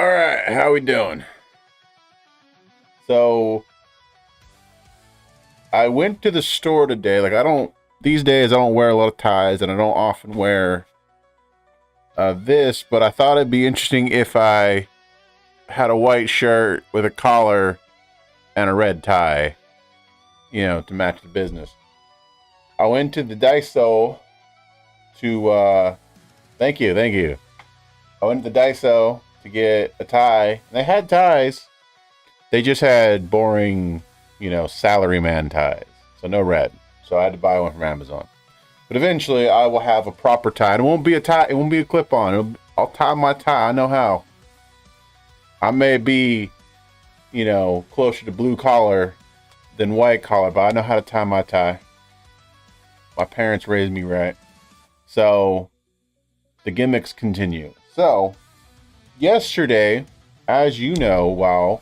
All right, how we doing? So I went to the store today. Like I don't these days I don't wear a lot of ties, and I don't often wear this. But I thought it'd be interesting if I had a white shirt with a collar and a red tie, to match the business. I went to the Daiso to thank you. I went to the Daiso to get a tie. And they had ties. They just had boring, salaryman ties. So no red. So I had to buy one from Amazon. But eventually I will have a proper tie. It won't be a tie. It won't be a clip-on. I'll tie my tie. I know how. I may be, closer to blue collar than white collar, but I know how to tie my tie. My parents raised me right. So the gimmicks continue. So yesterday, as you know,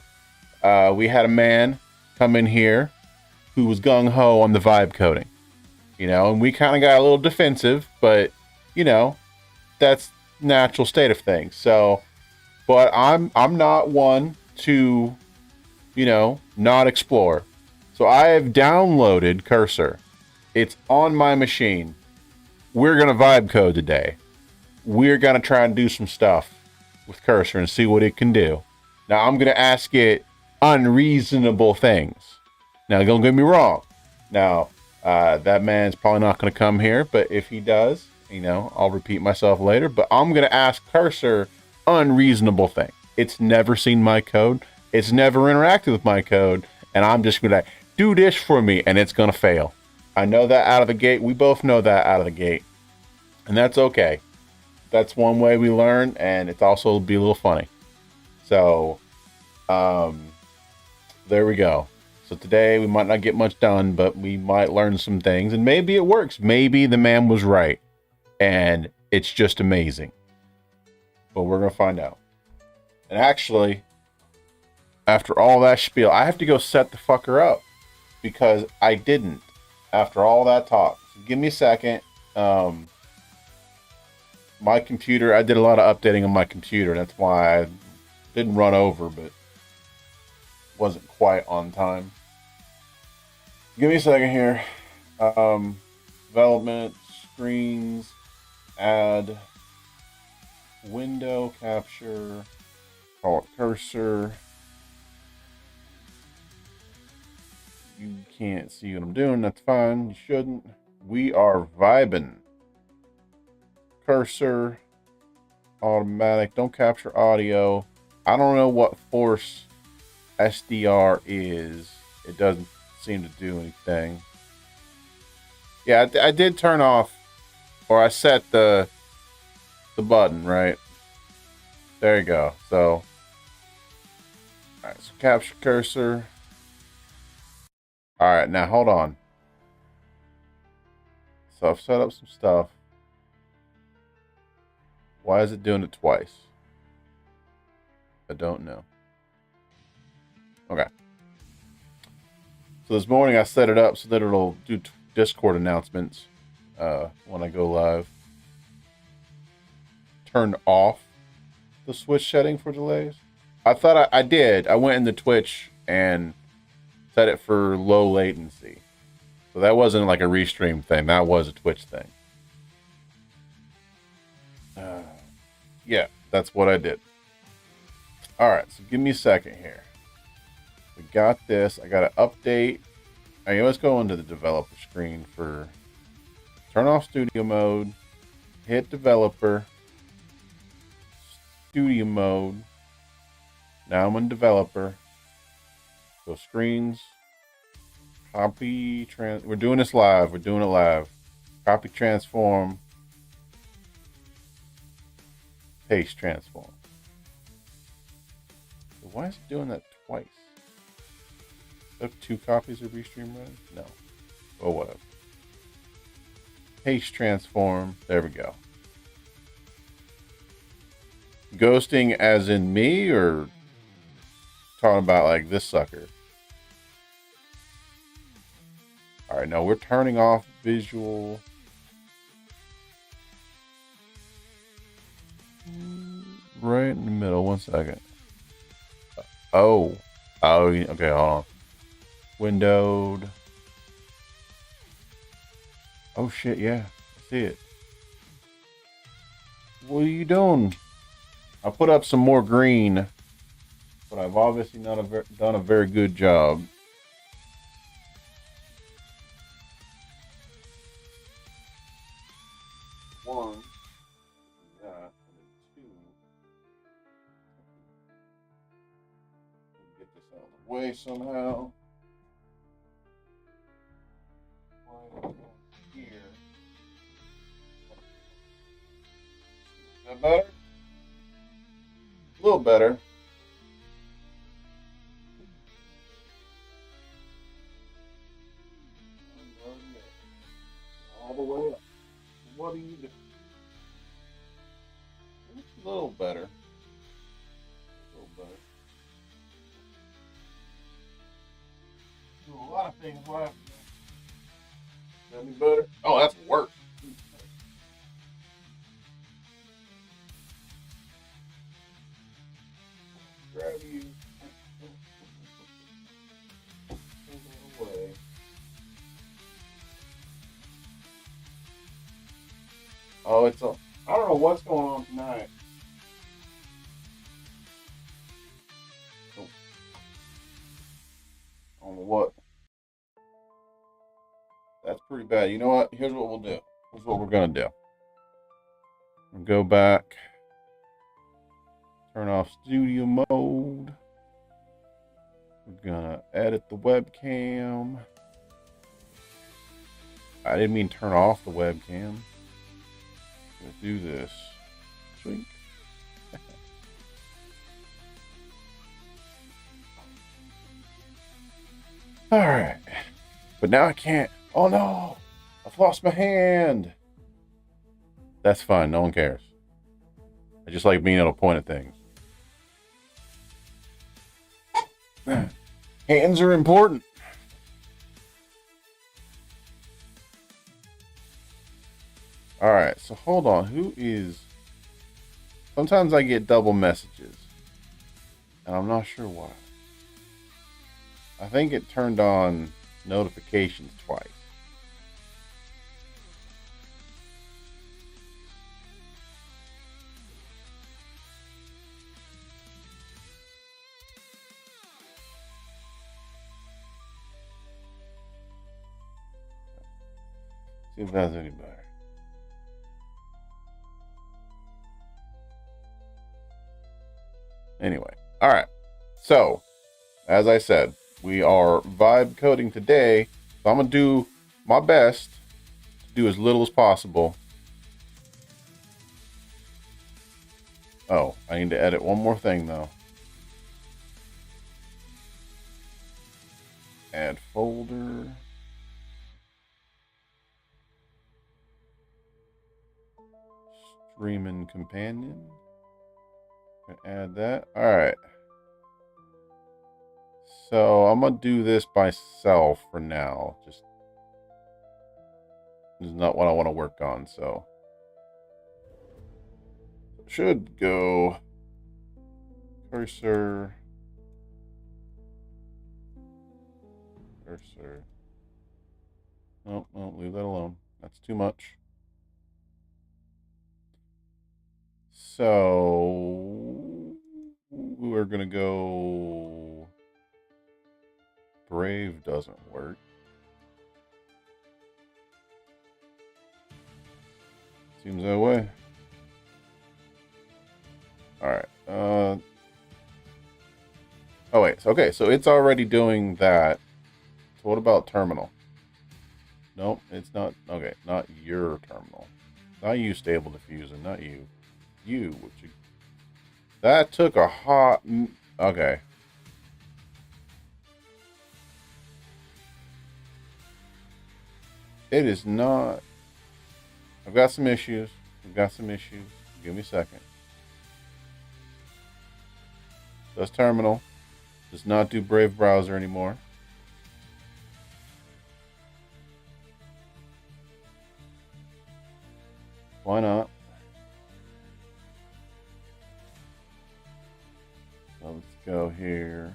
we had a man come in here who was gung-ho on the vibe coding, and we kind of got a little defensive, but, that's natural state of things. So, but I'm not one to, not explore. So I have downloaded Cursor. It's on my machine. We're going to vibe code today. We're going to try and do some stuff with Cursor and see what it can do. Now, I'm going to ask it unreasonable things. Now, don't get me wrong. Now, that man's probably not going to come here, but if he does, I'll repeat myself later. But I'm going to ask Cursor unreasonable things. It's never seen my code. It's never interacted with my code. And I'm just going to do this for me, and it's going to fail. I know that out of the gate. We both know that out of the gate. And that's okay. That's one way we learn, and it's also be a little funny. So, there we go. So today we might not get much done, but we might learn some things, and maybe it works. Maybe the man was right, and it's just amazing. But we're going to find out. And actually, after all that spiel, I have to go set the fucker up because I didn't after all that talk. So give me a second. My computer, I did a lot of updating on my computer. That's why I didn't run over, but wasn't quite on time. Give me a second here. Development, screens, add, window capture, call it cursor. You can't see what I'm doing. That's fine. You shouldn't. We are vibing. Cursor, automatic. Don't capture audio. I don't know what force SDR is. It doesn't seem to do anything. Yeah, I did turn off, or I set the button, right? There you go. So, alright, so capture cursor. Alright, now hold on. So I've set up some stuff. Why is it doing it twice? I don't know. Okay. So this morning I set it up so that it'll do Discord announcements when I go live. Turn off the switch setting for delays. I thought I did. I went into Twitch and set it for low latency. So that wasn't like a restream thing. That was a Twitch thing. Yeah, that's what I did. All right, so give me a second here. We got this. I got to update. All right, let's go into the developer screen for turn off studio mode, hit developer, studio mode. Now I'm in developer. Go screens, copy, we're doing this live. We're doing it live. Copy transform, paste transform. Why is it doing that twice? Do I have 2 copies of Restream running? No. Oh, whatever. Paste transform. There we go. Ghosting as in me, or talking about like this sucker? Alright, now we're turning off visual. Right in the middle. 1 second. Oh. Oh, okay, hold on. Windowed. Oh shit, yeah. I see it. What are you doing? I put up some more green, but I've obviously not done a very good job. One, that, and then two. Get this out of the way somehow. Here. Is that better? A little better. All the way up. What do you do? It's a little better. A little better. Do a lot of things right. That any better? Oh, that's worse. Grab you. Away. Oh, it's a. I don't know what's going on tonight. Oh, I don't know what. That's pretty bad. You know what? Here's what we'll do. Here's what we're gonna do. We'll go back. Turn off studio mode. We're gonna edit the webcam. I didn't mean turn off the webcam. Let's do this. Sweet. Alright. But now I can't. Oh no! I've lost my hand! That's fine. No one cares. I just like being able to point at things. Hands are important. Alright, so hold on. Who is... Sometimes I get double messages. And I'm not sure why. I think it turned on notifications twice. See if that's any better. Anyway, all right. So, as I said, we are vibe coding today. So I'm gonna do my best to do as little as possible. Oh, I need to edit one more thing though. Add folder. Streaming companion. Add that. All right. So I'm gonna do this myself for now. Just this is not what I want to work on. So should go cursor. No, no, leave that alone. That's too much. So we're gonna go. Brave doesn't work. Seems that way. All right. Oh wait. Okay, so it's already doing that. So what about terminal? Nope, it's not. Okay, not your terminal. Not you, stable diffusion. Not you. You. What you? That took a hot. Okay. It is not. I've got some issues. I've got some issues. Give me a second. Does terminal. Does not do Brave browser anymore. Why not? So let's go here.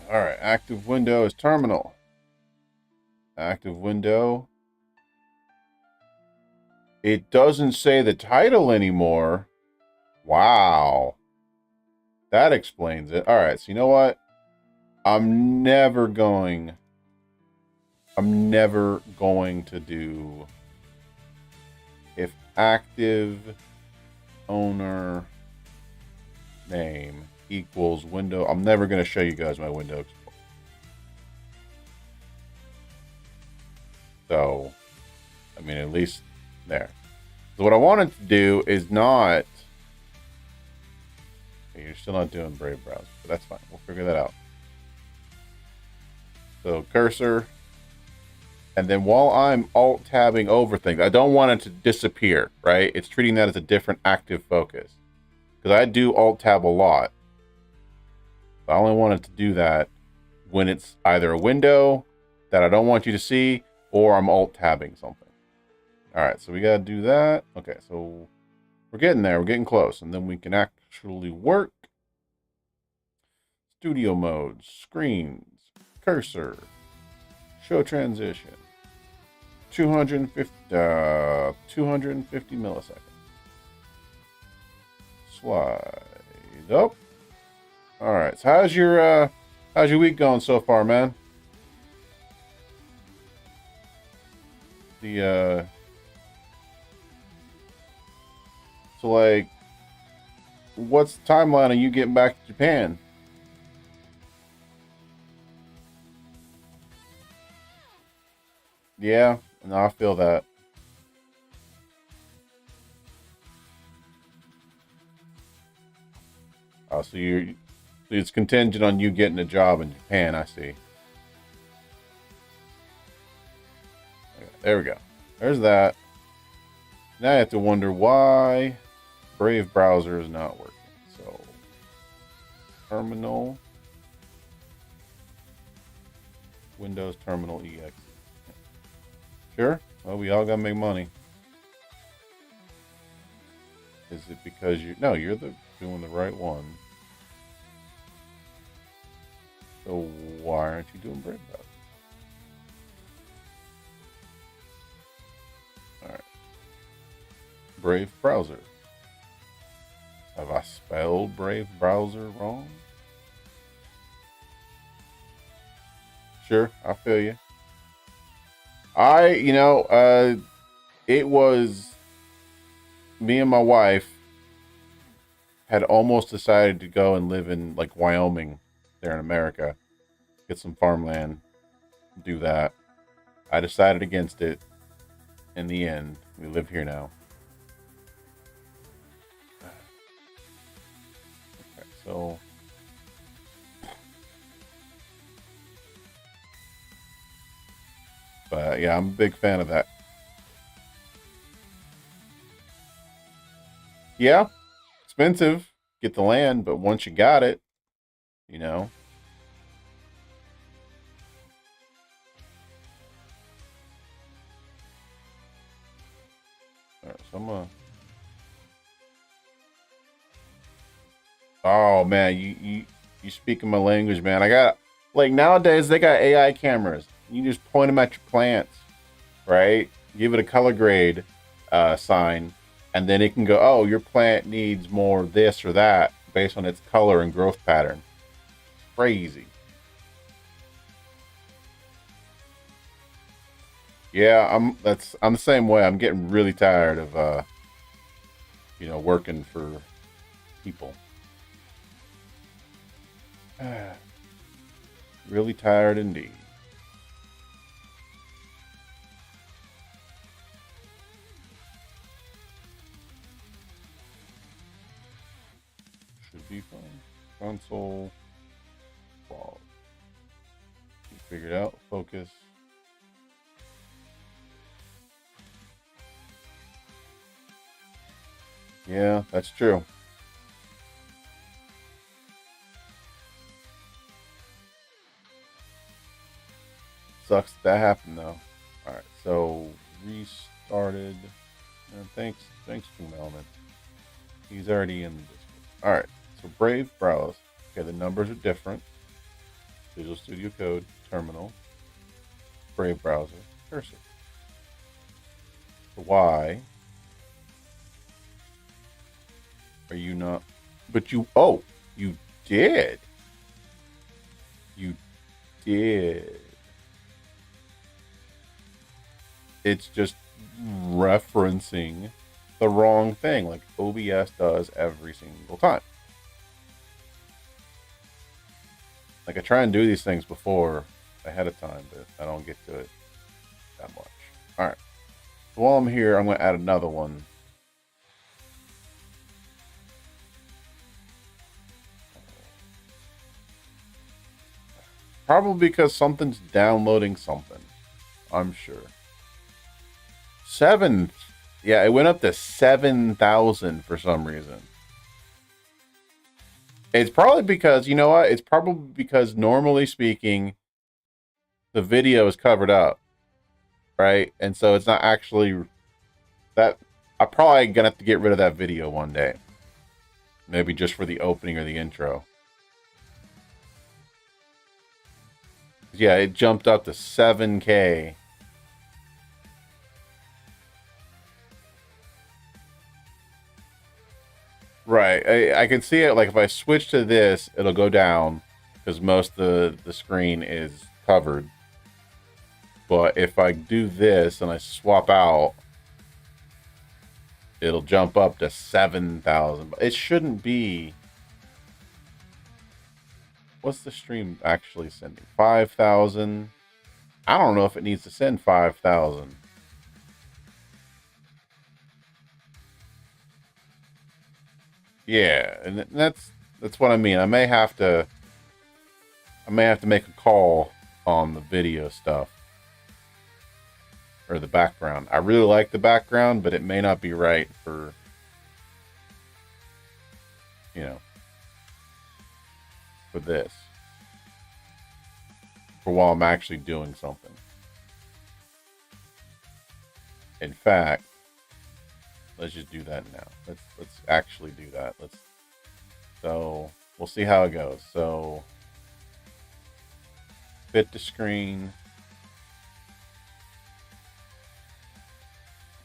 All right, active window is terminal. Active window. It doesn't say the title anymore. Wow. That explains it. All right, so you know what? I'm never going to do if active owner name equals window. I'm never going to show you guys my window explorer. So, I mean, at least there. So what I wanted to do is not... You're still not doing Brave Browser, but that's fine. We'll figure that out. So cursor. And then while I'm alt-tabbing over things, I don't want it to disappear, right? It's treating that as a different active focus. Because I do alt-tab a lot. I only want it to do that when it's either a window that I don't want you to see, or I'm alt-tabbing something. All right, so we got to do that. Okay, so we're getting there. We're getting close. And then we can actually work. Studio modes, screens, cursor, show transition. 250 milliseconds. Slide up. All right. So how's your week going so far, man? So like, what's the timeline of you getting back to Japan? Yeah, no, I feel that. Oh, so it's contingent on you getting a job in Japan. I see. Okay, there we go. There's that. Now I have to wonder why Brave Browser is not working. So, terminal, Windows Terminal EXE. Sure. Well, we all gotta make money. Is it because you're doing the right one? So why aren't you doing Brave Browser? All right. Brave Browser. Have I spelled Brave Browser wrong? Sure, I feel you. It was me and my wife had almost decided to go and live in like Wyoming there in America, get some farmland, do that. I decided against it. In the end, we live here now. Okay, so but yeah, I'm a big fan of that. Yeah, expensive, get the land, but once you got it, you know. All right, so I'm gonna... Oh man, you speaking my language, man. I got like nowadays they got AI cameras. You just point them at your plants, right? Give it a color grade sign, and then it can go, oh, your plant needs more this or that based on its color and growth pattern. Crazy. Yeah, I'm the same way. I'm getting really tired of working for people. Really tired indeed. Should be fine. Console. Log. You figured out. Focus. Yeah, that's true. Sucks that happened though. All right, so restarted. And thanks to Melman. He's already in the Discord. All right, so Brave browse. Okay, the numbers are different. Visual Studio Code, terminal, Brave browser, cursor. So why are you not? But you, oh, you did. You did. It's just referencing the wrong thing, like OBS does every single time. Like I try and do these things before ahead of time, but I don't get to it that much. All right. So while I'm here, I'm going to add another one. Probably because something's downloading something. I'm sure. 7. Yeah, it went up to 7,000 for some reason. It's probably because, you know what? It's probably because normally speaking, the video is covered up, right? And so it's not actually that. I'm probably gonna have to get rid of that video one day. Maybe just for the opening or the intro. Yeah, it jumped up to 7K. Right. I can see it. Like if I switch to this, it'll go down because most of the screen is covered. But if I do this and I swap out, it'll jump up to 7,000. It shouldn't be. What's the stream actually sending? 5,000. I don't know if it needs to send 5,000. Yeah, and that's what I mean. I may have to make a call on the video stuff or the background. I really like the background, but it may not be right for, you know, for this. For while I'm actually doing something. In fact, let's just do that now. Let's actually do that. So we'll see how it goes. So fit to screen.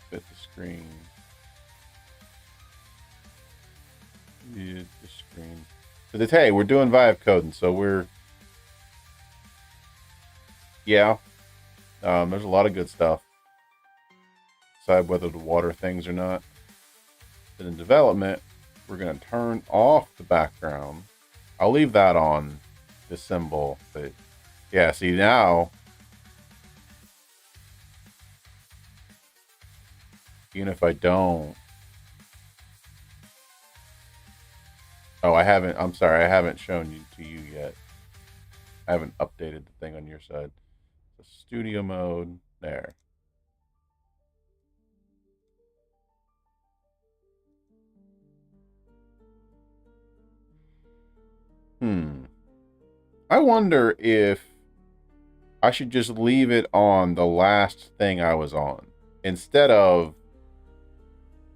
Fit the screen. Fit the screen. So hey, we're doing Vive coding, so we're yeah. There's a lot of good stuff. Decide whether to water things or not. Then in development, we're going to turn off the background. I'll leave that on, the symbol, but yeah, see now, even if I don't, oh, I'm sorry, I haven't shown you to you yet. I haven't updated the thing on your side. So studio mode, there. I wonder if I should just leave it on the last thing I was on. Instead of,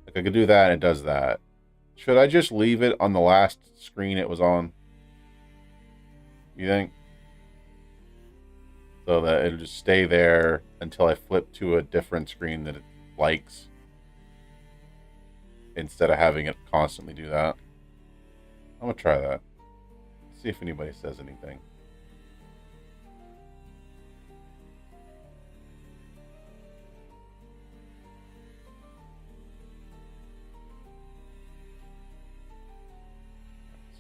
like I could do that and it does that. Should I just leave it on the last screen it was on? You think? So that it'll just stay there until I flip to a different screen that it likes. Instead of having it constantly do that. I'm going to try that. See if anybody says anything.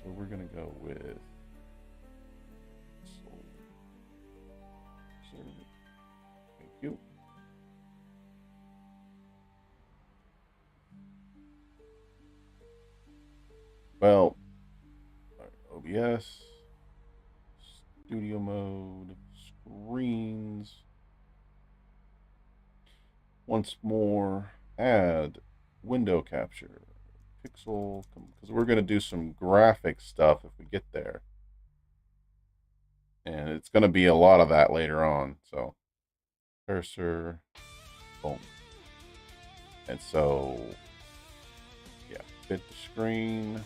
So we're going to go with thank you. Well, OBS, studio mode, screens. Once more, add window capture, pixel, because we're going to do some graphic stuff if we get there. And it's going to be a lot of that later on. So cursor, boom. And so, yeah, fit the screen.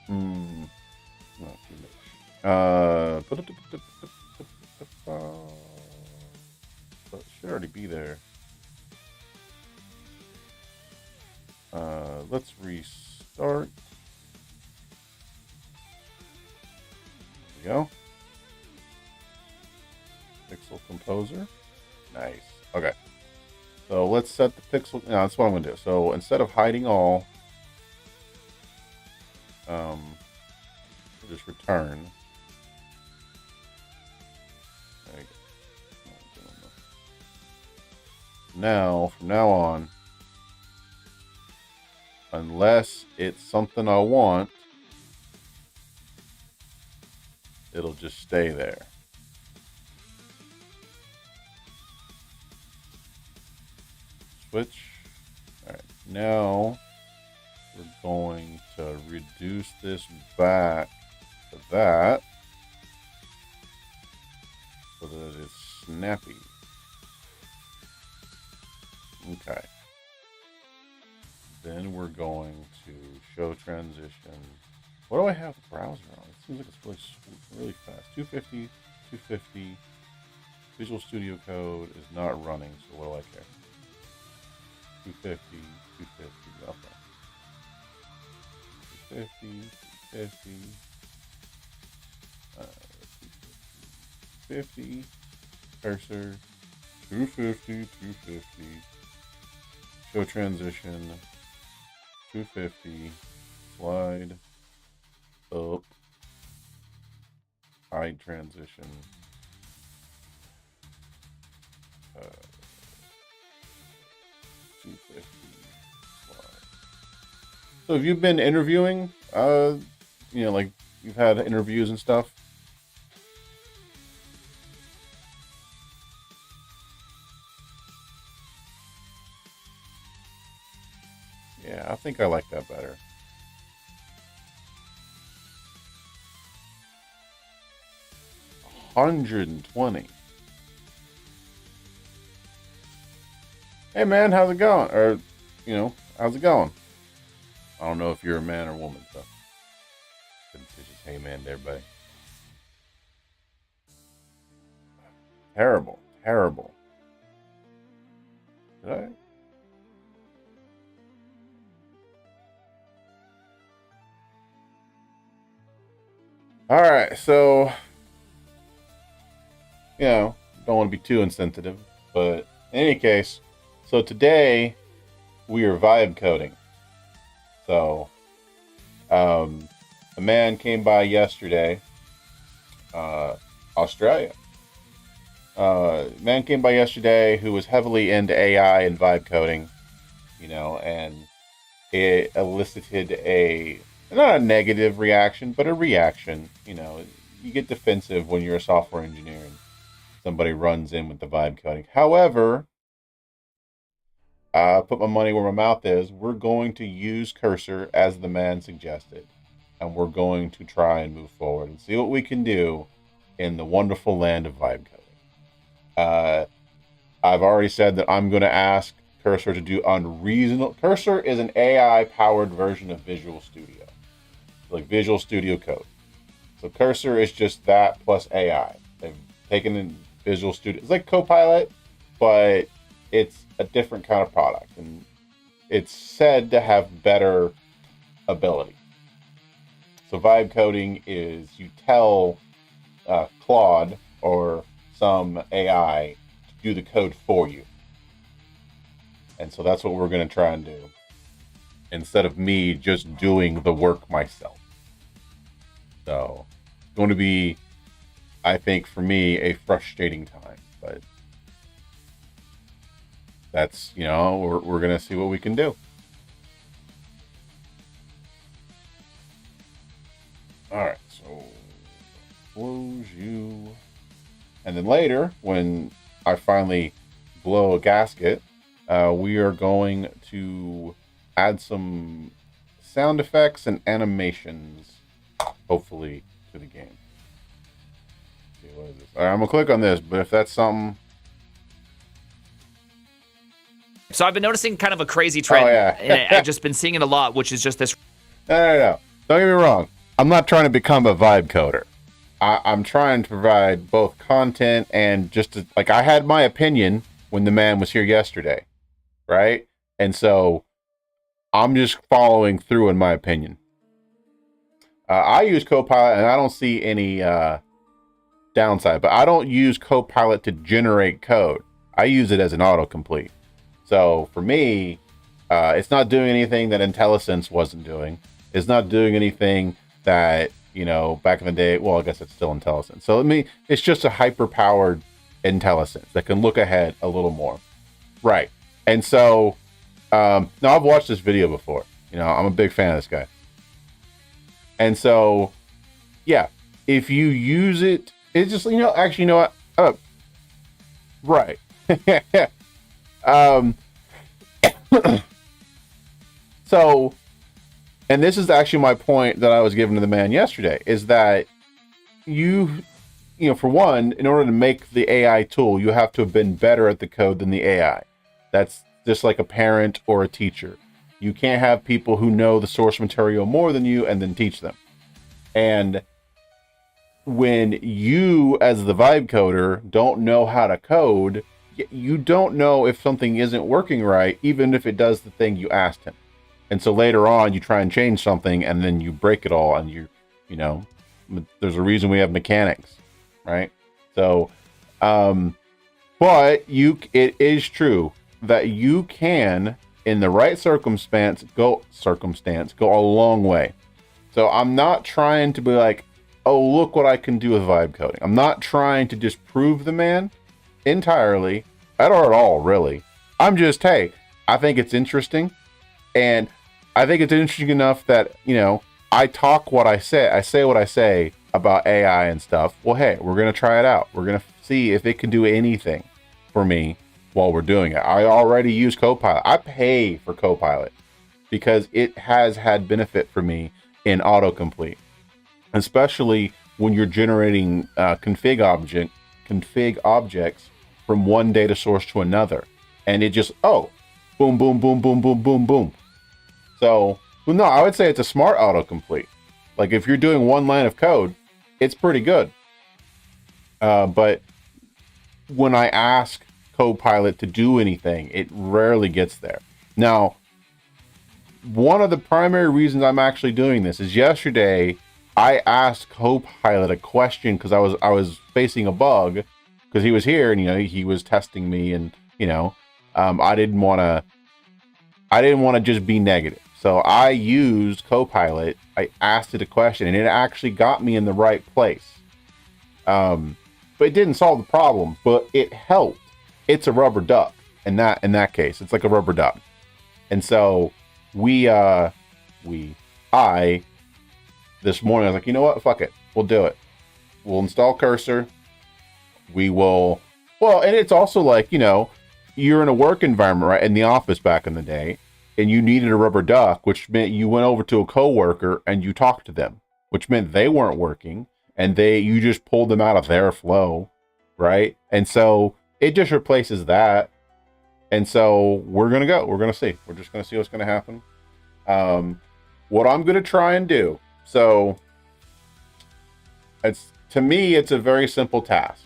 Not too much. But it should already be there. Let's restart. There we go. Pixel Composer. Nice. Okay. So let's set the pixel. No, that's what I'm going to do. So instead of hiding all, we'll just return. There you go. Now, from now on, unless it's something I want, it'll just stay there. Switch. All right, now we're going to reduce this back to that so that it is snappy. Okay. Then we're going to show transition. What do I have the browser on? It seems like it's really fast. 250, 250. Visual Studio Code is not running, so what do I care? 250, 250, okay. 250, 250, 250, cursor, 250, 250, show transition, 250, slide, up, hide transition, 250, slide. So have you been interviewing, like you've had interviews and stuff? Yeah, I think I like that better. $120. Hey man, how's it going? Or, how's it going? I don't know if you're a man or woman, so couldn't say just hey man to everybody. Terrible, terrible. Did I? All right, so don't want to be too insensitive, but in any case, so today we are vibe coding. So, a man came by yesterday, Australia. Man came by yesterday who was heavily into AI and vibe coding, and it elicited not a negative reaction, but a reaction. You get defensive when you're a software engineer and somebody runs in with the vibe coding. However, I put my money where my mouth is. We're going to use Cursor as the man suggested, and we're going to try and move forward and see what we can do in the wonderful land of vibe coding. I've already said that I'm going to ask Cursor to do unreasonable. Cursor is an AI-powered version of Visual Studio, like Visual Studio Code. So Cursor is just that plus AI. They've taken in Visual Studio. It's like Copilot, but it's a different kind of product, and it's said to have better ability. So vibe coding is you tell Claude or some AI to do the code for you. And so that's what we're going to try and do, instead of me just doing the work myself. So it's going to be, I think, for me, a frustrating time, but that's, we're going to see what we can do. All right, so close you. And then later, when I finally blow a gasket, we are going to add some sound effects and animations hopefully, to the game. See, what is this? All right, I'm gonna click on this, but if that's something. So I've been noticing kind of a crazy trend. Oh, yeah. And I've just been seeing it a lot, which is just this. No. Don't get me wrong. I'm not trying to become a vibe coder. I'm trying to provide both content and just to, like, I had my opinion when the man was here yesterday, right? And so I'm just following through in my opinion. I use Copilot and I don't see any downside, but I don't use Copilot to generate code. I use it as an autocomplete. So for me, it's not doing anything that IntelliSense wasn't doing. It's not doing anything that, you know, back in the day, well, I guess it's still IntelliSense. So it's just a hyper-powered IntelliSense that can look ahead a little more. Right. And so, now I've watched this video before. You know, I'm a big fan of this guy. And so, yeah, if you use it, it's just, you know, actually, you know what? Right. So, and this is actually my point that I was giving to the man yesterday, is that you know, for one, in order to make the AI tool, you have to have been better at the code than the AI. That's just like a parent or a teacher. You can't have people who know the source material more than you and then teach them. And when you, as the vibe coder, don't know how to code, you don't know if something isn't working right, even if it does the thing you asked him. And so later on, you try and change something, and then you break it all, and you know, there's a reason we have mechanics, right? So, but it is true that you can, in the right circumstance, go a long way. So I'm not trying to be like, oh, look what I can do with vibe coding. I'm not trying to disprove the man entirely, at all, really. I'm just, hey, I think it's interesting, and I think it's interesting enough that, you know, I talk what I say what I say about AI and stuff. Well, hey, we're going to try it out. We're going to see if it can do anything for me while we're doing it. I already use Copilot. I pay for Copilot because it has had benefit for me in autocomplete, especially when you're generating config objects from one data source to another. And it just, oh, boom, boom, boom, boom, boom, boom, boom. So, well, no, I would say it's a smart autocomplete. Like if you're doing one line of code, it's pretty good. But when I ask Copilot to do anything, it rarely gets there. Now, one of the primary reasons I'm actually doing this is yesterday I asked Copilot a question because I was facing a bug because he was here and, you know, he was testing me, and, you know, I didn't want to just be negative. So I used Copilot. I asked it a question, and it actually got me in the right place. But it didn't solve the problem, but it helped. It's a rubber duck in that case. It's like a rubber duck. And so I this morning I was like, you know what? Fuck it. We'll do it. We'll install Cursor. We will. Well, and it's also like, you know, you're in a work environment, right? In the office back in the day, and you needed a rubber duck, which meant you went over to a coworker and you talked to them, which meant they weren't working and you just pulled them out of their flow, right? And so it just replaces that. And so we're going to see. We're just going to see what's going to happen. What I'm going to try and do. So to me, it's a very simple task.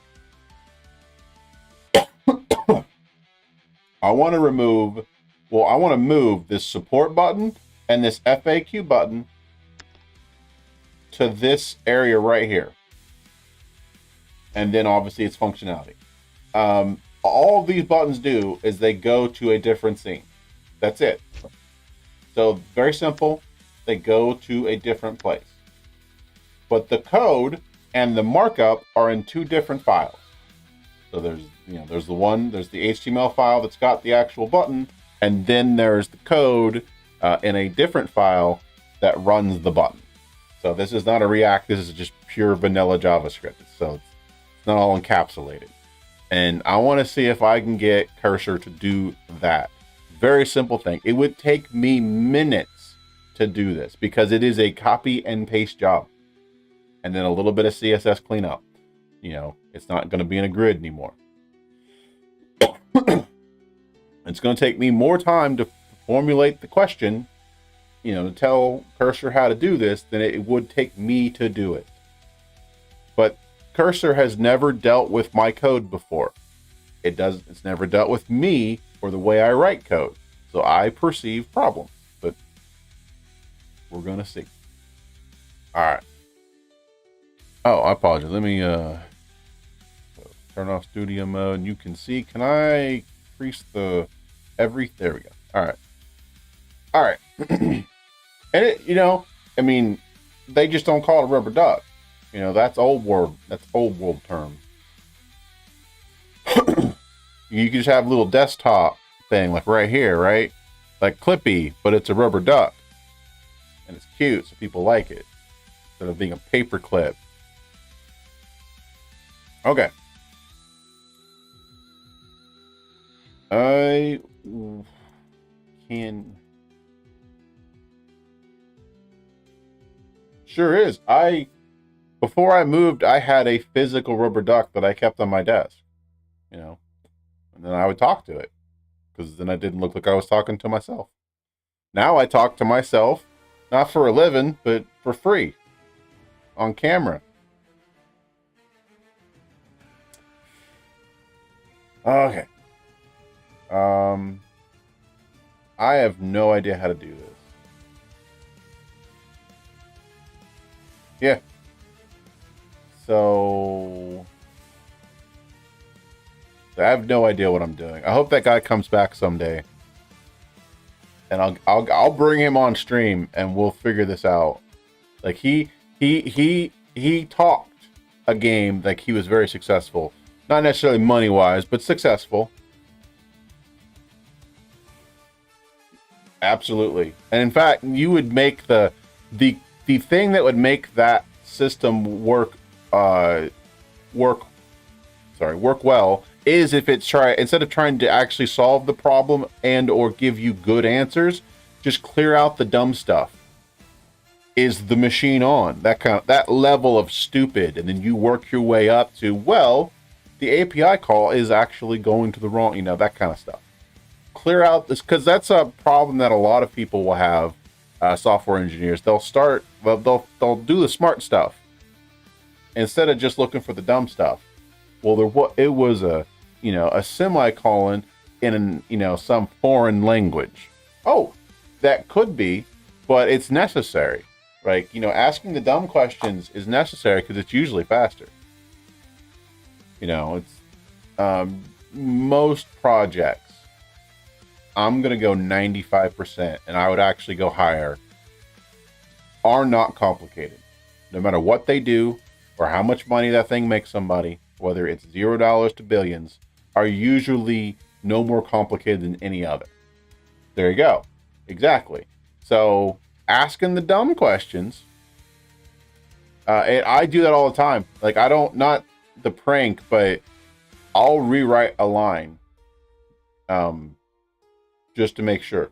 I want to move this support button and this FAQ button to this area right here. And then obviously its functionality. All these buttons do is they go to a different scene. That's it. So very simple. They go to a different place. But the code and the markup are in two different files. So there's the HTML file that's got the actual button, and then there's the code in a different file that runs the button. So this is not a React, this is just pure vanilla JavaScript. So it's not all encapsulated. And I want to see if I can get Cursor to do that. Very simple thing. It would take me minutes to do this because it is a copy and paste job. and then a little bit of CSS cleanup. You know, it's not going to be in a grid anymore. It's going to take me more time to formulate the question, you know, to tell Cursor how to do this than it would take me to do it. But Cursor has never dealt with my code before. It's never dealt with me or the way I write code. So I perceive problems, but we're going to see. All right. Oh, I apologize. Let me turn off studio mode. You can see, can I increase there we go. All right. All right. And it, you know, I mean, they just don't call it a rubber duck. You know, that's old world term. You can just have a little desktop thing like right here, right? Like Clippy, but it's a rubber duck. And it's cute, so people like it. Instead of being a paper clip. Okay. I can... Sure is. Before I moved, I had a physical rubber duck that I kept on my desk. You know? And then I would talk to it. Because then I didn't look like I was talking to myself. Now I talk to myself, not for a living, but for free. On camera. Okay. I have no idea how to do this. Yeah. So I have no idea what I'm doing. I hope that guy comes back someday. And I'll bring him on stream and we'll figure this out. Like he talked a game like he was very successful. Not necessarily money-wise, but successful. Absolutely. And in fact, you would make the thing that would make that system work well is if it's instead of trying to actually solve the problem and or give you good answers, just clear out the dumb stuff. Is the machine on? That level of stupid, and then you work your way up to, well, the API call is actually going to the wrong, you know, that kind of stuff. Clear out this, because that's a problem that a lot of people will have. Software engineers, they'll do the smart stuff instead of just looking for the dumb stuff. Well, it was a semicolon in some foreign language. Oh, that could be, but it's necessary. Like, asking the dumb questions is necessary because it's usually faster. It's most projects. I'm going to go 95%, and I would actually go higher, are not complicated. No matter what they do or how much money that thing makes somebody, whether it's $0 to billions, are usually no more complicated than any other. There you go. Exactly. So asking the dumb questions, and I do that all the time. Like, not the prank, but I'll rewrite a line. Just to make sure,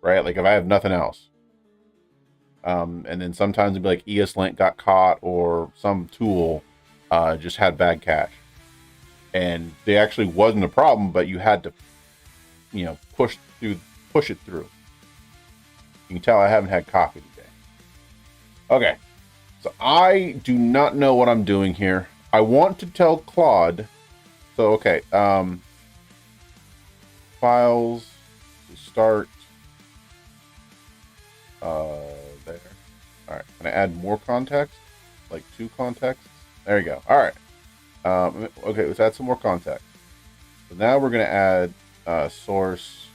right? Like if I have nothing else. And then sometimes it'd be like ESLint got caught or some tool just had bad cache. And they actually wasn't a problem, but you had to, push it through. You can tell I haven't had coffee today. Okay. So I do not know what I'm doing here. I want to tell Claude. So, okay. Files. Start there. All right, can I add more context? Like 2 contexts? There you go. All right. Okay, let's add some more context. So now we're going to add source.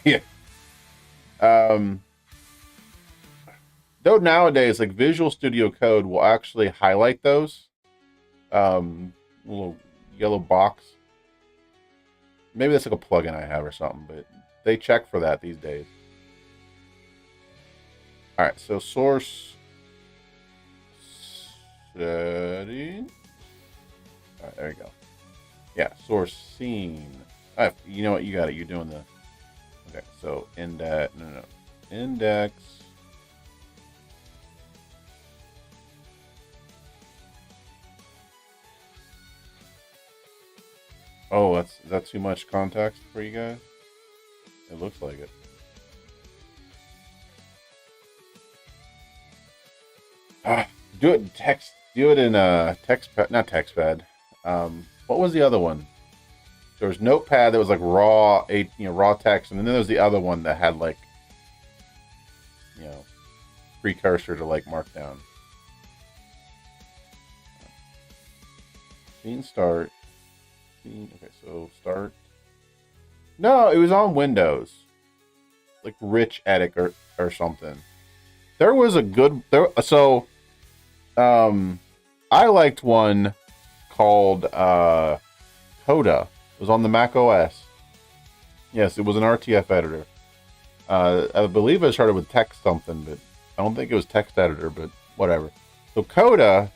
Yeah. Though nowadays, like Visual Studio Code will actually highlight those little yellow box. Maybe that's like a plugin I have or something, but they check for that these days. All right, so source setting. All right, there you go. Yeah, source scene. You know what? You got it. You're doing the. Okay, so index. No. Index. Oh, is that too much context for you guys? It looks like it. Ah, do it in text. Do it in text pad, not text pad. What was the other one? There was Notepad that was like raw text, and then there was the other one that had like, you know, precursor to like Markdown. Scene start. Okay, so start. No, it was on Windows, like Rich Edit or something. There was a good there. So, I liked one called Coda. It was on the Mac OS. Yes, it was an RTF editor. I believe it started with text something, but I don't think it was text editor, but whatever. So Coda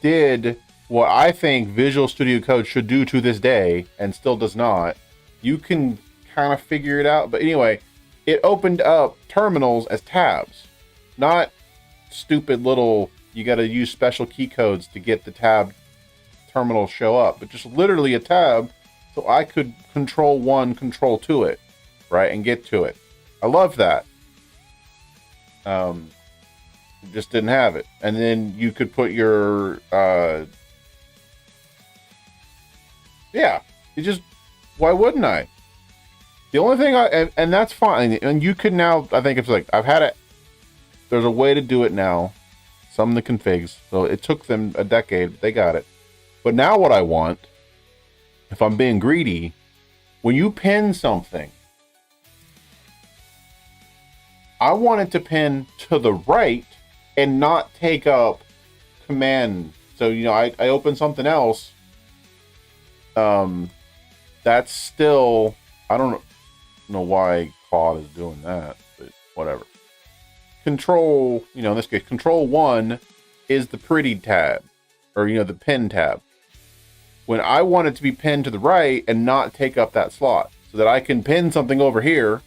did what I think Visual Studio Code should do to this day and still does not. You can kind of figure it out, but anyway, it opened up terminals as tabs, not stupid little, you got to use special key codes to get the tab terminal show up, but just literally a tab, so I could control 1, control 2 it, right, and get to it. I love that. Just didn't have it, and then you could put your yeah, it just, why wouldn't I? The only thing and that's fine, and you could now, I think it's like, I've had it, there's a way to do it now, some of the configs, so it took them a decade, but they got it. But now what I want, if I'm being greedy, when you pin something, I want it to pin to the right and not take up command. So, you know, I open something else, that's still, I don't know why Claude is doing that, but whatever. Control, you know, in this case, control 1 is the pretty tab, or, you know, the pin tab. When I want it to be pinned to the right and not take up that slot, so that I can pin something over here,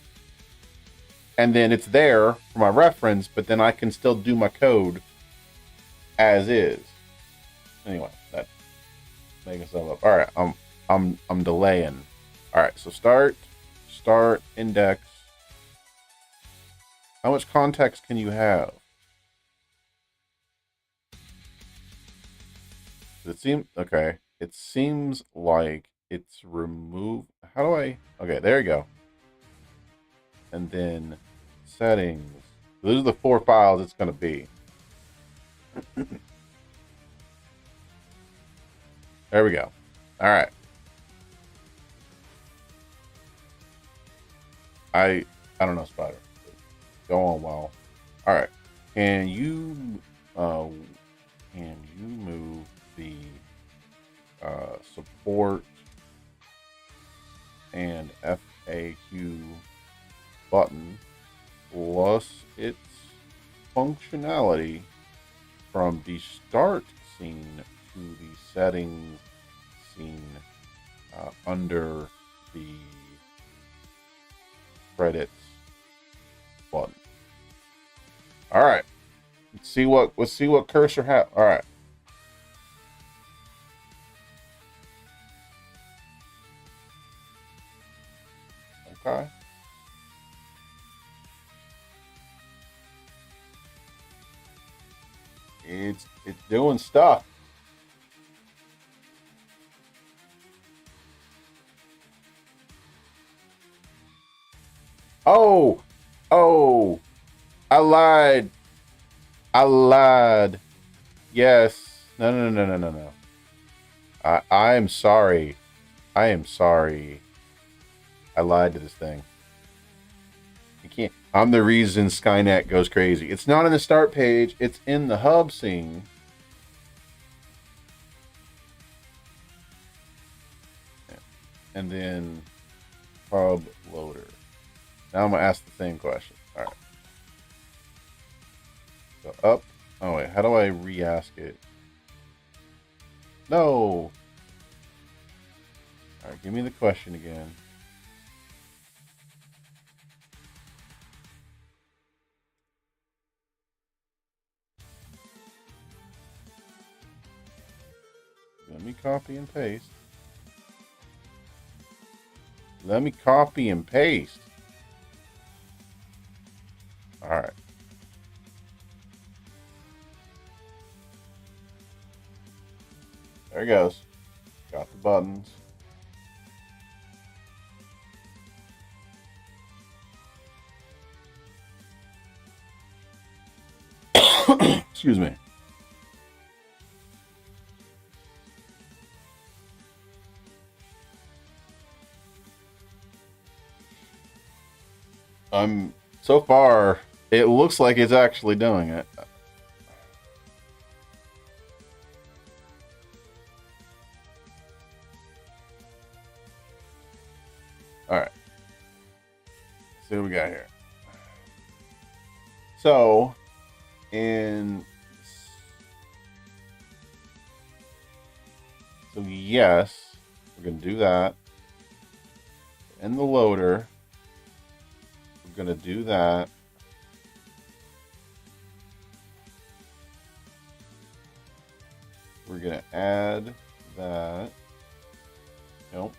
and then it's there for my reference, but then I can still do my code as is. Anyway, that's making stuff up. All right, I'm delaying. All right, so start, index. How much context can you have? Does it seem okay? It seems like it's removed. How do I? Okay, there you go. And then settings. Those are the 4 files it's going to be. There we go. All right. I don't know, Spider. Go on, well. All right. Can you move the support and FAQ button plus its functionality from the start scene to the settings scene under the credits button. All right. Let's see what cursor has. All right. Okay. It's doing stuff. Oh, I lied. Yes. No. I am sorry. I am sorry. I lied to this thing. You can't. I'm the reason Skynet goes crazy. It's not in the start page. It's in the hub scene. And then hub loader. Now I'm gonna ask the same question. All right. So up. Oh wait, how do I re-ask it? No. All right, give me the question again. Let me copy and paste. Let me copy and paste. All right. There it goes. Got the buttons. Excuse me. So far, it looks like it's actually doing it. All right. Let's see what we got here. So, yes, we're going to do that. In the loader, we're going to do that. We're going to add that. Nope.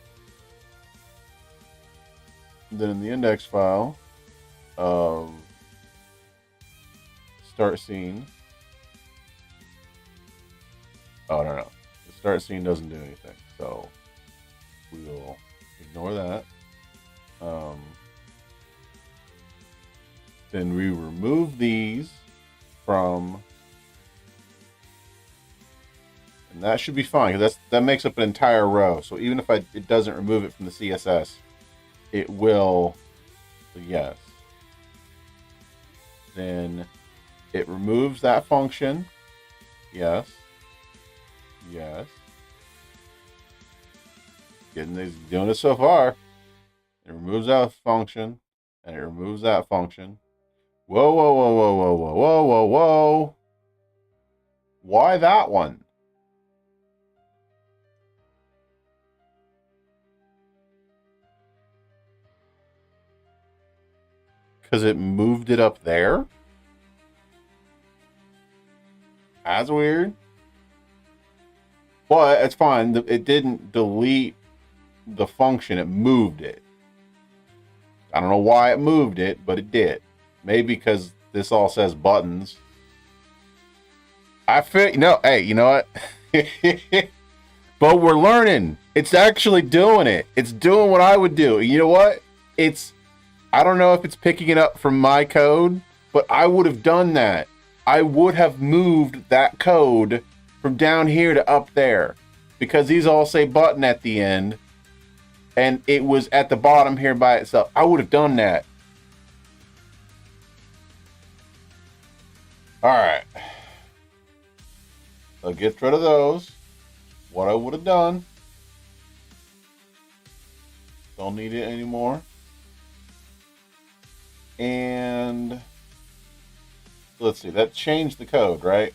Then in the index file, start scene. Oh, no. The start scene doesn't do anything. So we will ignore that. Then we remove these from, and that should be fine because that makes up an entire row. So even if it doesn't remove it from the CSS, it will. So yes. Then it removes that function. Yes. Yes. Doing it so far. It removes that function, and it removes that function. Whoa, whoa, whoa, whoa, whoa, whoa, whoa, whoa, whoa. Why that one? Because it moved it up there? That's weird. But it's fine. It didn't delete the function. It moved it. I don't know why it moved it, but it did. Maybe because this all says buttons. Hey, you know what? But we're learning. It's actually doing it. It's doing what I would do. You know what? I don't know if it's picking it up from my code, but I would have done that. I would have moved that code from down here to up there because these all say button at the end and it was at the bottom here by itself. I would have done that. All right. So get rid of those. What I would have done. Don't need it anymore. And let's see. That changed the code, right?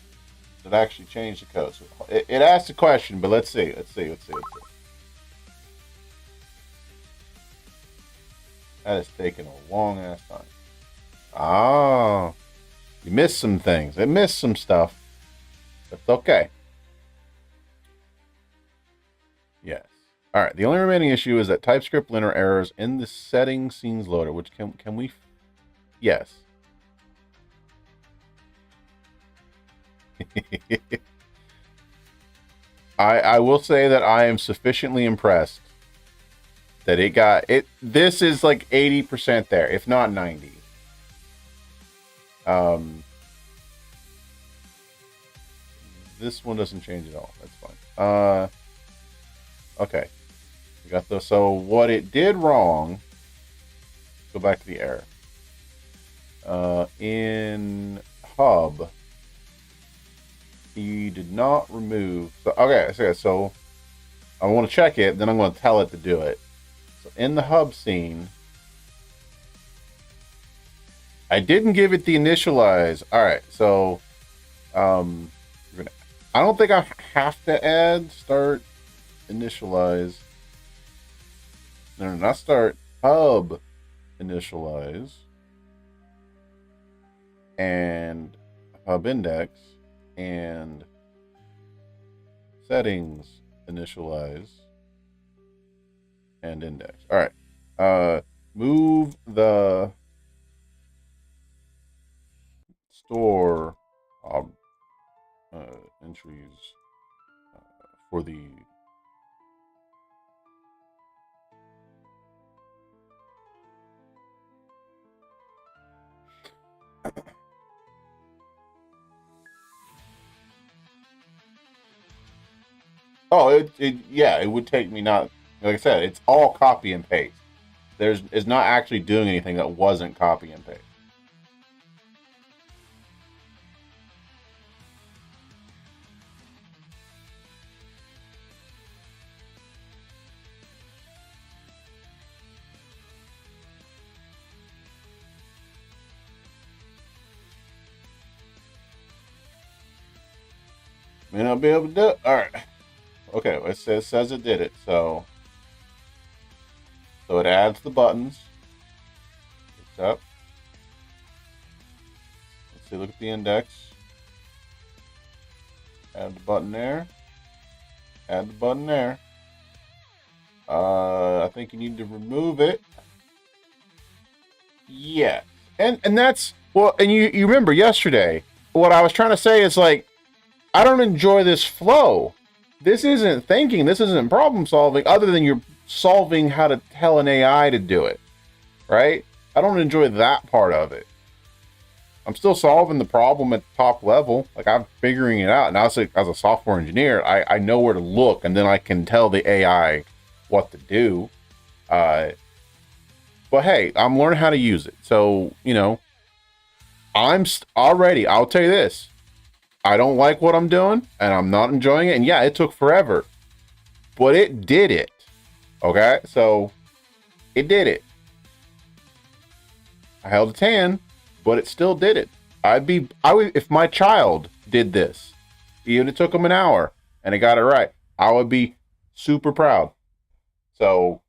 It actually changed the code. So it asked a question, but let's see. That is taking a long ass time. Oh, you missed some things. It missed some stuff. That's okay. Yes. All right. The only remaining issue is that TypeScript linter errors in the settings scenes loader, which can we? Yes. I will say that I am sufficiently impressed that it got it. This is like 80% there, if not 90. This one doesn't change at all. That's fine. Okay. We got the so what it did wrong. Go back to the error. In hub, he did not remove. So I want to check it. Then I'm going to tell it to do it. So in the hub scene, I didn't give it the initialize. All right. So, I don't think I have to add start initialize. No, not start. Hub initialize. And hub index. And settings initialize. And index. All right. Move the store entries for the yeah, it would take me not, like I said, it's all copy and paste. It's not actually doing anything that wasn't copy and paste. May not be able to do it. All right. Okay, well, it says it did it. So it adds the buttons. Up. Let's see. Look at the index. Add the button there. Add the button there. I think you need to remove it. Yeah, and that's well. And you remember yesterday what I was trying to say is like, I don't enjoy this flow. This isn't thinking. This isn't problem solving. Other than you're solving how to tell an AI to do it, right? I don't enjoy that part of it. I'm still solving the problem at the top level. Like I'm figuring it out. And as a software engineer, I know where to look, and then I can tell the AI what to do. But hey, I'm learning how to use it. So, I'm already, I'll tell you this. I don't like what I'm doing, and I'm not enjoying it. And yeah, it took forever, but it did it. Okay, so it did it. I held its hand, but it still did it. I would, if my child did this, even if it took them an hour and it got it right, I would be super proud. So,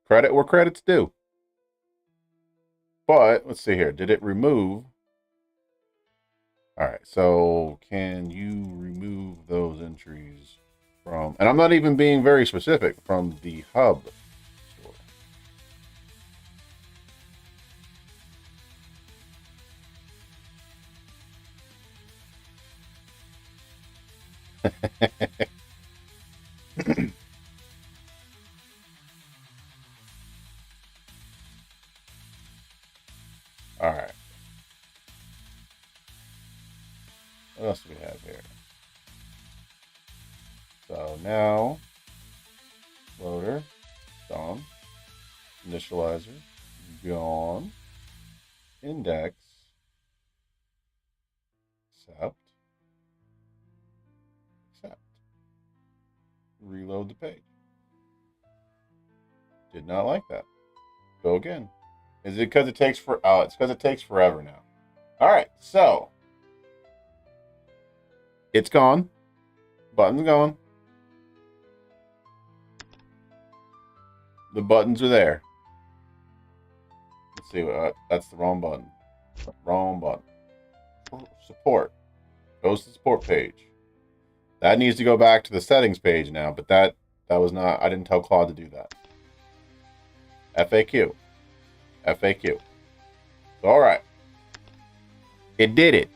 credit where credit's due. But let's see here. Did it remove? All right. So can you remove those entries from, and I'm not even being very specific, from the hub store? All right. What else do we have here? So now, loader, gone. Initializer, gone. Index, accept. Reload the page. Did not like that. Go again. Is it because it takes it's because it takes forever now. All right, so it's gone. Button's gone. The buttons are there. Let's see. That's the wrong button. Wrong button. Support. Goes to the support page. That needs to go back to the settings page now, but that was not, I didn't tell Claude to do that. FAQ. FAQ. All right. It did it.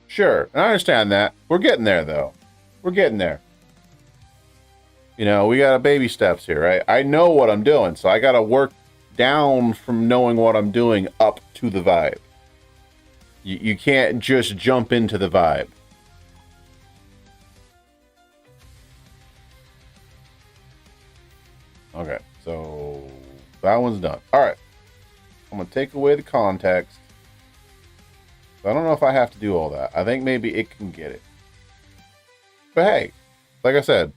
Sure, I understand that. We're getting there, though. We're getting there. We got baby steps here, right? I know what I'm doing, so I got to work down from knowing what I'm doing up to the vibe. You can't just jump into the vibe. Okay, so that one's done. All right. I'm going to take away the context. I don't know if I have to do all that. I think maybe it can get it. But hey, like I said,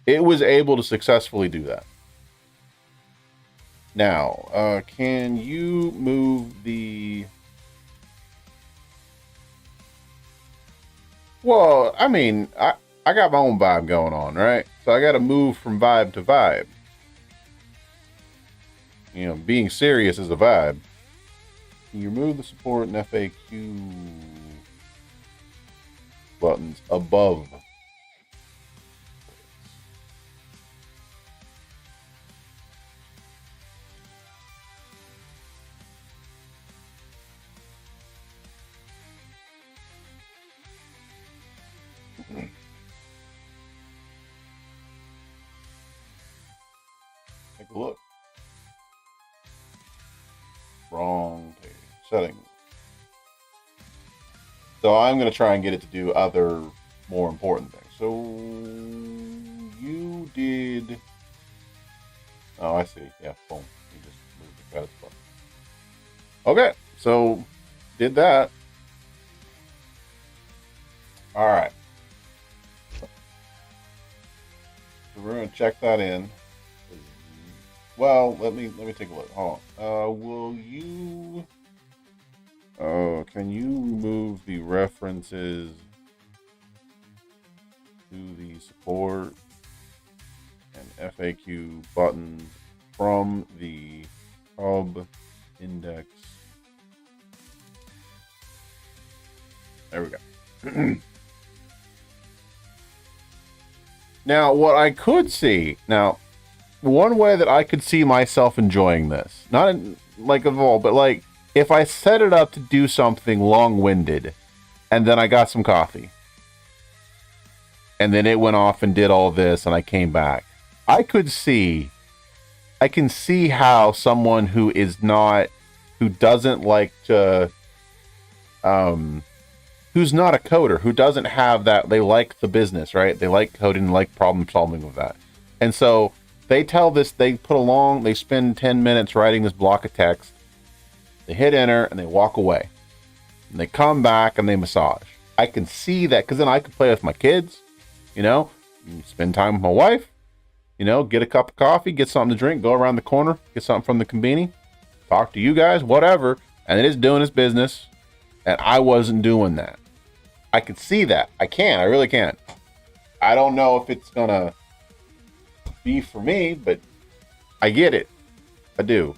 it was able to successfully do that. Now, can you move the... Well, I mean, I got my own vibe going on, right? So I got to move from vibe to vibe. Being serious is a vibe. Can you remove the support and FAQ buttons above? wrong page. Settings. So I'm going to try and get it to do other more important things. So you did... Oh, I see. Yeah, boom. You just moved the credits button. Okay, so did that. All right. So we're going to check that in. Well, let me take a look. Hold on. Will you... Oh, can you remove the references to the support and FAQ buttons from the hub index? There we go. Now, what I could see... Now, one way that I could see myself enjoying this, not in, like Evolve, but like if I set it up to do something long-winded and then I got some coffee and then it went off and did all this and I came back, I can see how someone who doesn't like to, who's not a coder, who doesn't have that, they like the business, right? They like coding, like problem solving with that. And so they they spend 10 minutes writing this block of text. They hit enter and they walk away. And they come back and they massage. I can see that because then I can play with my kids, spend time with my wife, get a cup of coffee, get something to drink, go around the corner, get something from the conveni, talk to you guys, whatever. And it is doing its business. And I wasn't doing that. I could see that. I really can. I don't know if it's going to be for me, but I get it. I do.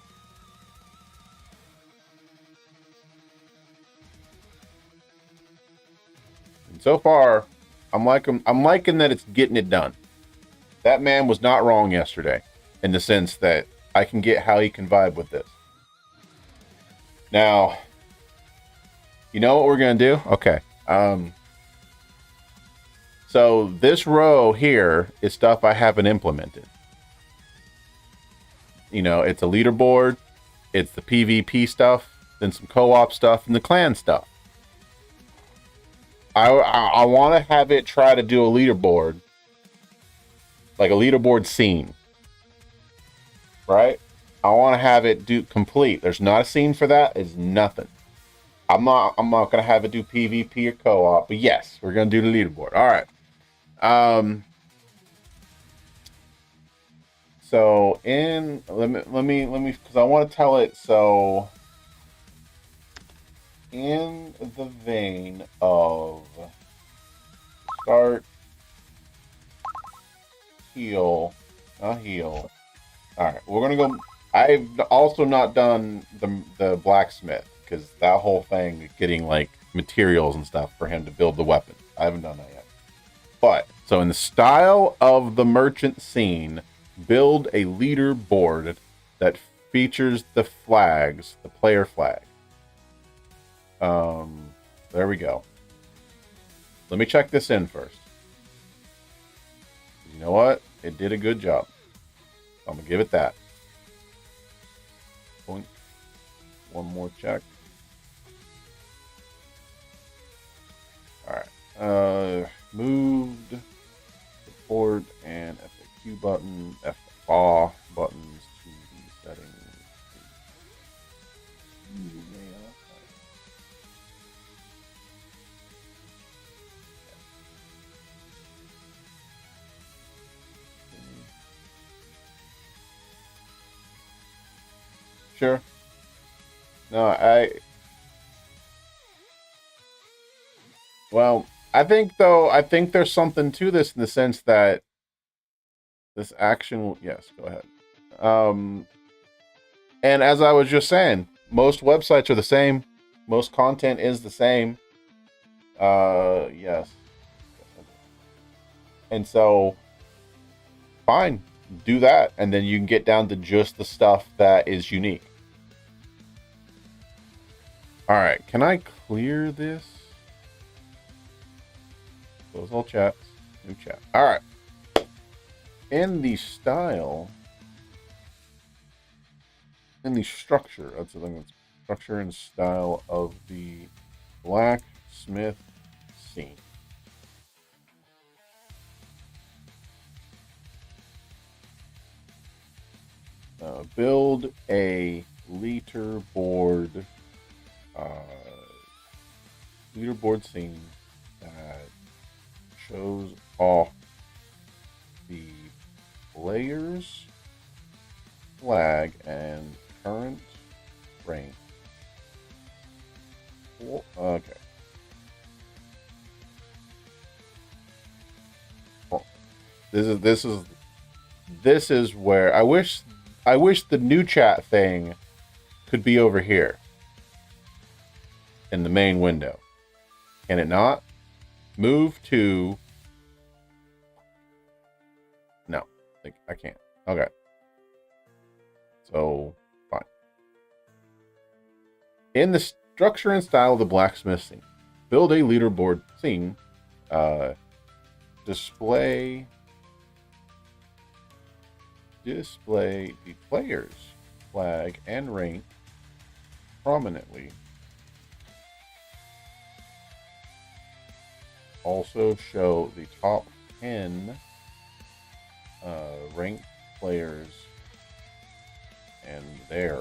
And so far, I'm liking that it's getting it done. That man was not wrong yesterday in the sense that I can get how he can vibe with this. Now, you know what we're going to do? Okay. So this row here is stuff I haven't implemented. It's a leaderboard, it's the PvP stuff, then some co-op stuff, and the clan stuff. I want to have it try to do a leaderboard, like a leaderboard scene, right? I want to have it do complete. There's not a scene for that. It's nothing. I'm not gonna have it do PvP or co-op, but yes, we're gonna do the leaderboard. All right. So let me because I want to tell it. So in the vein of start, heal, not heal. All right, we're gonna go. I've also not done the blacksmith because that whole thing getting like materials and stuff for him to build the weapon. I haven't done that yet. But so in the style of the merchant scene, build a leaderboard that features the flags, the player flag. There we go. Let me check this in first. You know what? It did a good job. I'm gonna give it that. Point. One more check. All right. Moved support and FAQ button, FA buttons to the settings. Sure. No, well, I think there's something to this in the sense that this action, yes, go ahead. And as I was just saying, most websites are the same. Most content is the same. Yes. And so, fine, do that. And then you can get down to just the stuff that is unique. All right, can I clear this? Close all chats. New chat. All right. In the style, in the structure, that's the thing that's structure and style of the blacksmith scene. Build a leaderboard scene that shows off the player's flag and current rank. Okay. Well, this is where I wish the new chat thing could be over here in the main window. Can it not? Move to... No, like I can't. Okay. So, fine. In the structure and style of the blacksmith scene, build a leaderboard scene. Display the player's flag and rank prominently. Also show the top 10 ranked players and their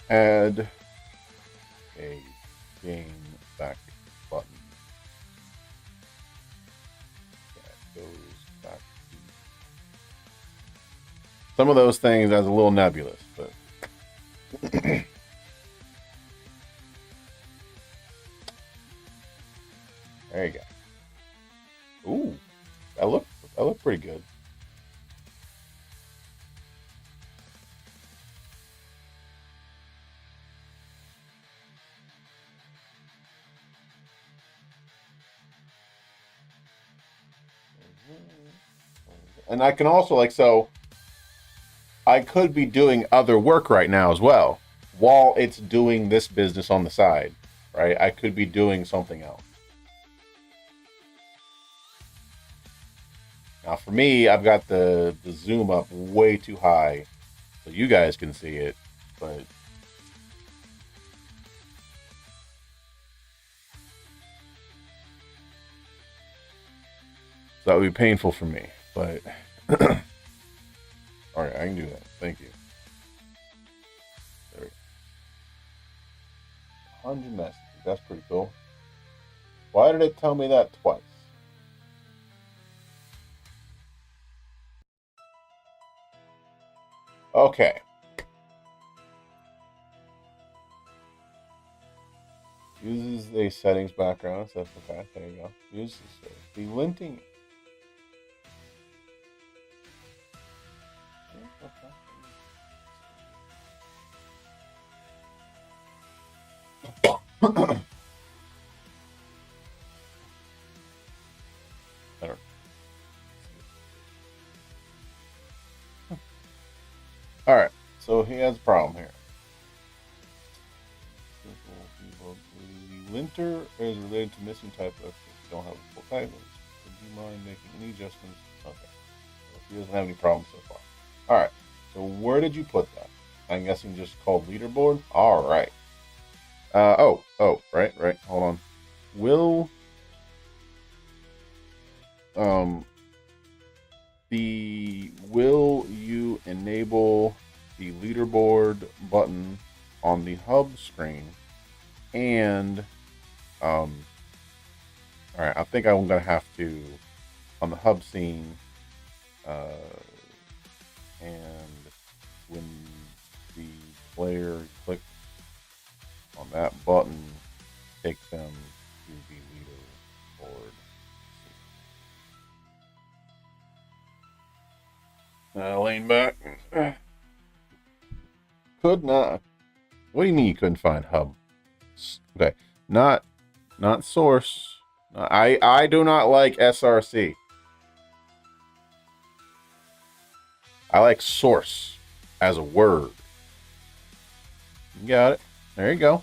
add a game back button that goes back to some of those things as a little nebulous, but there you go. Ooh, that looked pretty good. And I can also I could be doing other work right now as well, while it's doing this business on the side, right? I could be doing something else. Now for me, I've got the zoom up way too high so you guys can see it, but that would be painful for me, but all right, I can do that. Thank you. There we go. 100 messages. That's pretty cool. Why did it tell me that twice? Okay. Uses a settings background. So okay, there you go. Uses the linting. All right, so he has a problem here. The linter is related to missing type of. Don't have a full type. Would you mind making any adjustments? Okay, so he doesn't have any problems so far. All right, so where did you put that? I'm guessing just called leaderboard. All right. Right. Hold on. Will you enable the leaderboard button on the hub screen? And all right, I think I'm gonna have to on the hub scene, and when the player clicks on that button, take them to the leaderboard. Lean back. Could not. What do you mean you couldn't find hub? Okay, not source. I do not like SRC. I like source as a word. You got it. There you go.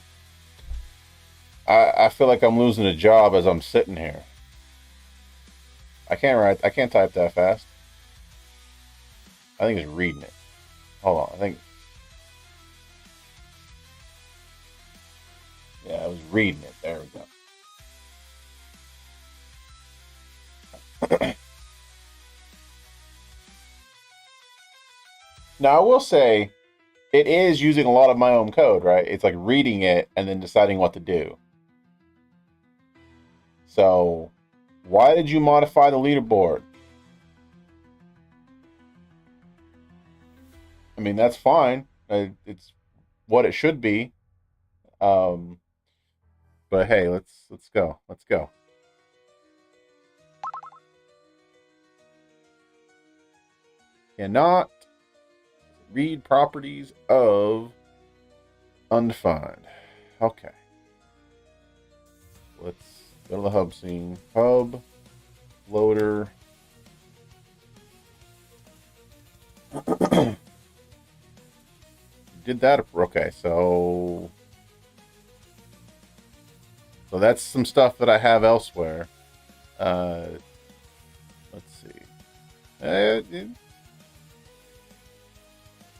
I feel like I'm losing a job as I'm sitting here. I can't type that fast. I think it's reading it. Hold on. I think. Yeah, I was reading it. There we go. Now, I will say it is using a lot of my own code, right? It's like reading it and then deciding what to do. So, why did you modify the leaderboard? I mean, that's fine. It's what it should be. But hey, let's go. Let's go. Cannot read properties of undefined. Okay. Let's go to the hub scene. Hub loader. Did that. Okay, so that's some stuff that I have elsewhere. Let's see.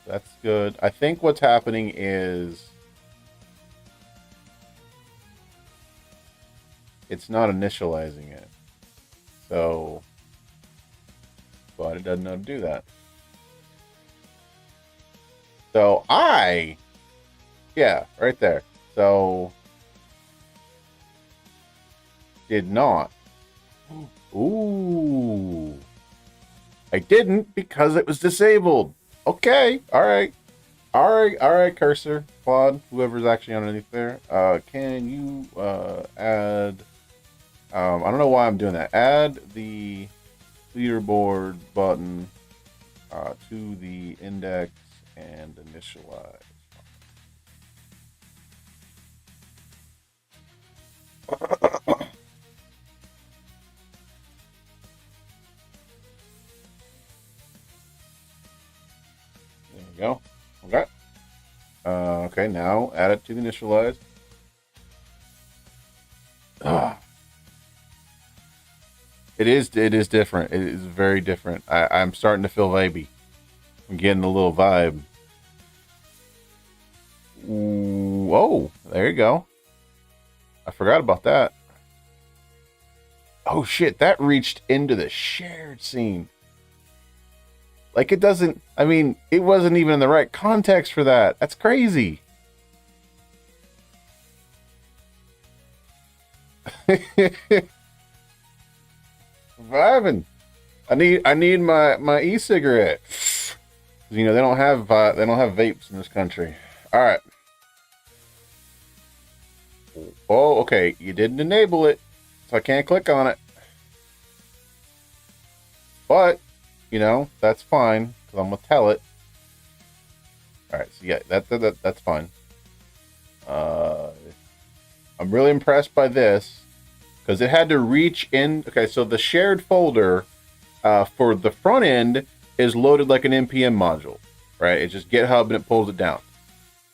That's good. I think what's happening is it's not initializing it. So, but it doesn't know to do that. So yeah, right there. So, did not. Ooh. I didn't because it was disabled. Okay. All right, cursor. Claude, whoever's actually underneath there. Can you add... I don't know why I'm doing that. Add the leaderboard button to the index and initialize. There we go. Okay. Okay, now add it to the initialize. It is different. It is very different. I'm starting to feel vibey. I'm getting a little vibe. Ooh, oh, there you go. I forgot about that. Oh shit, that reached into the shared scene. Like it doesn't, I mean, it wasn't even in the right context for that. That's crazy. Vibing. I need my e-cigarette. You know, they don't have vapes in this country. All right. Oh, okay. You didn't enable it, so I can't click on it. But, you know, that's fine because I'm gonna tell it. All right. So yeah, that's fine. I'm really impressed by this because it had to reach in. Okay, so the shared folder for the front end is loaded like an npm module, right? It's just GitHub and it pulls it down.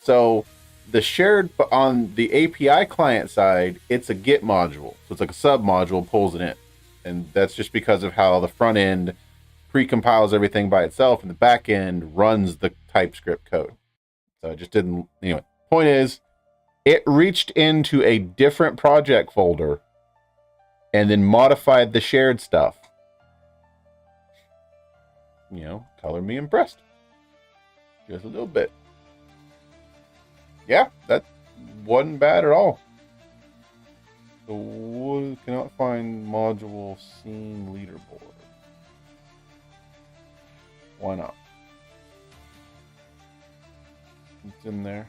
So the shared on the API client side, it's a Git module. So it's like a sub module, pulls it in. And that's just because of how the front end pre-compiles everything by itself and the back end runs the TypeScript code. So it just didn't, anyway, point is, it reached into a different project folder and then modified the shared stuff. You know, color me impressed. Just a little bit. Yeah, that wasn't bad at all. So, cannot find module scene leaderboard. Why not? It's in there.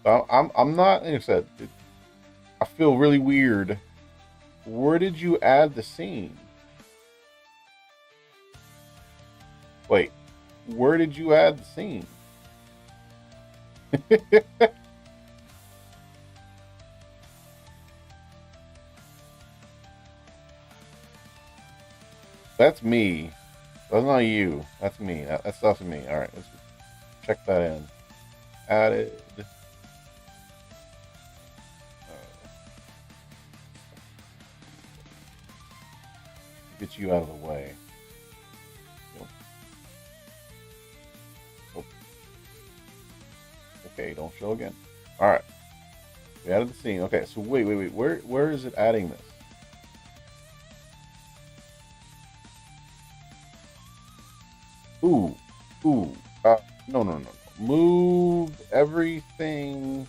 I'm not, like I said, I feel really weird. Where did you add the scene? Wait, where did you add the scene? That's me. That's not you. That's me. That stuff's me. All right, let's check that in. Added. Get you out of the way. Okay, don't show again. All right. We added the scene. Okay, so wait. Where is it adding this? Ooh. No. Move everything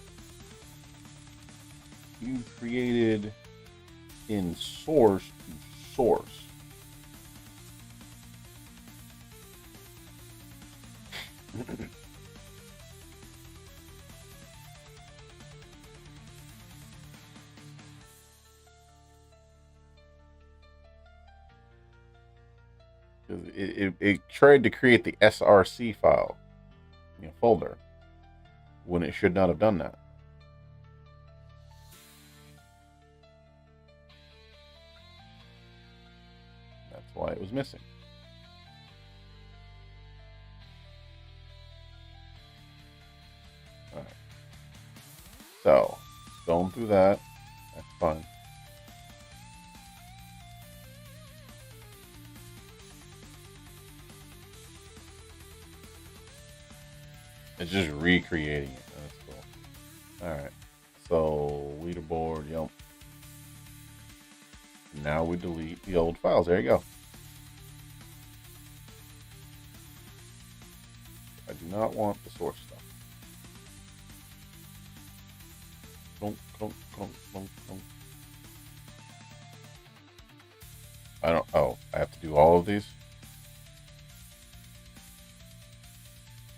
you created in source to source. It tried to create the SRC file, folder, when it should not have done that. That's why it was missing. All right. So, going through that, that's fine. It's just recreating it. That's cool. All right. So leaderboard. Yep. Now we delete the old files. There you go. I do not want the source stuff. Clunk. I don't. Oh, I have to do all of these.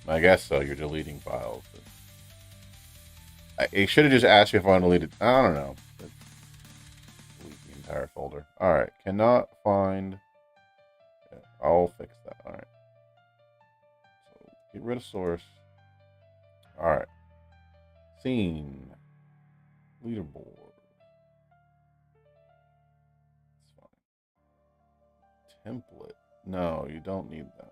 I guess so. You're deleting files. It should have just asked you if I want to delete it. I don't know. Delete the entire folder. All right. Cannot find. Yeah, I'll fix that. All right. So get rid of source. All right. Scene. Leaderboard. That's fine. Template. No, you don't need that.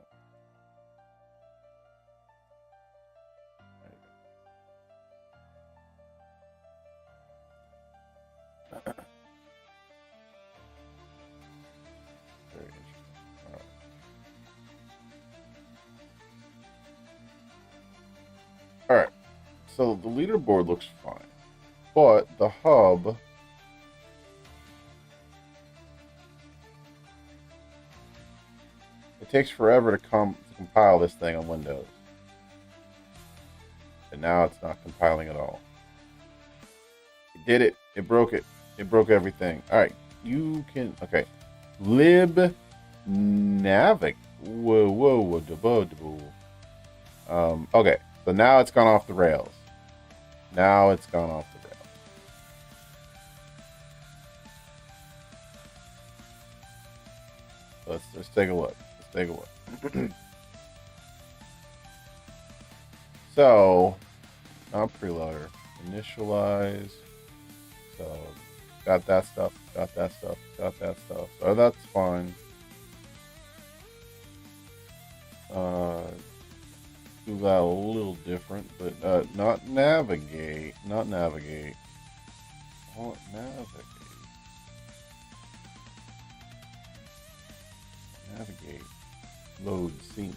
Very interesting. All right. All right. So the leaderboard looks fine, but the hub. It takes forever to compile this thing on Windows. And now it's not compiling at all. It did it. It broke it. It broke everything. All right. You can... Okay. Lib... Navig... Whoa. Okay. So now it's gone off the rails. Let's take a look. So, not preloader. Initialize. So, got that stuff. So that's fine. Do that a little different, but not navigate. I want navigate. Navigate. Load scene.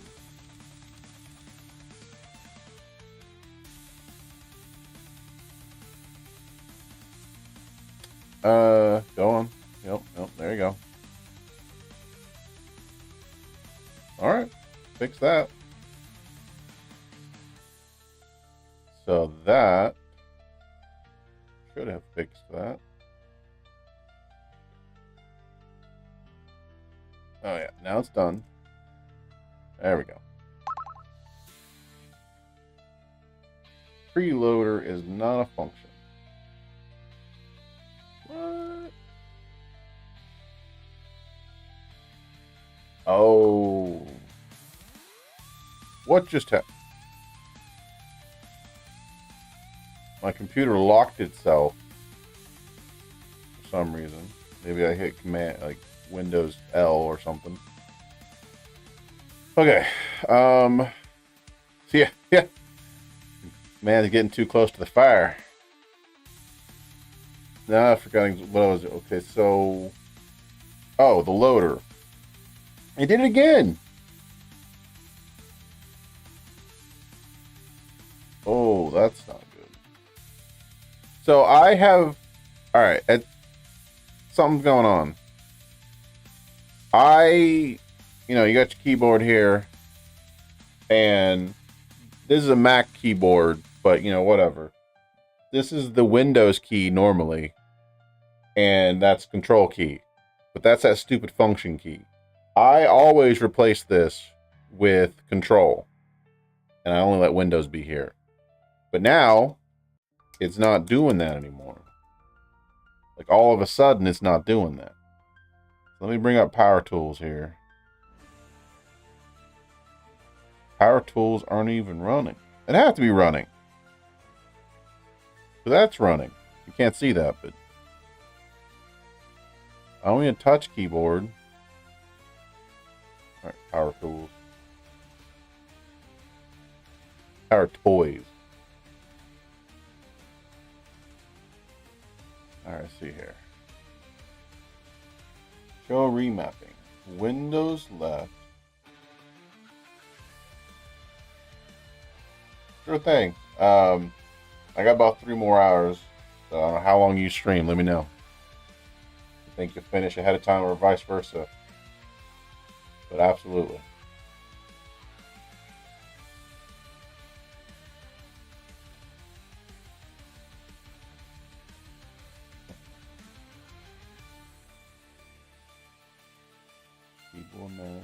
Go on. Yep, there you go. Alright, fix that. So that should have fixed that. Oh yeah, now it's done. There we go. Preloader is not a function. What? Oh. What just happened? My computer locked itself for some reason. Maybe I hit command, like Windows L or something. Okay. So yeah. Man, it's getting too close to the fire. Now I forgot what I was. Okay, so. Oh, the loader. It did it again. Oh. Oh, that's not good. So I have... Alright, something's going on. You got your keyboard here, and this is a Mac keyboard, but, whatever. This is the Windows key normally, and that's Control key. But that's that stupid function key. I always replace this with Control, and I only let Windows be here. But now, it's not doing that anymore. Like, all of a sudden, it's not doing that. Let me bring up Power Tools here. Power Tools aren't even running. It has to be running. So that's running. You can't see that, but... Only a touch keyboard. Alright, Power Tools. Power Toys. Alright, let's see here. Show remapping. Windows left. Sure thing. I got about 3 more hours. So I don't know how long you stream. Let me know. You think you'll finish ahead of time or vice versa. But absolutely. Keyboard manager.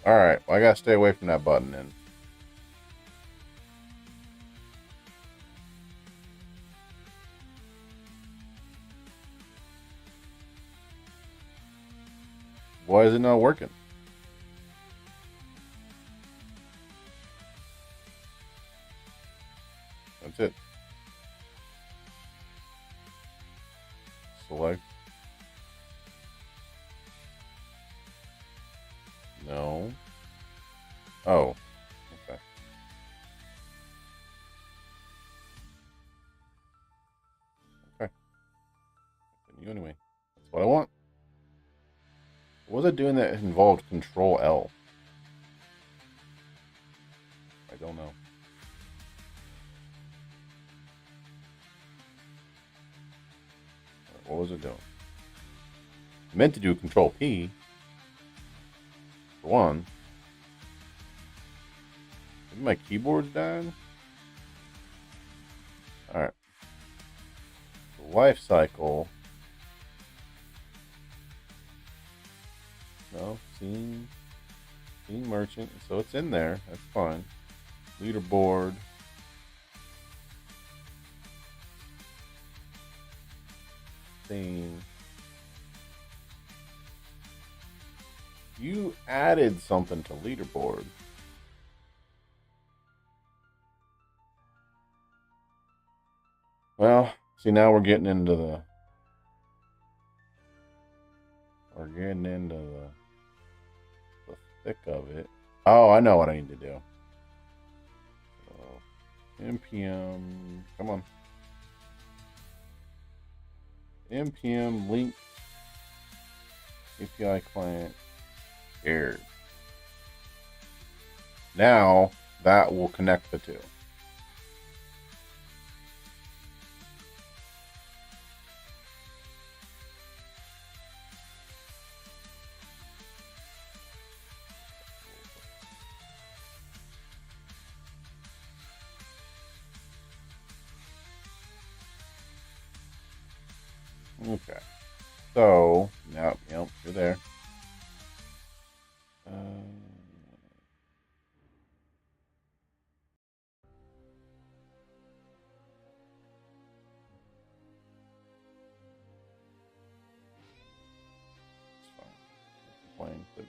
Alright, well, I gotta stay away from that button then. Why is it not working? That's it. Select. No. Oh. Okay. Okay. Continue anyway. That's what I want. What was I doing that involved Control L? I don't know. What was it doing? I meant to do Control P. For one. Maybe my keyboard's dying? Alright. The life cycle. No, scene merchant. So it's in there. That's fine. Leaderboard. Scene. You added something to leaderboard. Well, see, now we're getting into the thick of it. Oh, I know what I need to do. So, npm, come on. npm link API client error. Now that will connect the two. Okay. So now, yep, you're there. It's fine. No complaint, but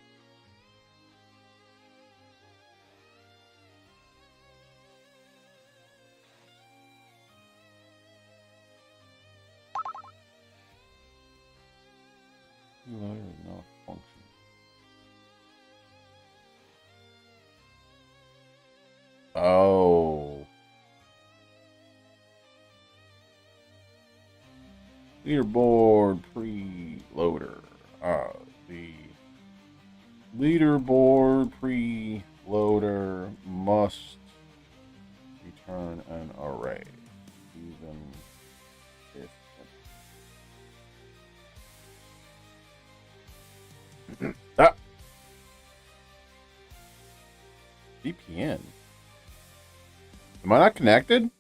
loader is not functioning. Oh. Leaderboard preloader. The leaderboard preloader must return an array, even if ah, VPN. Am I not connected?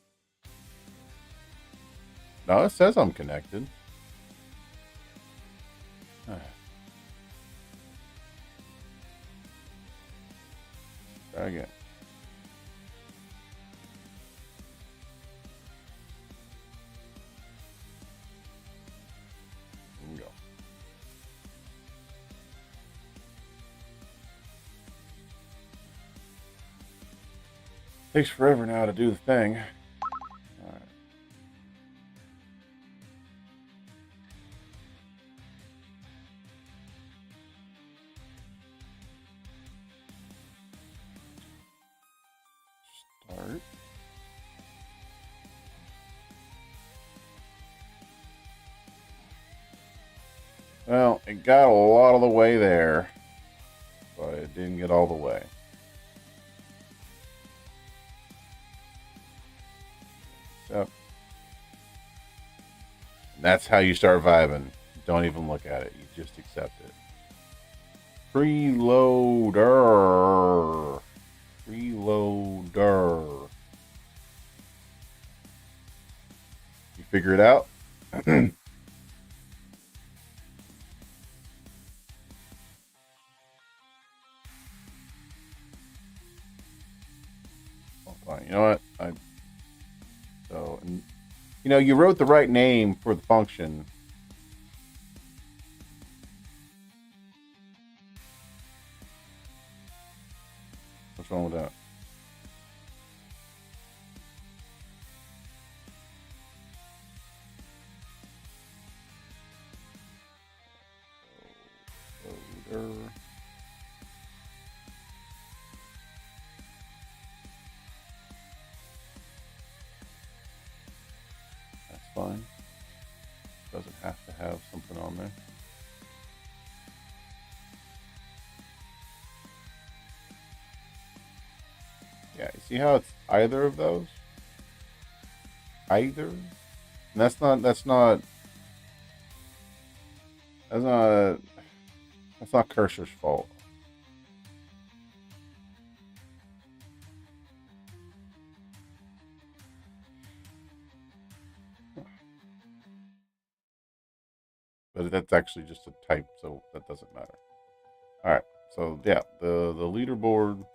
No, it says I'm connected. Try again. Here we go. Takes forever now to do the thing. All right. Start. Well, it got a lot of the way there, but it didn't get all the way. So, and that's how you start vibing. Don't even look at it. You just accept it. Preloader. Preloader. You figure it out? Oh, fine. You know what? And, you know, you wrote the right name for the function. What's wrong with that? Loader. That's fine. Doesn't have to have something on there. Yeah, you see how it's either of those? Either? And that's not Cursor's fault. But that's actually just a type, so that doesn't matter. All right, so yeah, the leaderboard.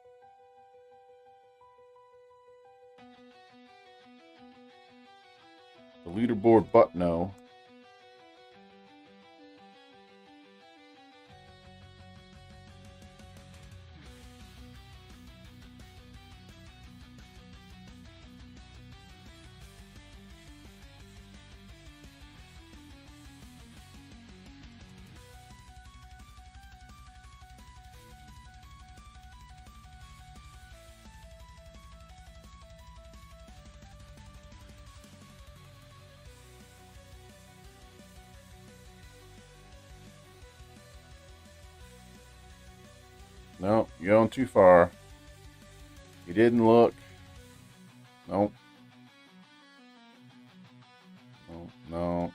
The leaderboard button. No, you're going too far. You didn't look. Nope. No.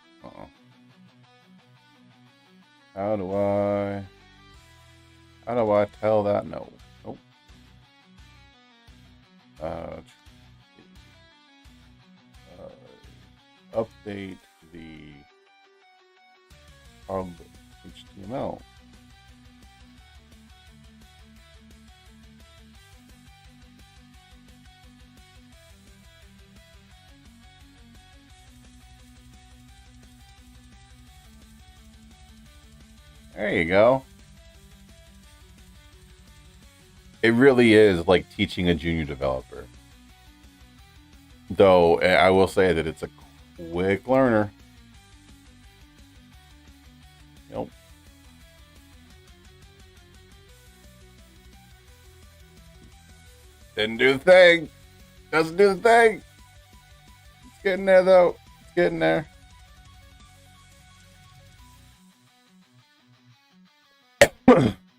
How do I tell that? No. Nope. Update the hub HTML. There you go. It really is like teaching a junior developer. Though I will say that it's a quick learner. Nope. Didn't do the thing. Doesn't do the thing. It's getting there though. It's getting there.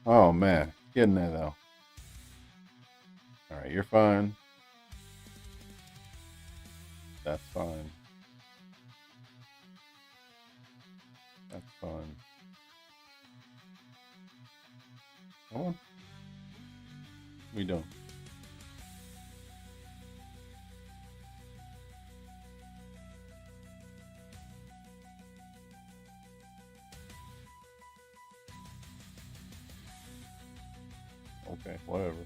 Oh man, get in there though. All right, you're fine. That's fine. That's fine. Come on. We don't. Okay, whatever.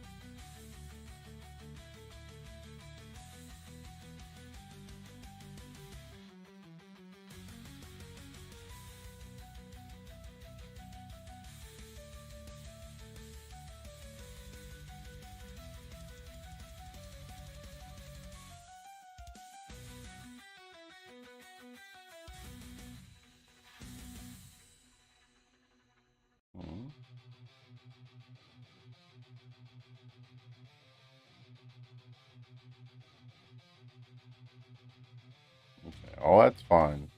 Mhm. Okay, all that's fine.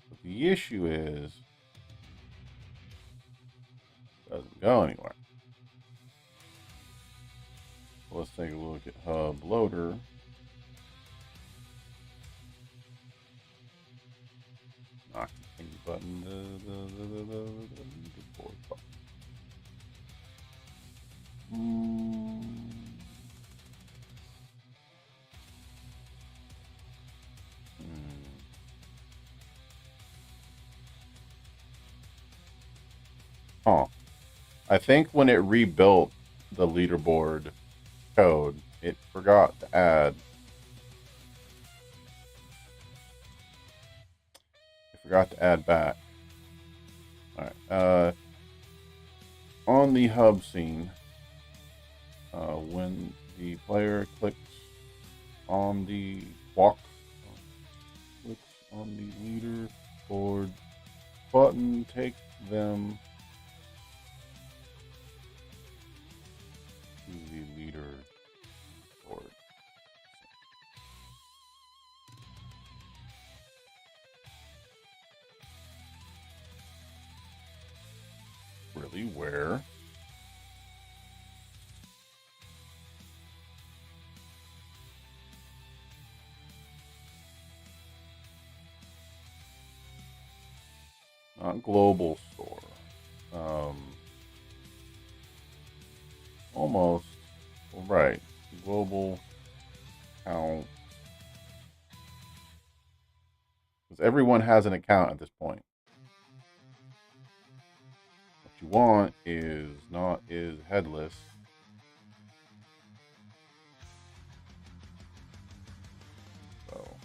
But the issue is, it doesn't go anywhere. So let's take a look at hub loader. Not continue button. The board button. Huh. I think when it rebuilt the leaderboard code, it forgot to add. It forgot to add back. All right. On the hub scene, when the player clicks on the clicks on the leaderboard button, take them to the leaderboard. Really, where? Not global store. Almost. Right. Global account. Because everyone has an account at this point. What you want is headless. So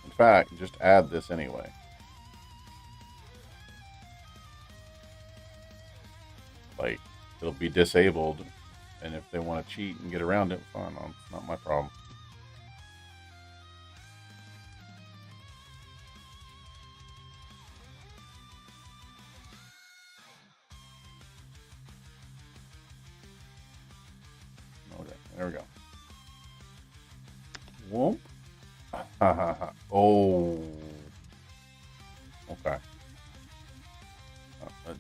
in fact, just add this anyway. Like, it'll be disabled, and if they want to cheat and get around it, fine. It's not my problem. Okay, there we go. Whoop. Oh. Okay.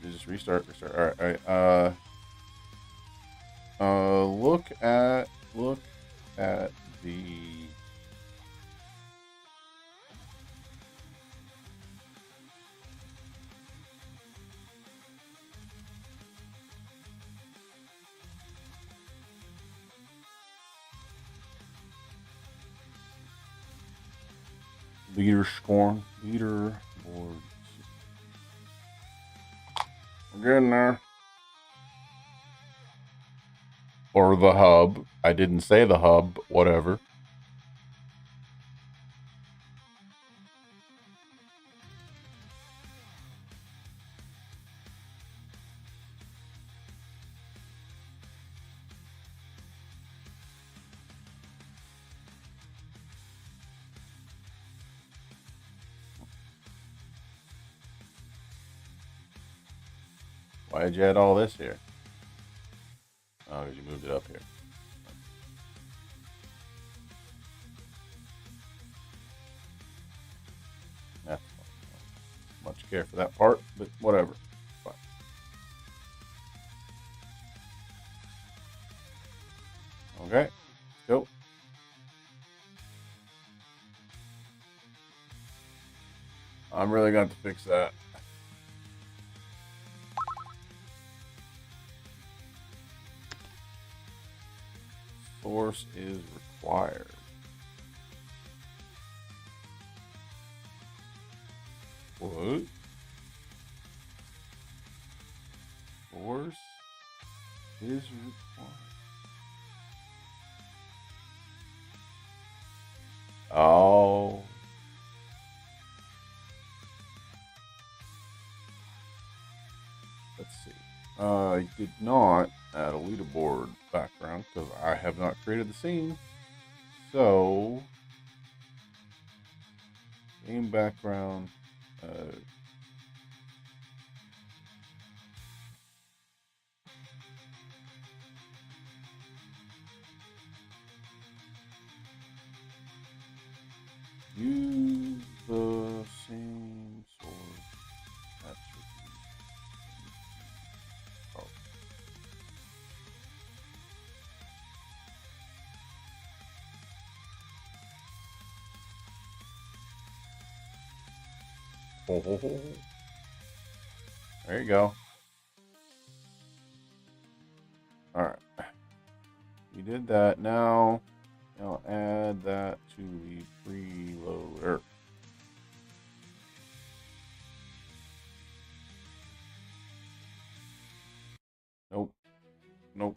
Just restart. All right. Look at the leaderboard. We're getting there. Or the hub. I didn't say the hub, but whatever. Why did you add all this here? Oh, because you moved it up here. care for that part, but whatever. Fine. Okay, let's go. I'm really going to have to fix that. Source is required. What? Source is required. Oh. Let's see. I did not add a leaderboard background because I have not created the scene. So, game background. Use the same source attribute. Oh. There you go. All right. We did that. Now I'll add that to the preloader. Nope. Nope.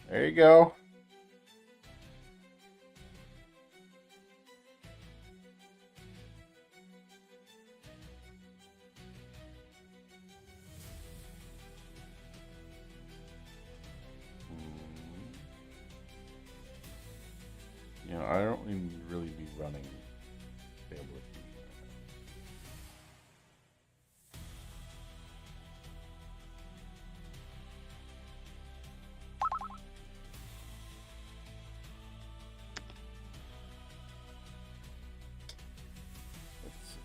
There you go. You know, I don't even really be running stability. Let's see.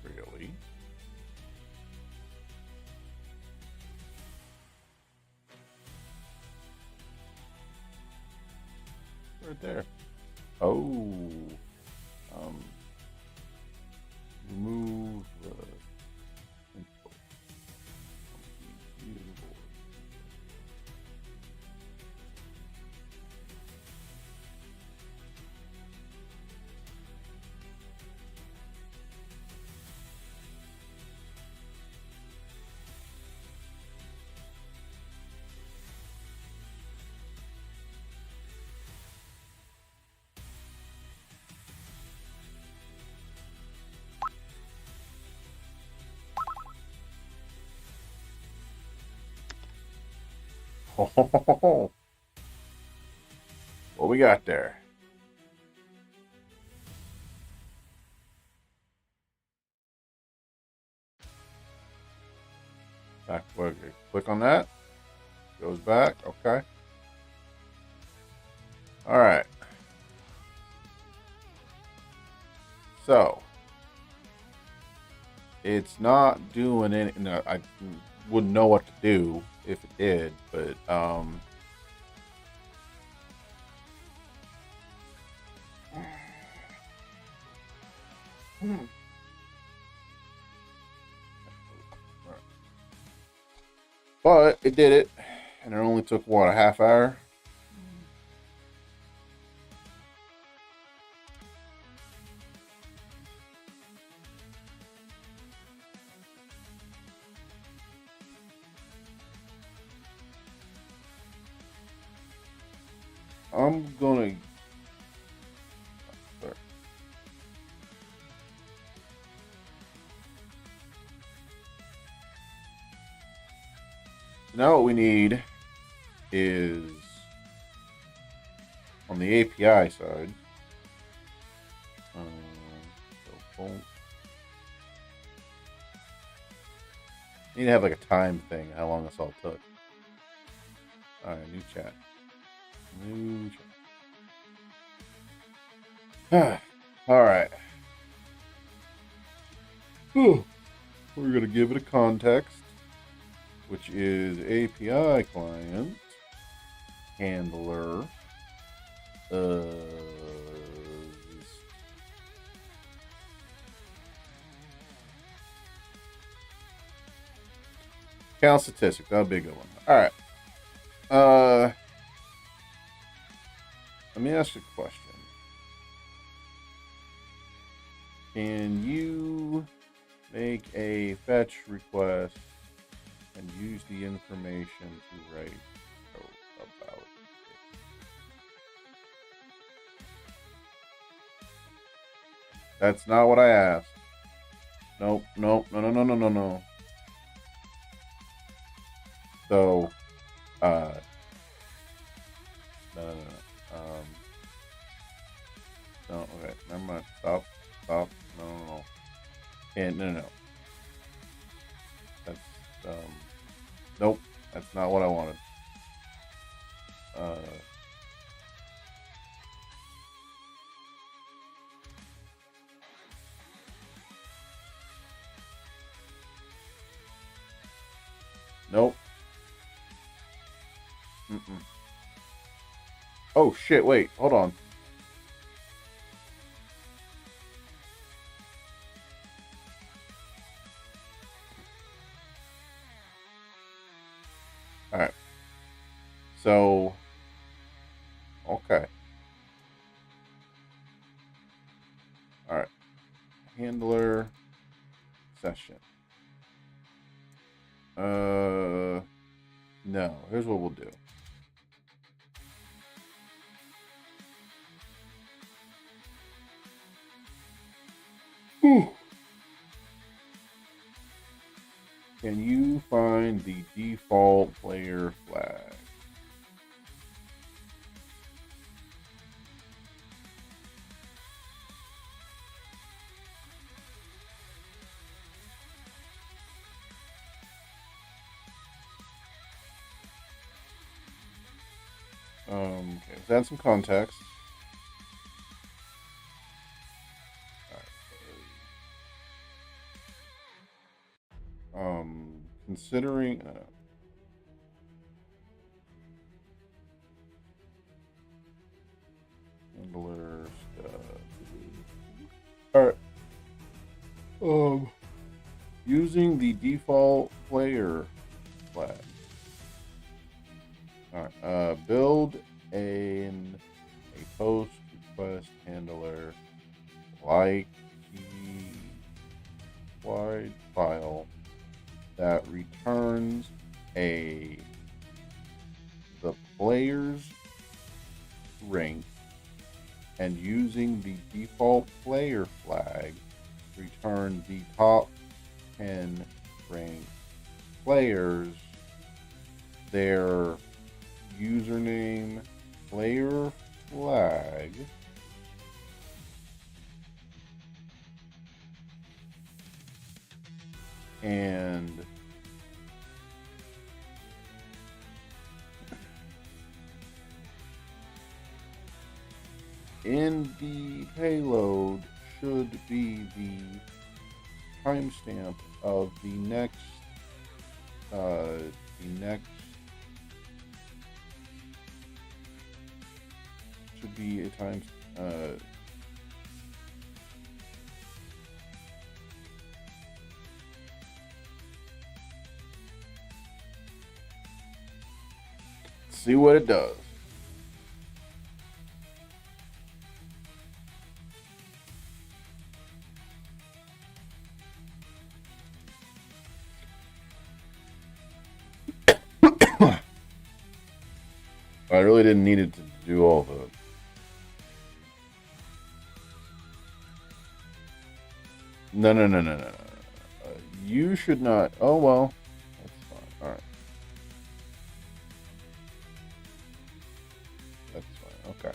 Really? Right there. Oh. Remove info from the leaderboard. What we got there? Back, click on that. Goes back. Okay. All right. So it's not doing any. No, I wouldn't know what to do if it did, but but it did it, and it only took what, a half hour. I'm gonna. Sorry. Now what we need is on the API side. So Need to have like a time thing, how long this all took. Alright, new chat. New chat. Alright. We're going to give it a context, which is API client, handler, count statistics. That'll be a good one. Alright. Let me ask you a question. Can you make a fetch request and use the information to write code about it? That's not what I asked. Nope, nope, no. So, no. No, okay, never mind. Stop. No. And no. That's, nope, that's not what I wanted. Nope. Oh shit, wait, hold on. Alright. So, okay. Alright. Handler session. No. Here's what we'll do. Can you find the default player flag? Okay, let's add some context. Considering handler stuff. Alright. Using the default player flag. Alright, build a post request handler like the wide file that returns the player's rank, and using the default player flag return the top 10 ranked players, their username player flag and in the payload should be the timestamp of the next should be a time see what it does. I really didn't need it to do all the no. You should not. Oh well, that's fine. All right, that's fine. Okay.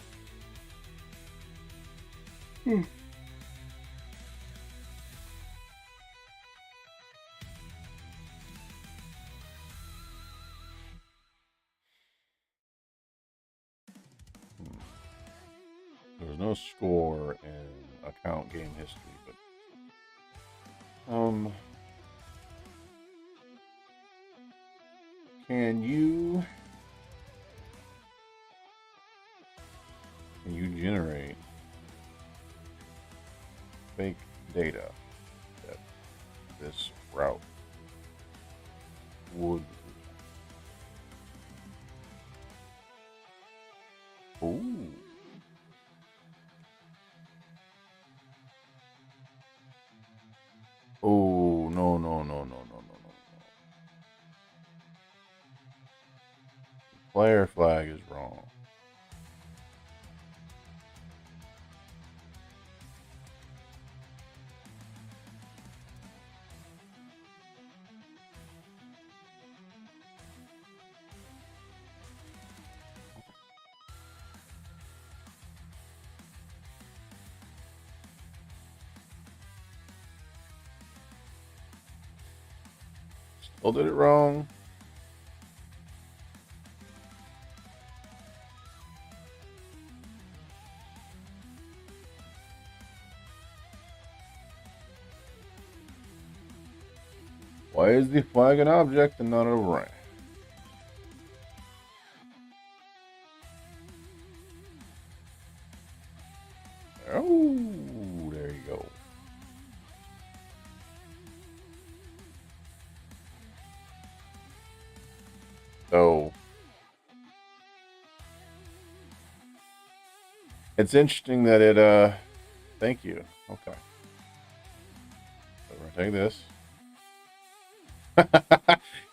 no score in account game history, but can you generate fake data that this route would? Ooh. Oh, no, no, no, no, no, no, no. Player flag is wrong. Still did it wrong. Why is the flag an object and not a rank? Oh, there you go. So it's interesting that it thank you. Okay. So we're gonna take this.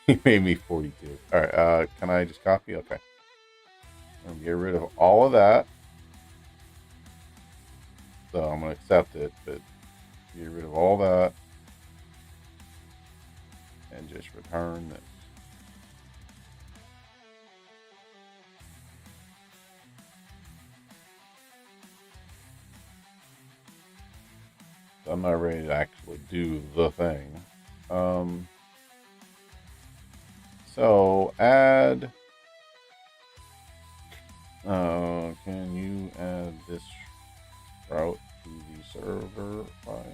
He made me 42. Alright, can I just copy? Okay. I'm gonna get rid of all of that. So I'm gonna accept it, but get rid of all that and just return this. So I'm not ready to actually do the thing. So add. Can you add this route to the server file?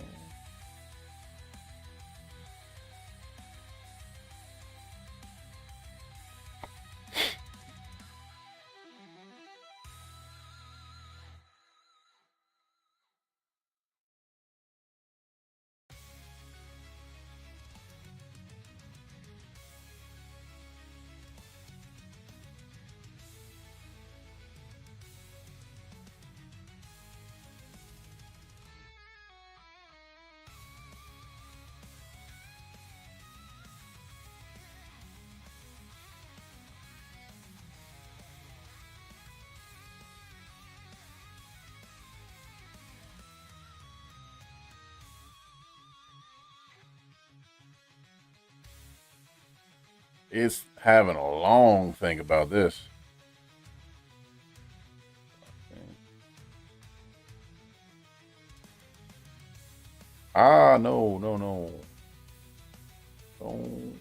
It's having a long think about this. Okay. Ah, no, no, no. Don't.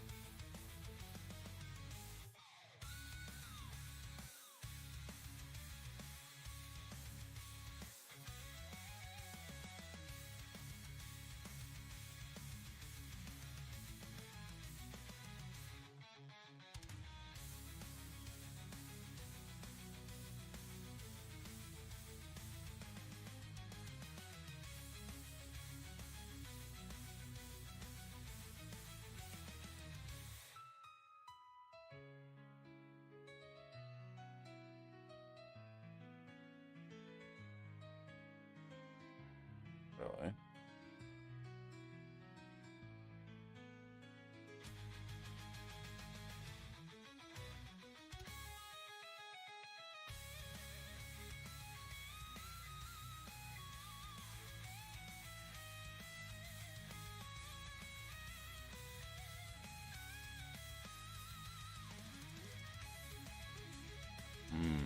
Really? Hmm.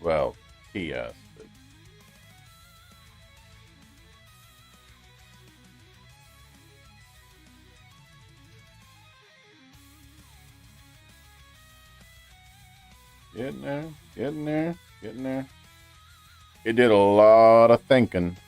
Well, TS. But getting there, getting there, Getting there. It did a lot of thinking.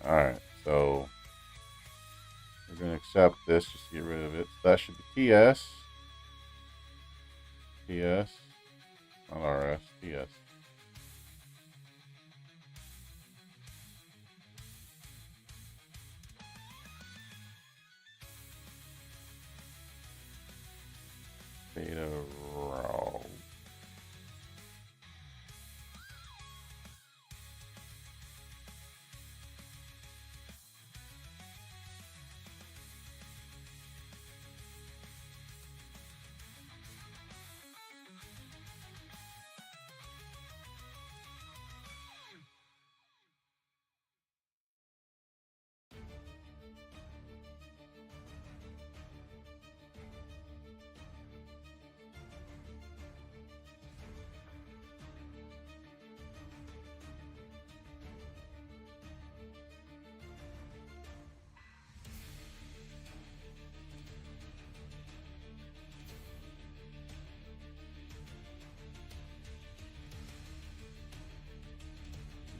Alright, so we're going to accept this just to get rid of it. So that should be TS. TS. Not RS. TS. Beta row.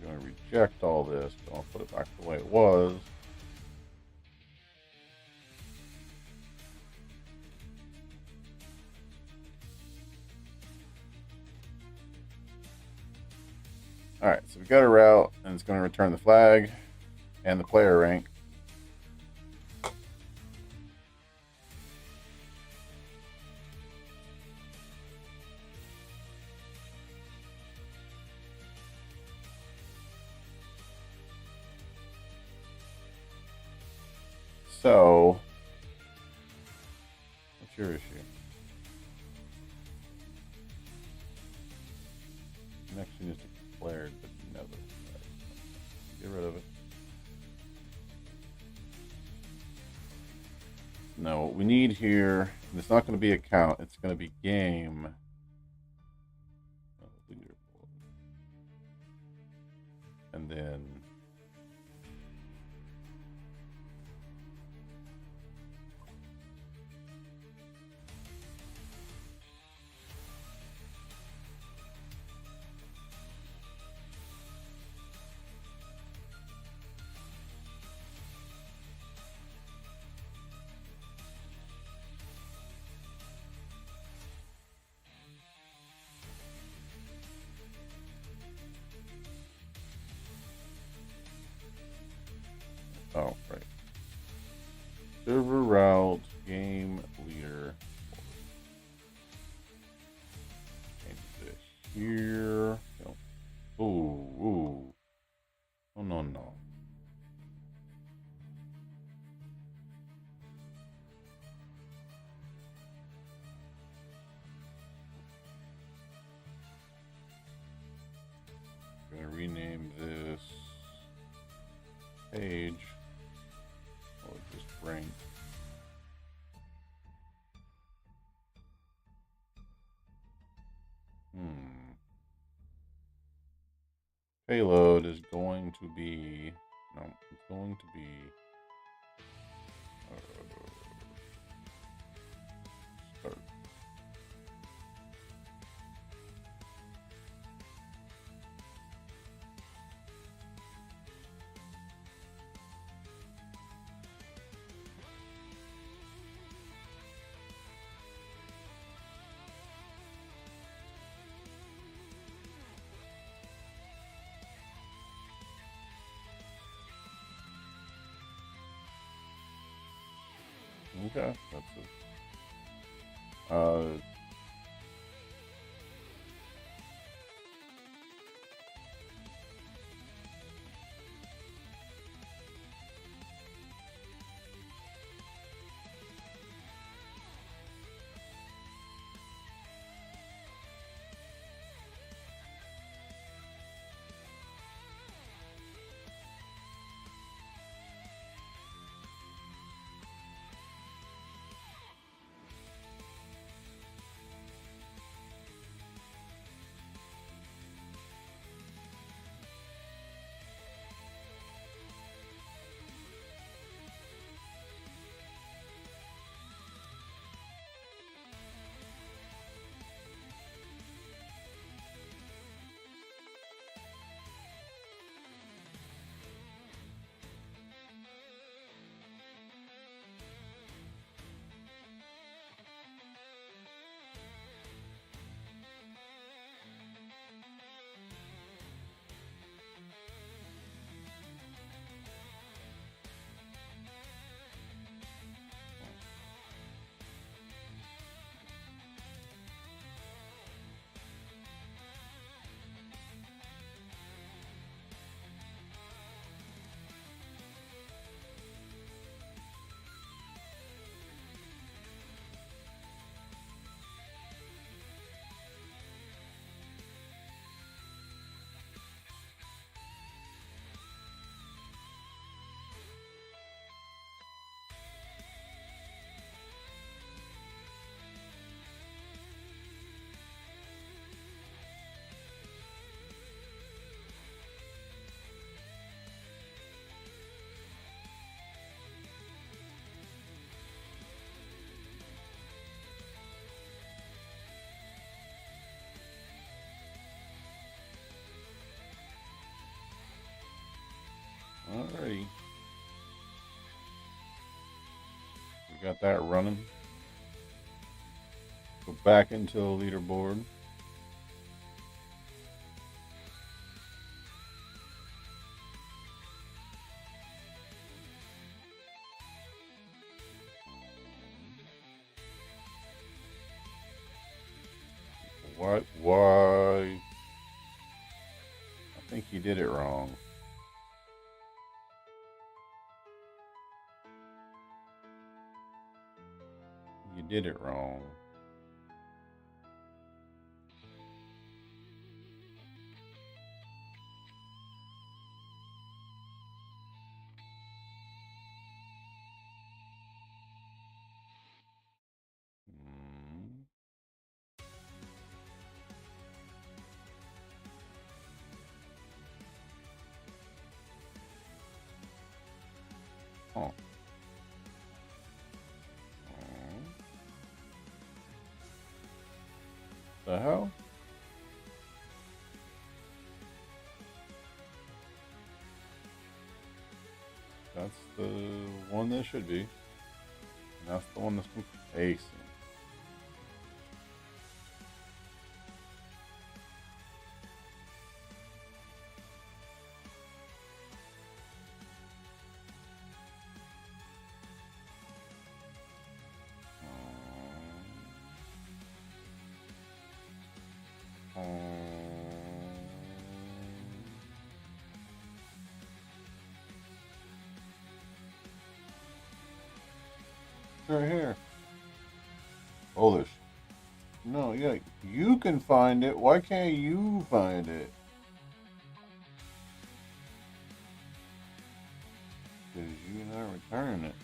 I'm going to reject all this. I'll put it back the way it was. Alright, so we got a route, and it's going to return the flag and the player rank. So, what's your issue? Connection is declared, but never. Get rid of it. No, what we need here, and it's not going to be account, it's going to be game. And then oh, right. Server route, game leader. Change it here. No. Ooh, ooh. Oh, no, no. I'm going to rename this page. Or just rank. Payload is going to be, no, it's going to be start. Okay, that's it. We got that running. Go back into the leaderboard. What? Why? I think you did it wrong. You did it wrong. Hmm. Oh. The hell? That's the one that should be. And that's the one that's facing. Right here. Oh, there's. No, yeah, you can find it. Why can't you find it? Because you're not returning it.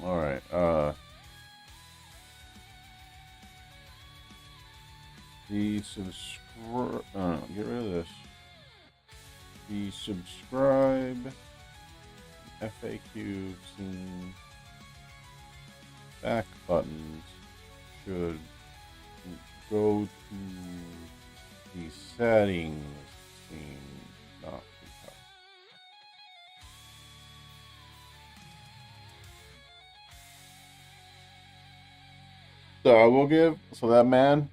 All right. The get rid of this. The subscribe FAQ scene back buttons should go to the settings scene, not the top. So I will give, so that man,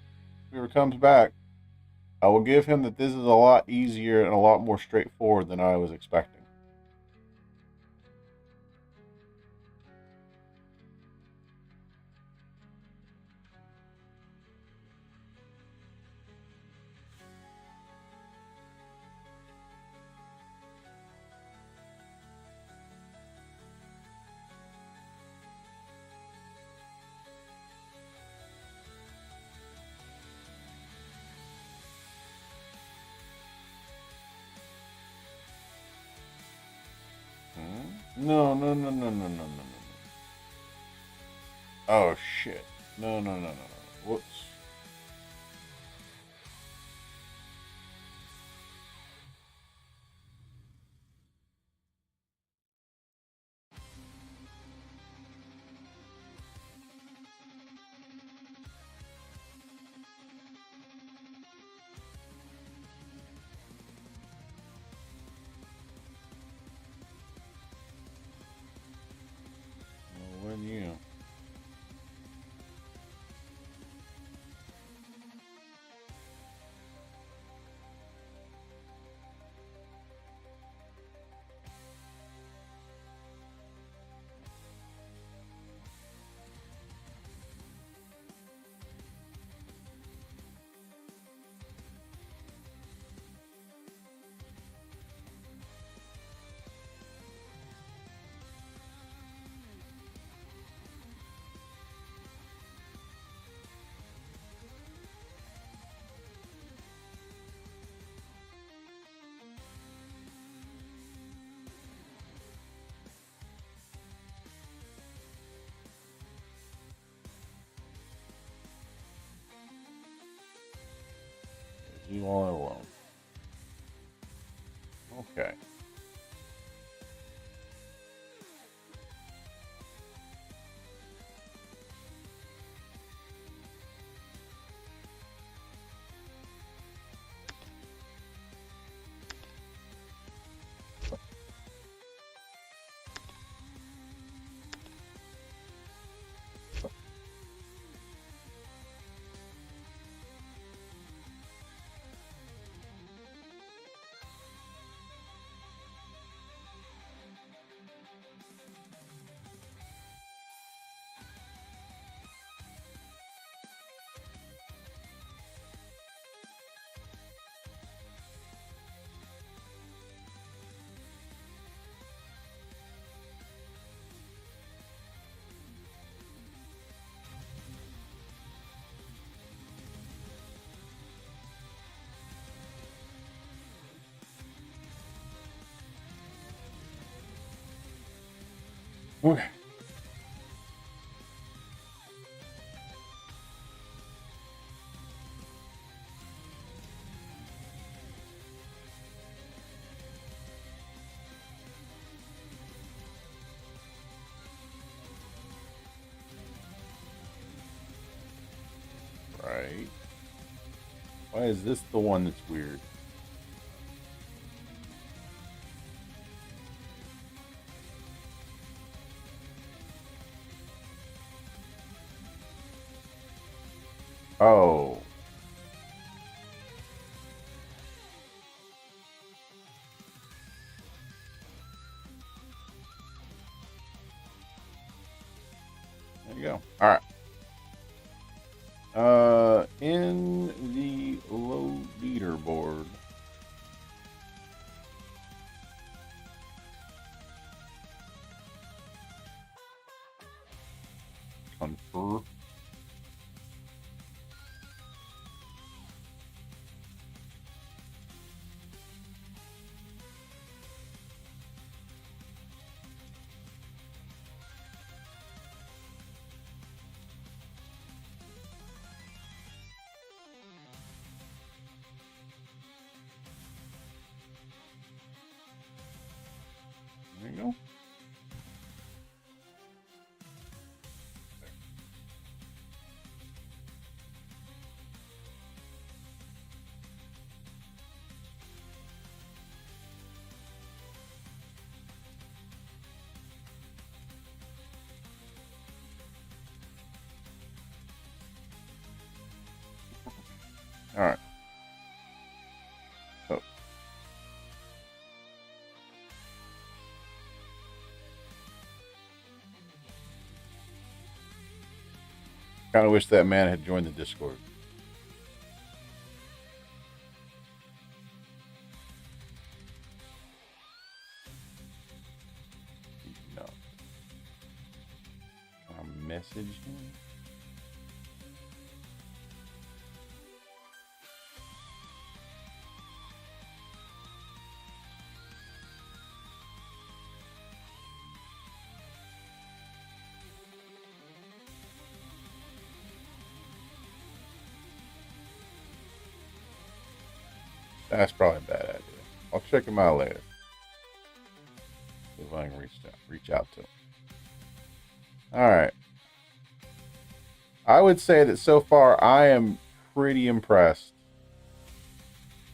whoever comes back, I will give him that this is a lot easier and a lot more straightforward than I was expecting. No, no, no, no, no, no, no, no, no. Oh shit. No, no, no, no, no. Whoops. When you. You all alone. Okay. Okay. Right. Why is this the one that's weird? Oh. There you go. All right. In the low leaderboard. Confer. There you go. All right. So, kind of wish that man had joined the Discord. No. I message him. That's probably a bad idea. I'll check him out later. See if I can reach out to him. All right. I would say that so far I am pretty impressed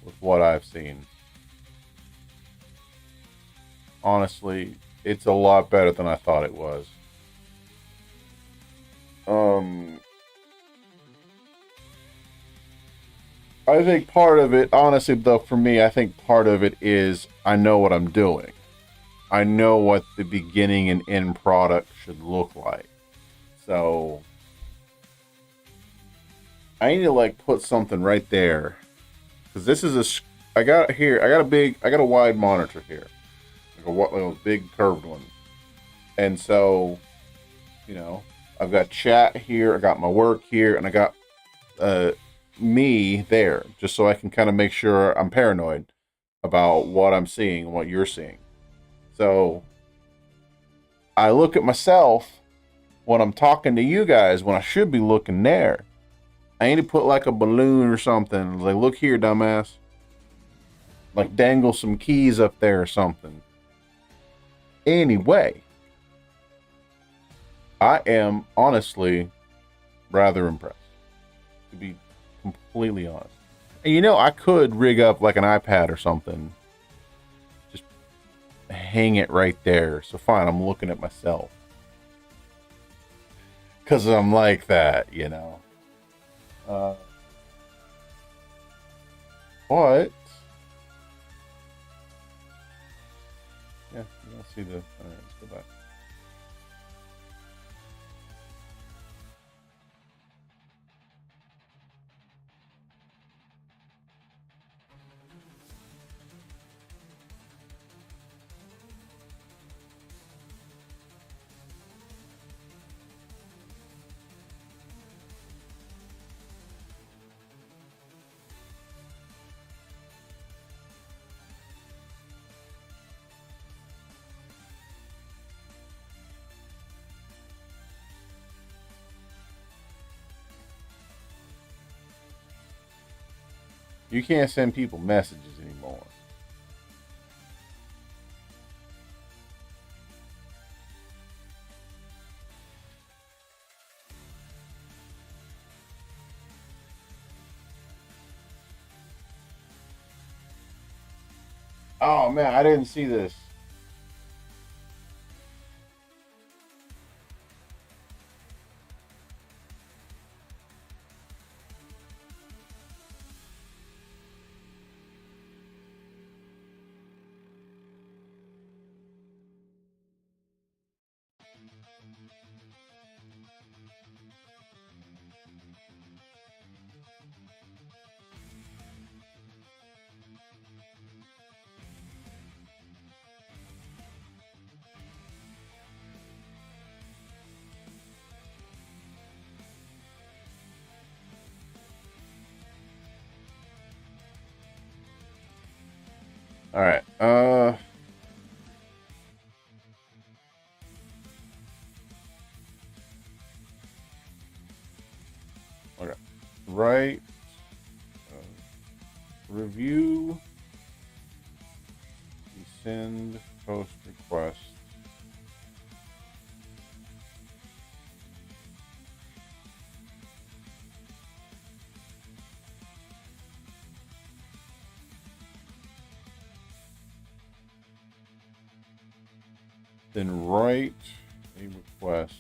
with what I've seen. Honestly, it's a lot better than I thought it was. I think part of it, honestly, though, for me, I think part of it is I know what I'm doing. I know what the beginning and end product should look like. So I need to like put something right there because this is I got a wide monitor here, like a big curved one, and so I've got chat here, I got my work here, and I got me there, just so I can kind of make sure I'm paranoid about what I'm seeing and what you're seeing. So I look at myself when I'm talking to you guys when I should be looking there. I need to put like a balloon or something. Like, look here, dumbass. Like, dangle some keys up there or something. Anyway, I am honestly rather impressed, to be completely honest. And you know, I could rig up like an iPad or something. Just hang it right there. So fine, I'm looking at myself. Because I'm like that, you know. But yeah, you don't see the. All right, let's go back. You can't send people messages anymore. Oh man, I didn't see this. All right. Okay. Right. Review. Send post request. Then write a request.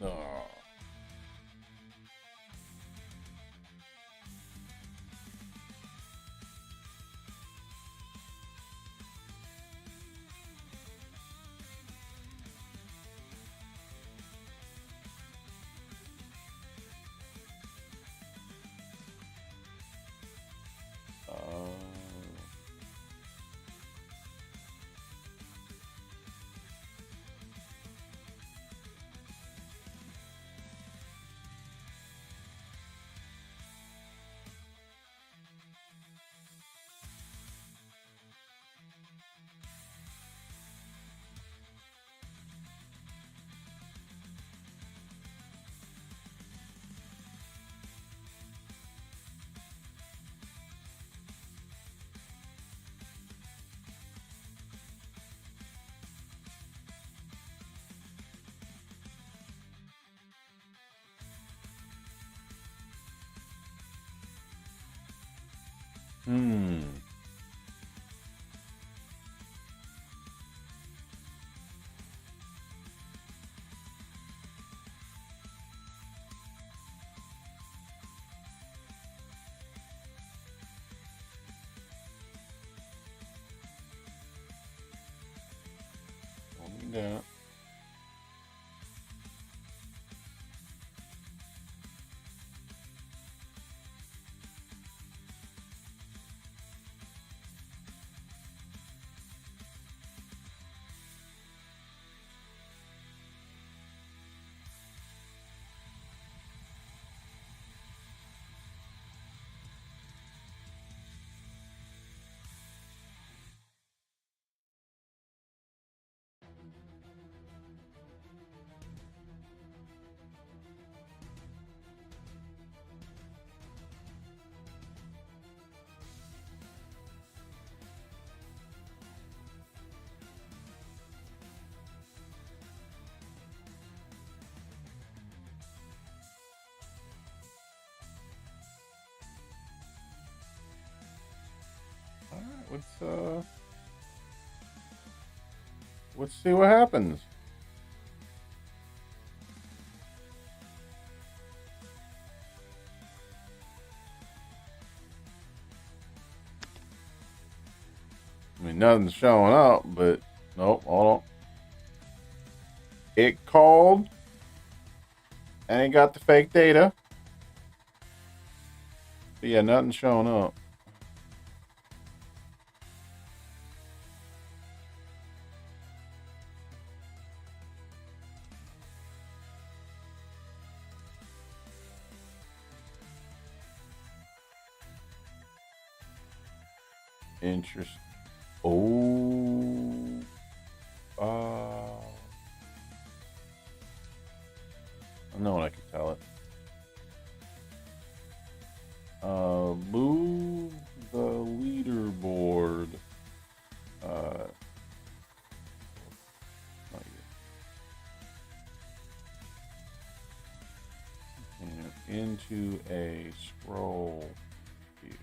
Oh. Hmm. Don't need that. let's see what happens. I mean, nothing's showing up, but nope, hold on. It called, and it got the fake data. But yeah, nothing's showing up. Interesting. Oh. I know what I can tell it. Move the leaderboard. Not yet. And into a scroll view.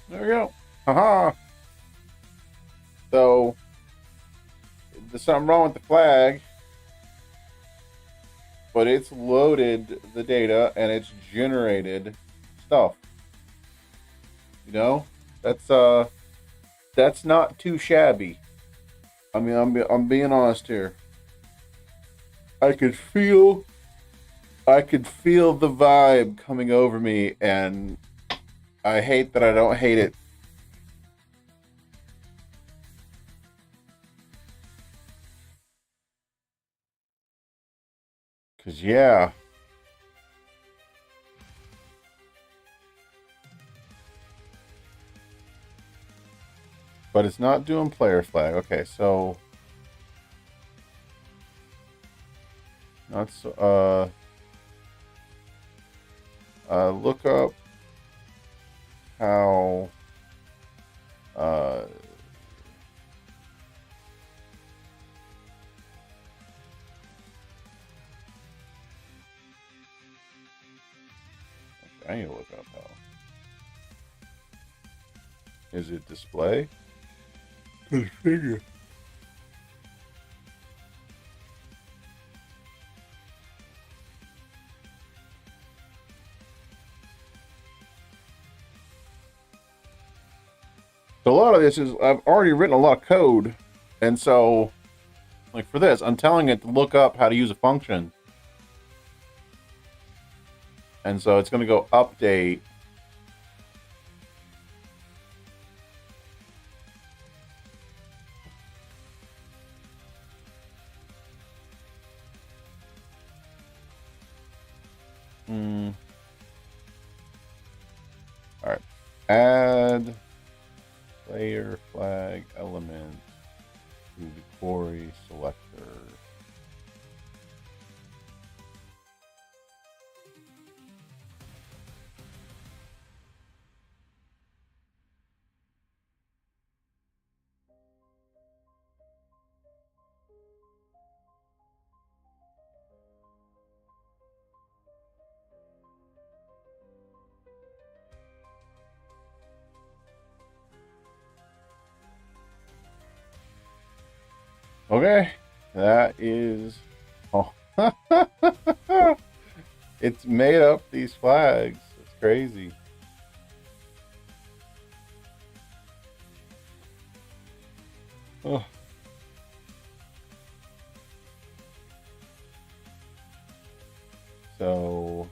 There we go. Haha. So there's something wrong with the flag, but it's loaded the data and it's generated stuff. You know, that's not too shabby. I mean, I'm being honest here. I could feel the vibe coming over me, and I hate that I don't hate it. Cause yeah. But it's not doing player flag. Okay, so not so look up how I need to look up how. Is it display? Configure. So a lot of this is I've already written a lot of code, and so like for this, I'm telling it to look up how to use a function. And so it's going to go update. All right. Add player flag element to the query selector. Okay, that is. Oh, it's made up these flags. It's crazy. Oh. So.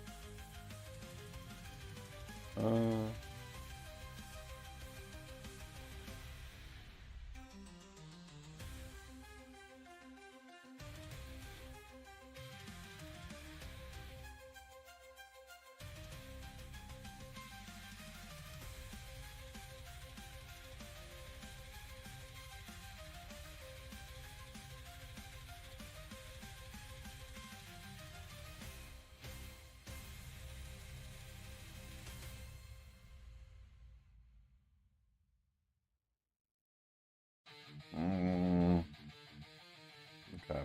Okay.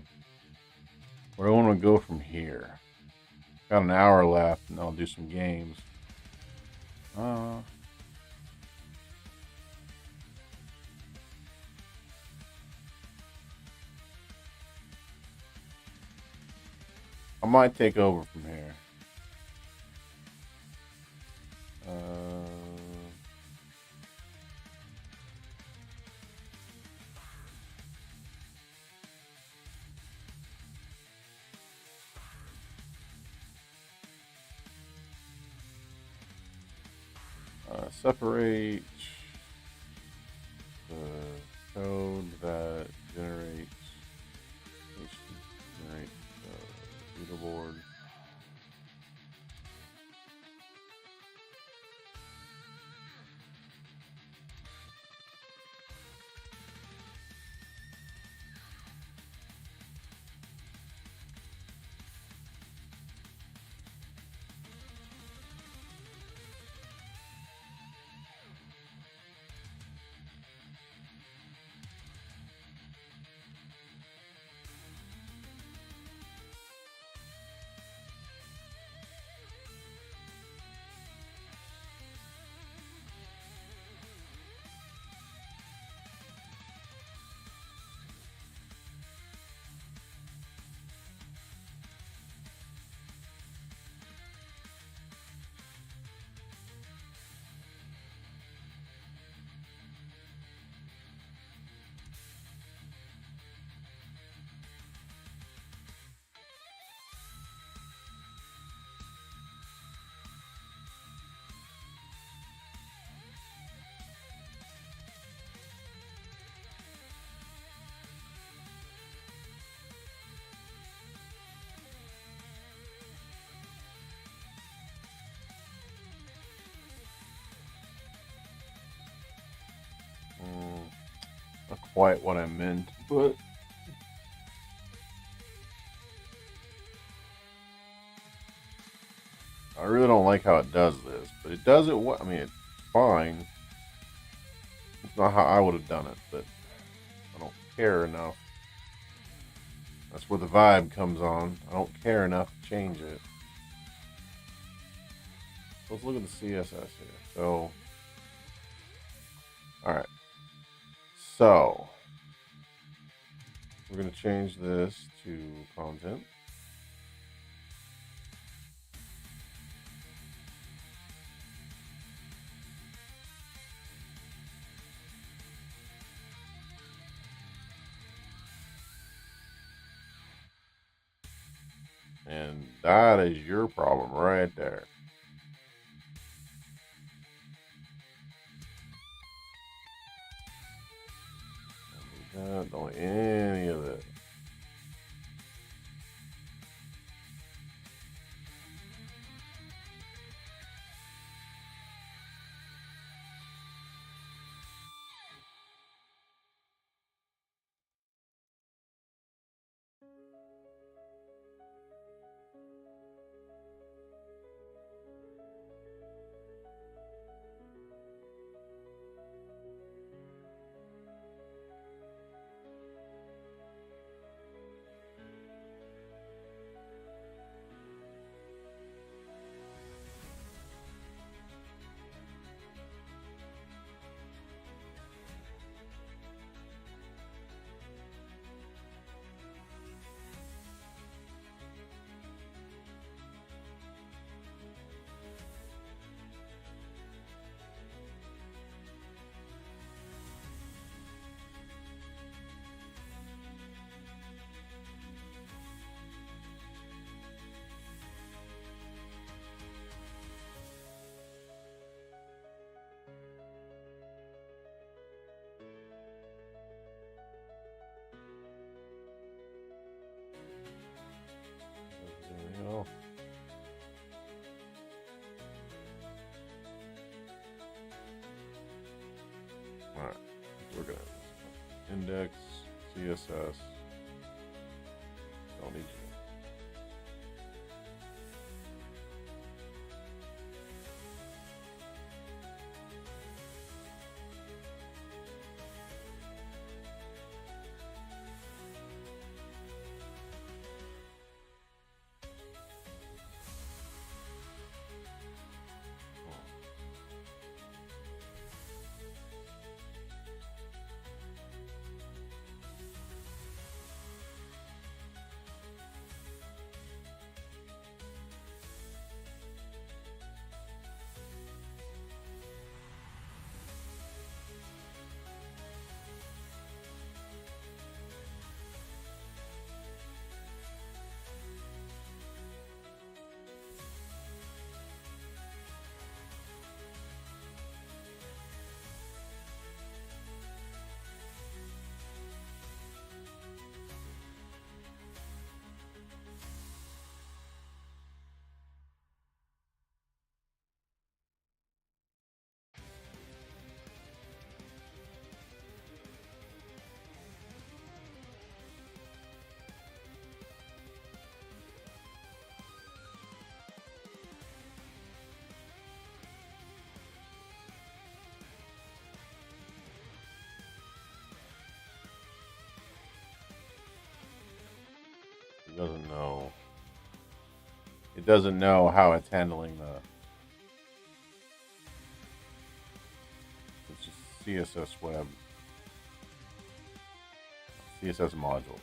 Where do I want to go from here? Got an hour left, and I'll do some games. I might take over from here. Separate the code that generates leaderboard. Not quite what I meant, but I really don't like how it does this. But it does it. I mean, it's fine. It's not how I would have done it, but I don't care enough. That's where the vibe comes on. I don't care enough to change it. Let's look at the CSS here. So, all right. So, we're going to change this to content. And that is your problem right there. Don't want any of this. There we go. Alright, we're gonna index CSS. Don't need you. It doesn't know. It doesn't know how it's handling the. It's just CSS web. CSS module.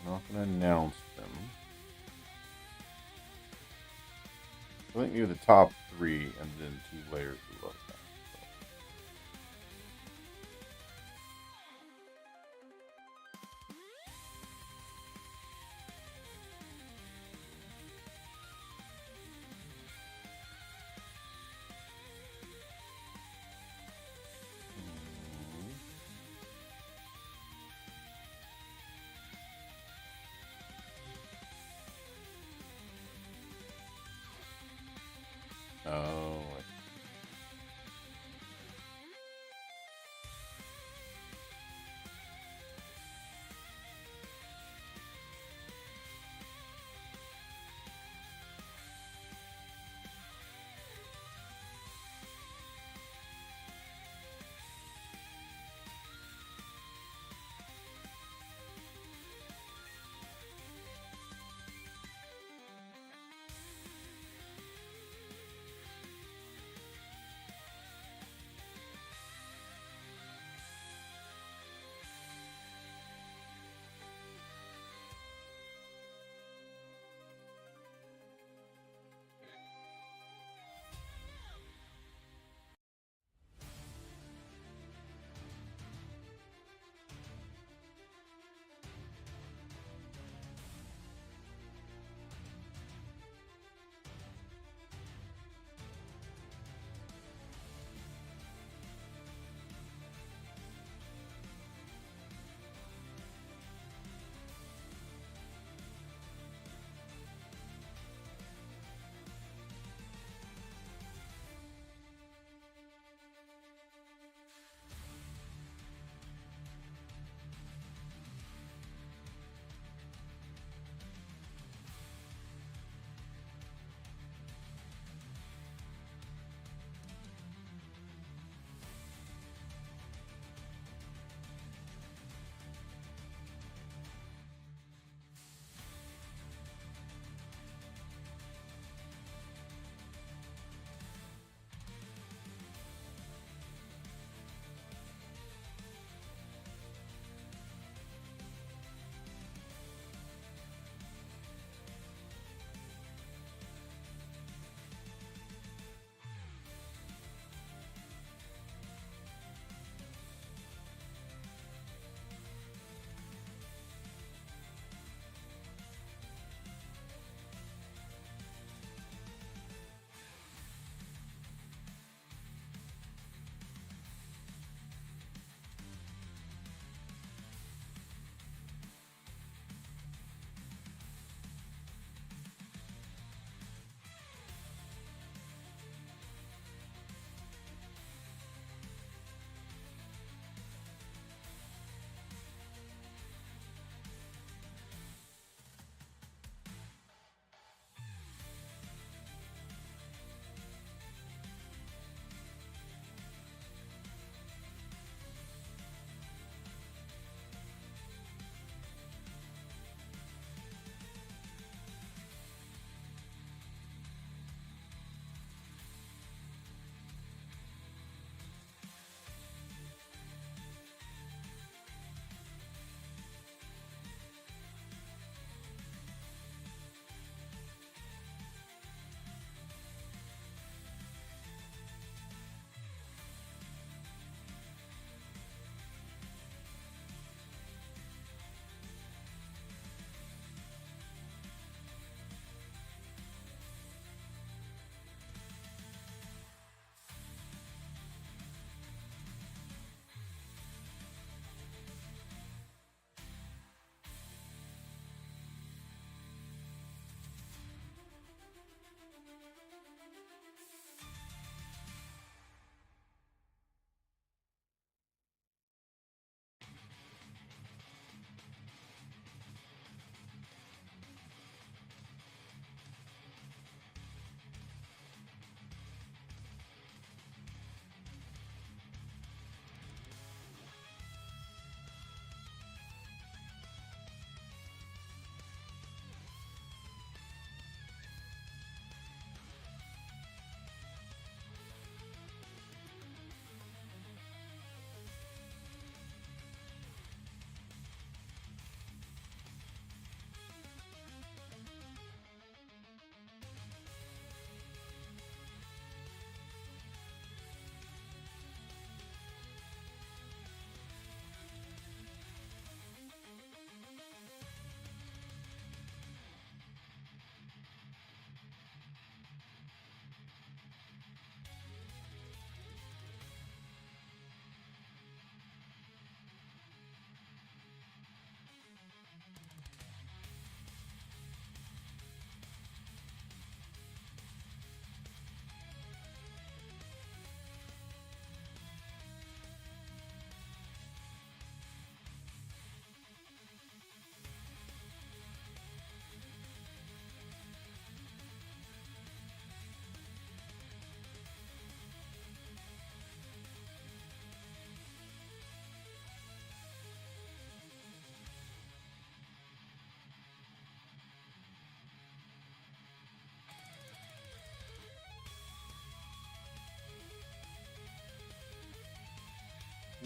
I'm not going to announce them. I think you're the top 3 and then 2 layers below that. Oh,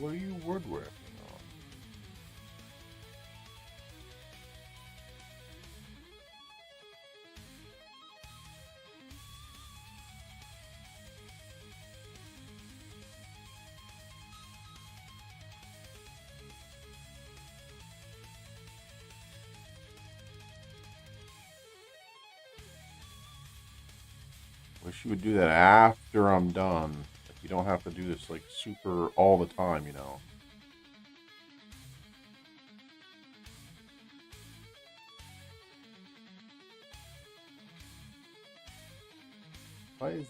What are you woodworking on? Wish you would do that after I'm done. Like, you don't have to do this like super all the time, you know. Why is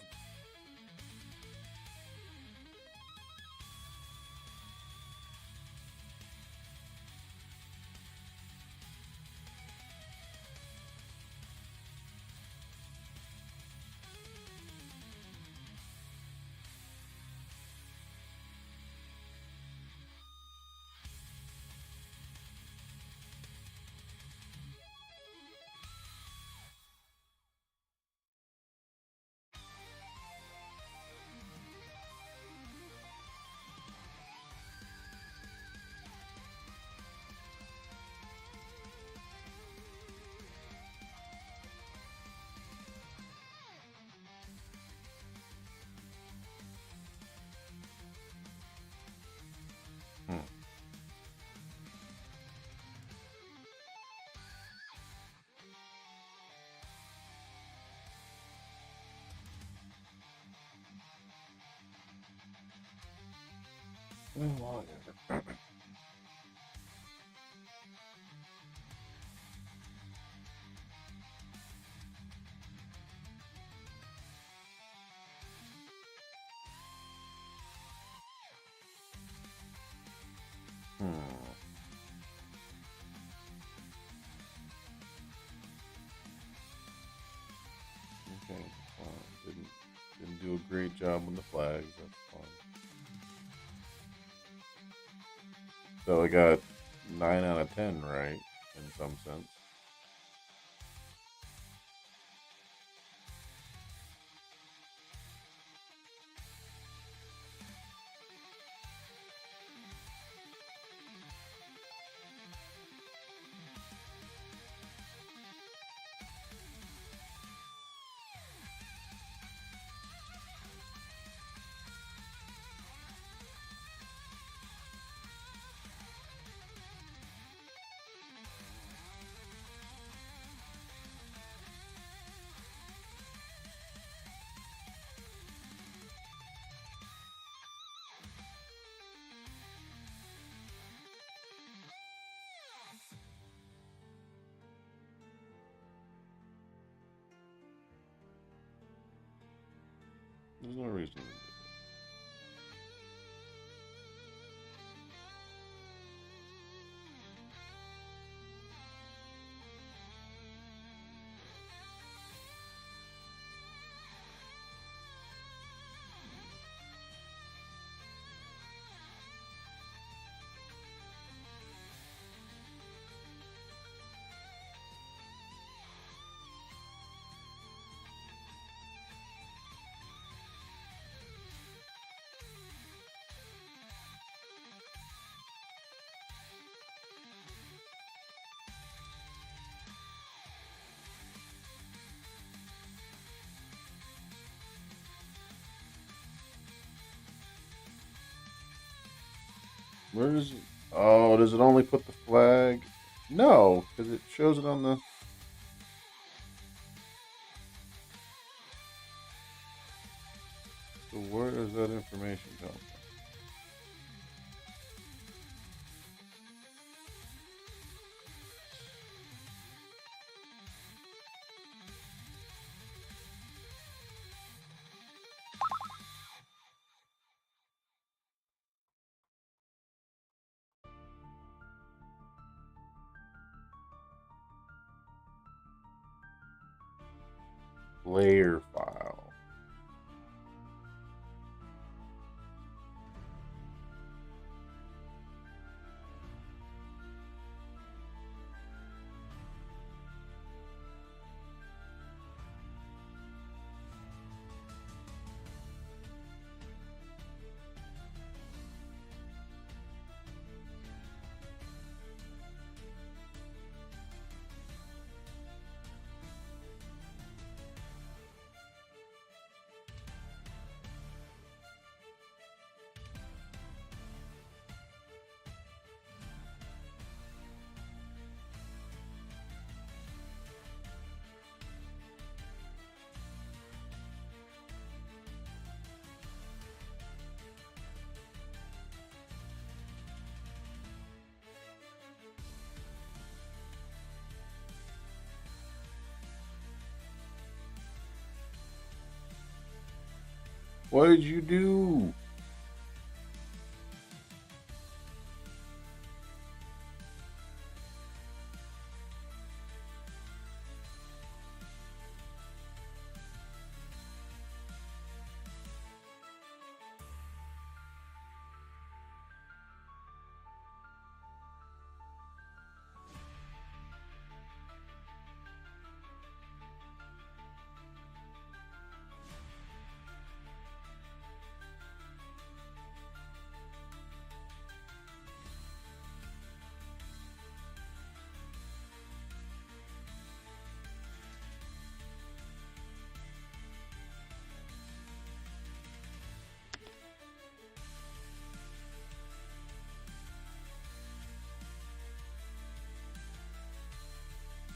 hmm. Whatever. Hmm. Okay, fine. Didn't do a great job on the flags. That's fine. So I got 9 out of 10 right in some sense. There's no reason to do Where does it? Oh, does it only put the flag? No, because it shows it on the. So where does that information come from? Player file. What did you do?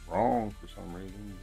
Wrong for some reason.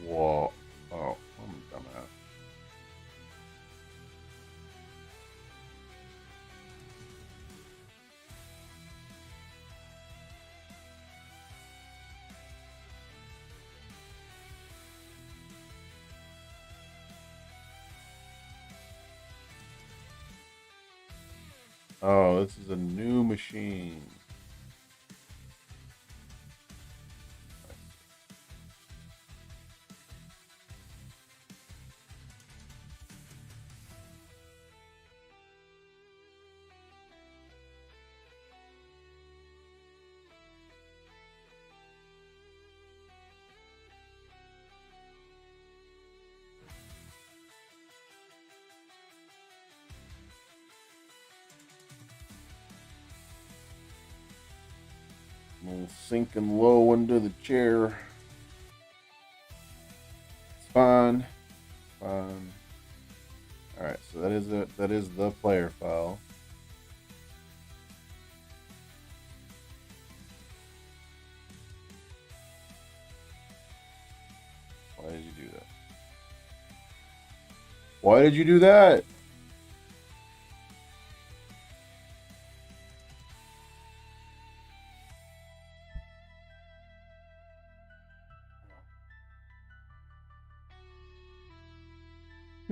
Whoa. Oh, I'm a dumbass. Oh, this is a new machine. I'm sinking low into the chair. It's fine. Fine. All right, so that is the player file. Why did you do that? Why did you do that?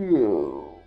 Oh.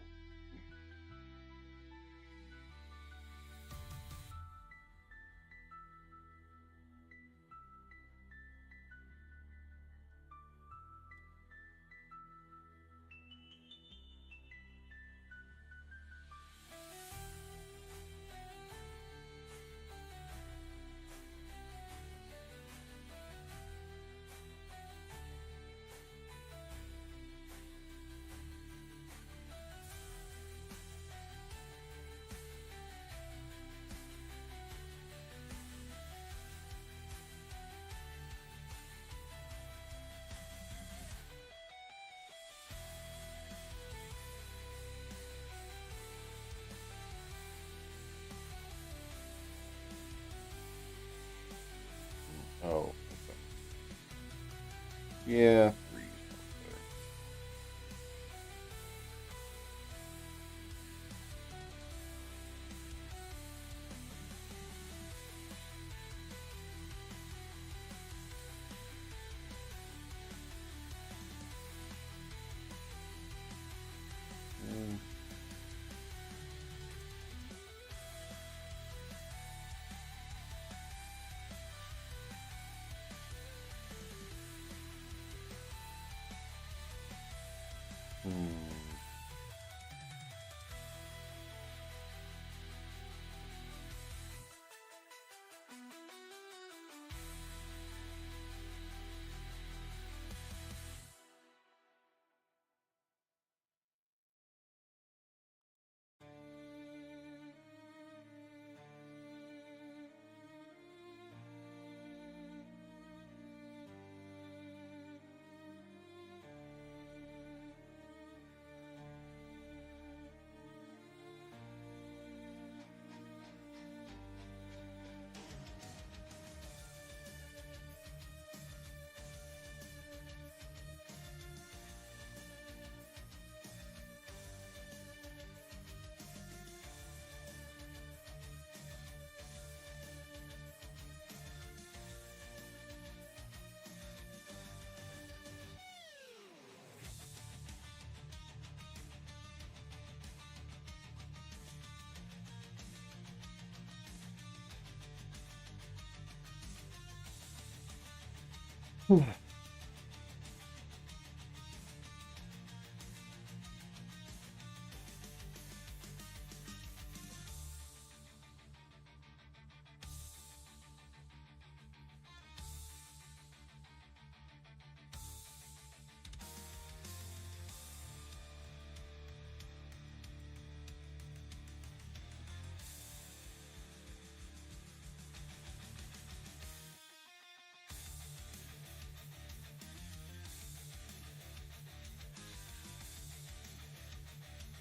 Oh. Okay. Yeah. Three. Mm. Hmm.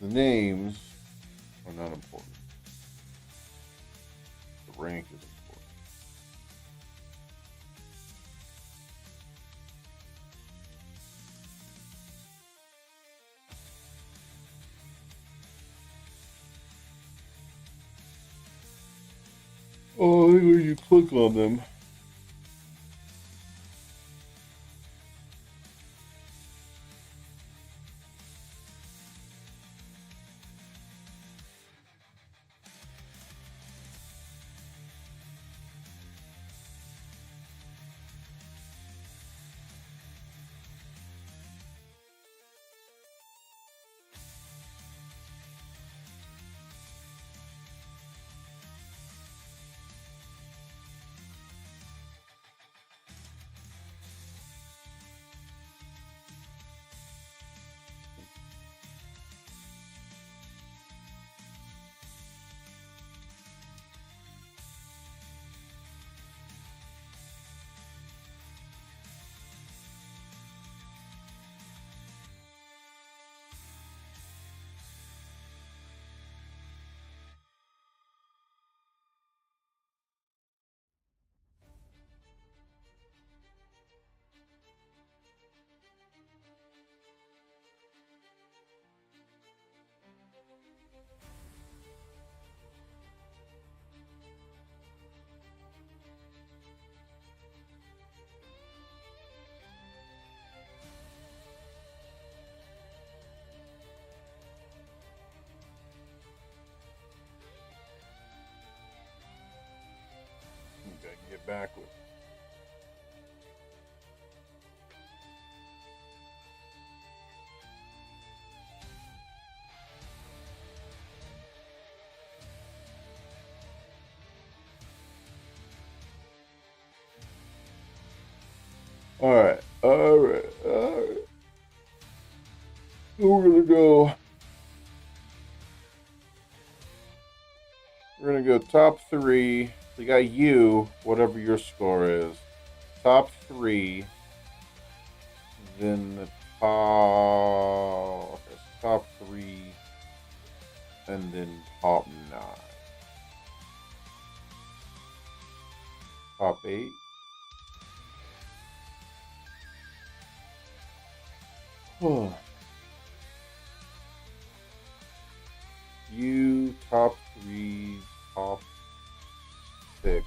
The names are not important. The rank is important. Oh, I think when you click on them. Okay, get back with. Alright. We're gonna go. We're gonna go top three. We got you, whatever your score is. Top three. Then the top. Okay, so top three. And then top 9. Top 8. Oh. You, top 3, top 6.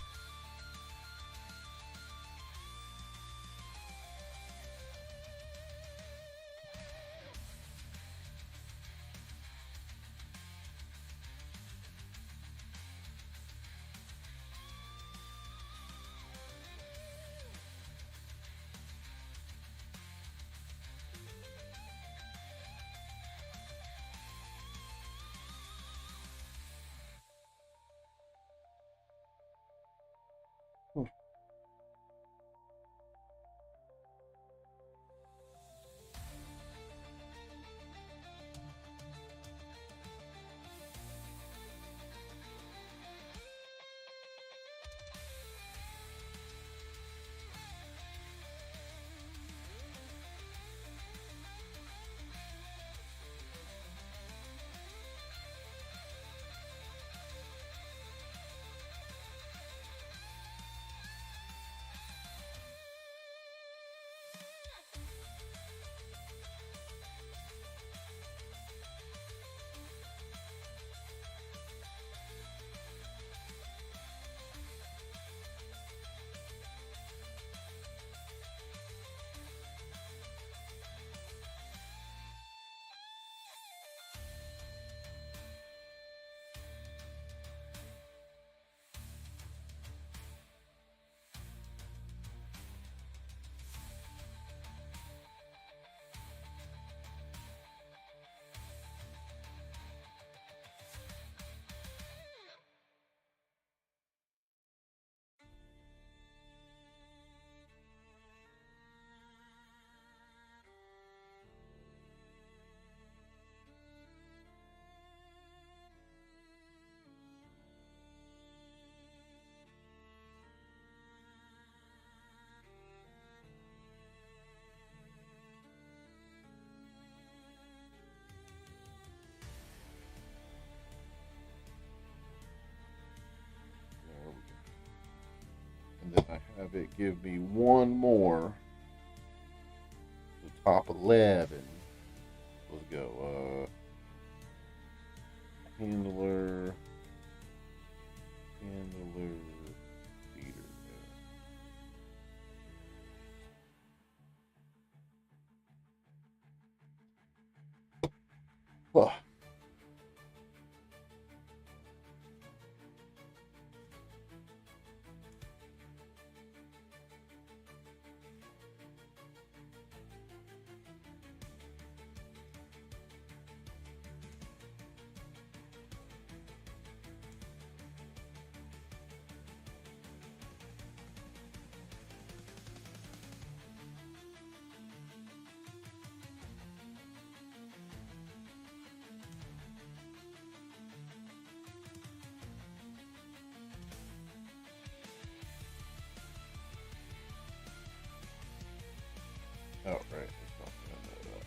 have it give me one more. The top 11. Let's go. Handler. Leader. Oh. Oh, right. It's not gonna know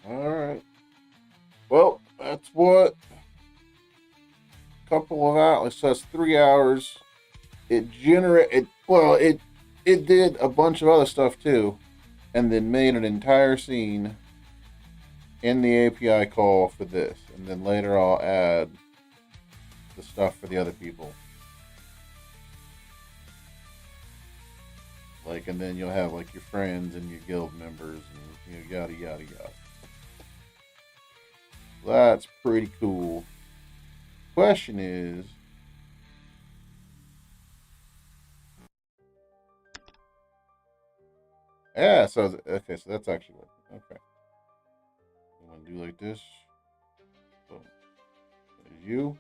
All right. Well, that's what couple of hours. So that's 3 hours. It did a bunch of other stuff too, and then made an entire scene in the API call for this, and then later I'll add the stuff for the other people. Like, and then you'll have like your friends and your guild members, and yada yada yada. That's pretty cool. Question is, yeah. So okay, so that's actually working. Okay, you want to do like this? Boom. There's you.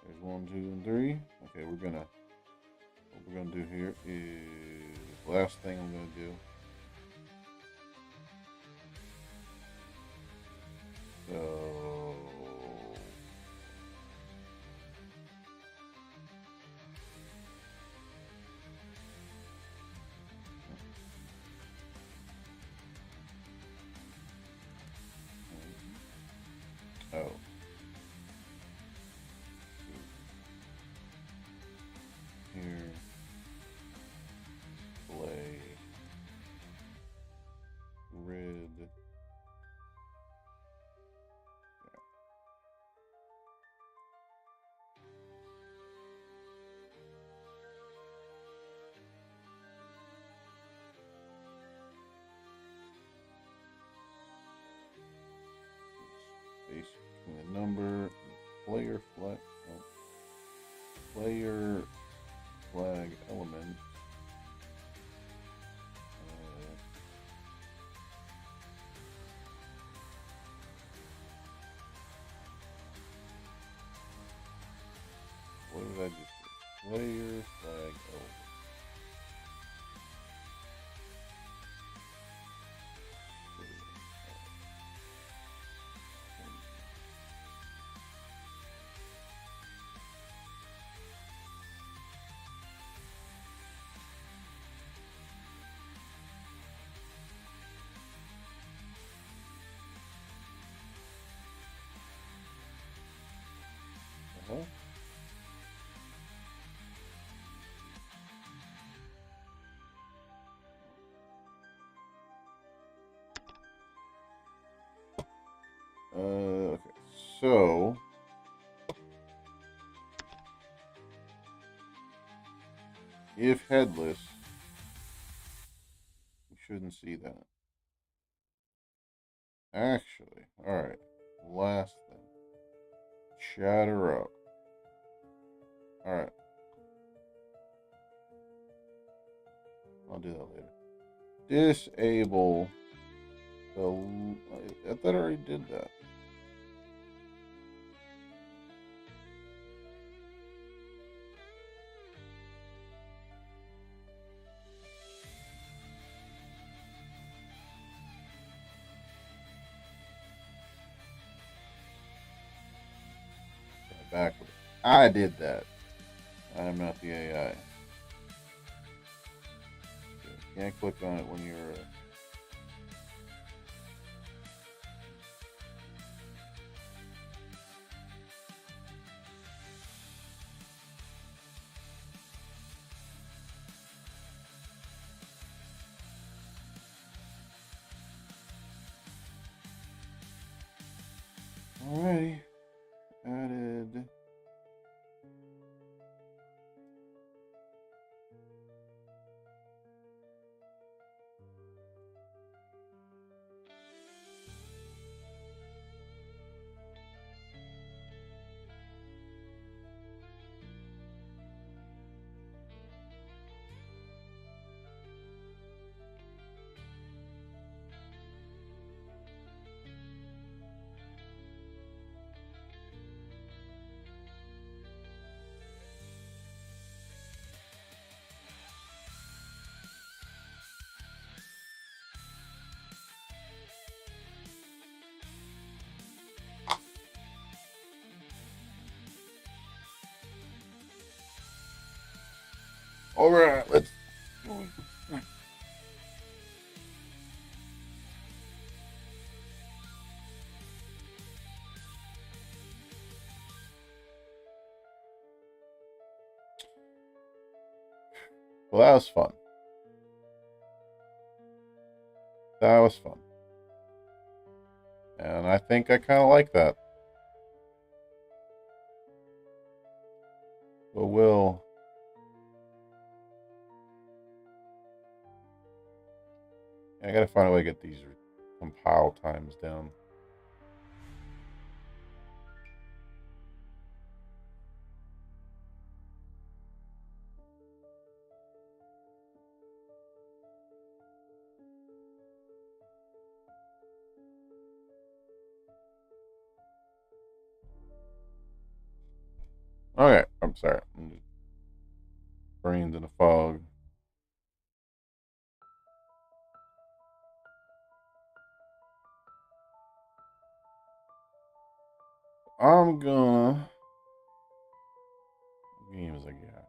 There's 1, 2, and 3. Okay, what we're gonna do here is the last thing I'm gonna do. So oh. Here. Play. Red. Space between the number and player flag. Oh, player flag element. What did I just do? Player flag element. What? Okay, so if headless, you shouldn't see that. Actually, alright. Last thing. Chatter up. Alright. I'll do that later. Disable the... I thought I already did that. Backward. I did that. I'm not the AI. Can't click on it when you're... Alrighty. Added. Alright, let's... Well, that was fun. That was fun. And I think I kind of like that. But we'll... I gotta find a way to get these compile times down. Okay, I'm sorry. Brains in a fog. I'm gonna... What games I got?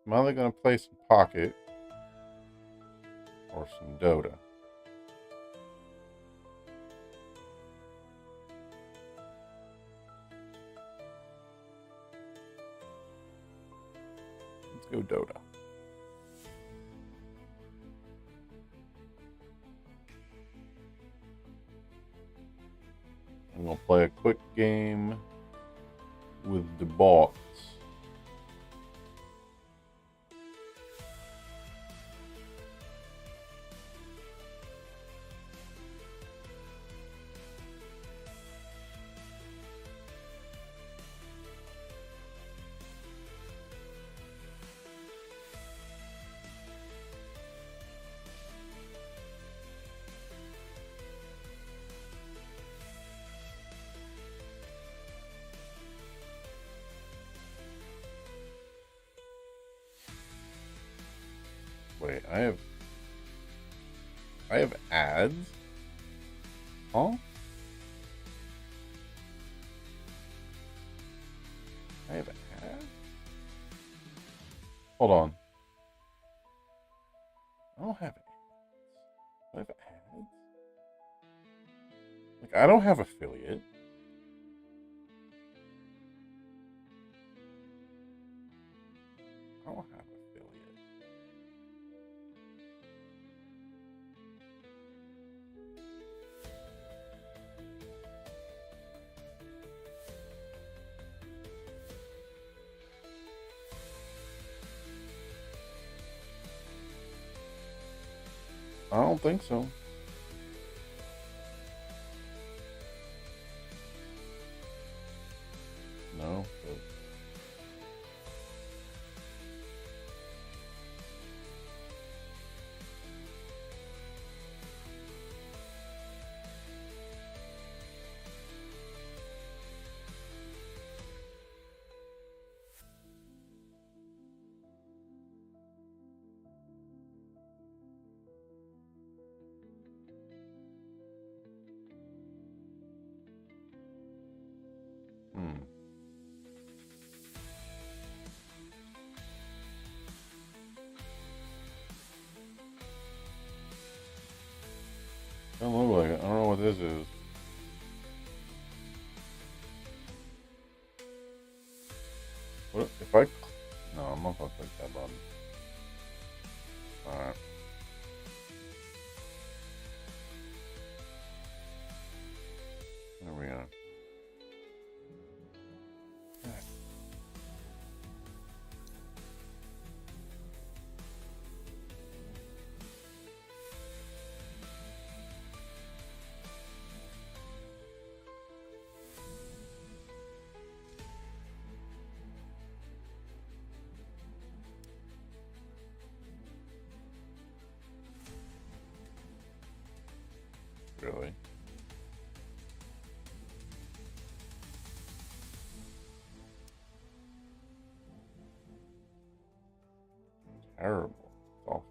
I'm either gonna play some Pocket or some Dota. Let's go Dota. I'm gonna play a quick game with the bots. Wait, I have ads? Huh? I have ads? Hold on. I don't have ads. I have ads? Like, I don't have affiliate. I don't think so. No. But... Hmm. Don't look like it. I don't know what this is. What if I? No, I'm not gonna click that button. All right. There we go. Really? Terrible. It's awful.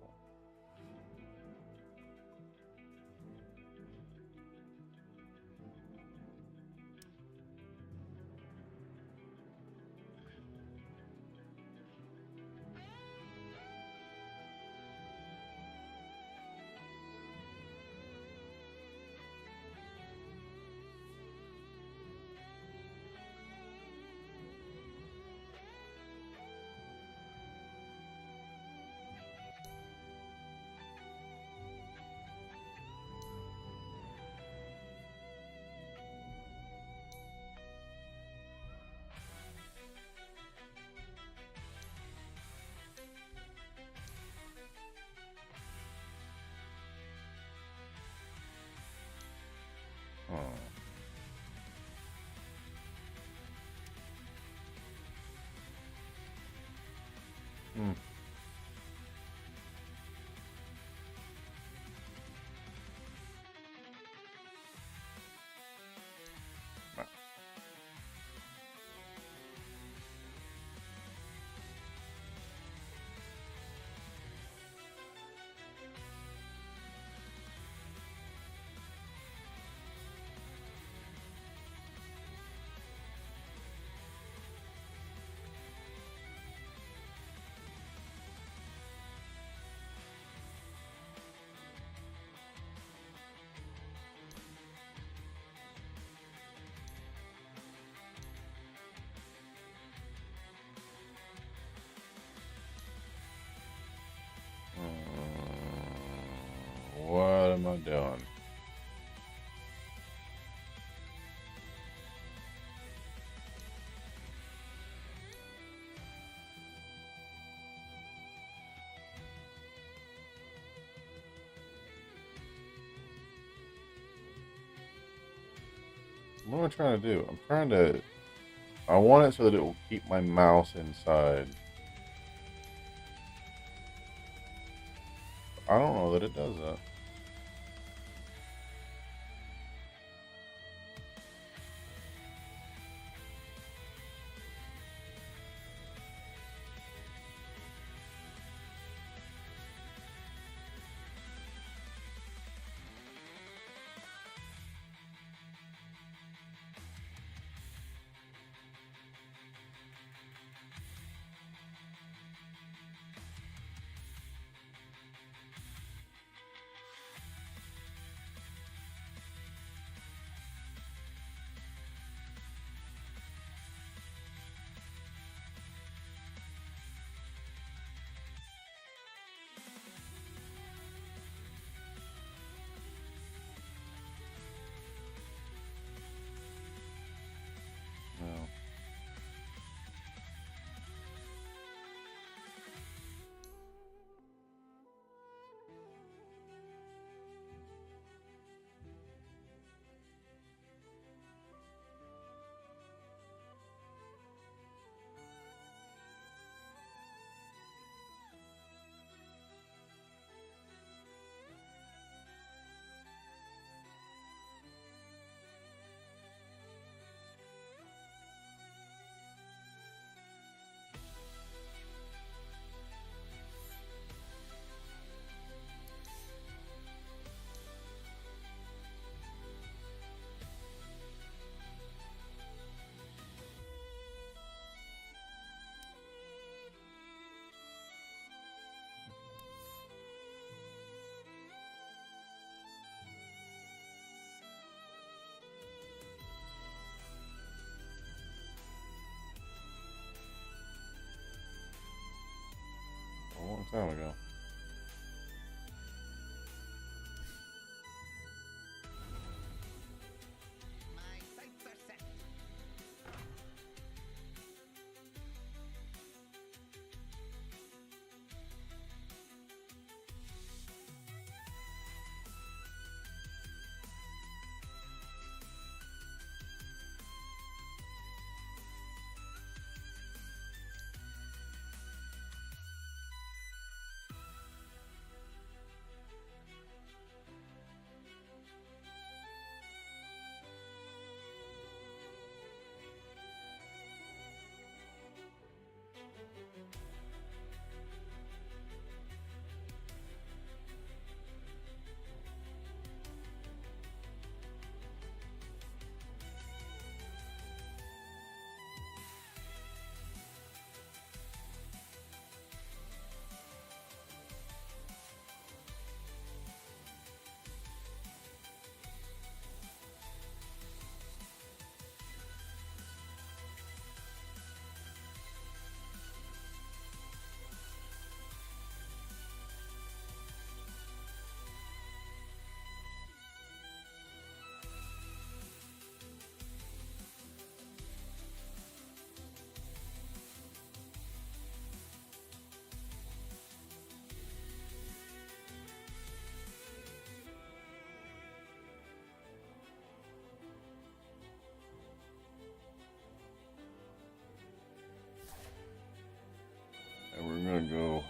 Oh. Hmm. What am I doing? What am I trying to do? I'm trying to... I want it so that it will keep my mouse inside. I don't know that it does that. There we go. And we're gonna go.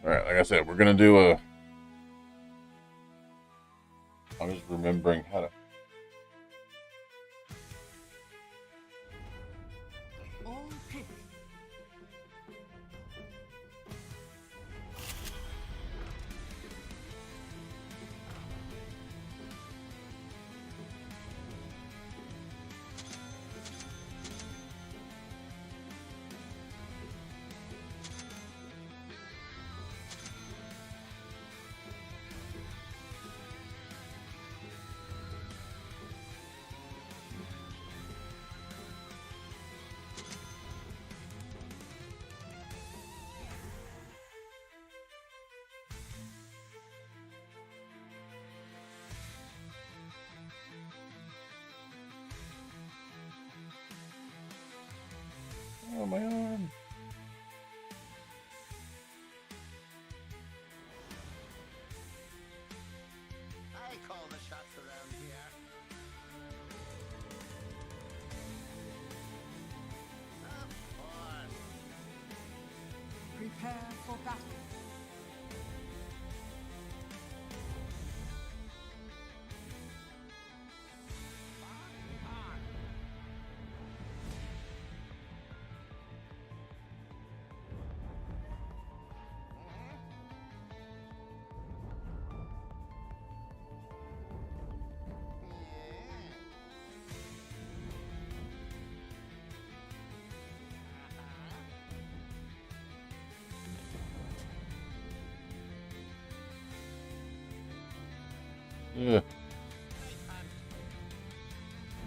All right, like I said, we're gonna do a. I'm just remembering how to. All pick. Oh, my arm. I call the shots around here. Of course. Prepare for battle. Yeah.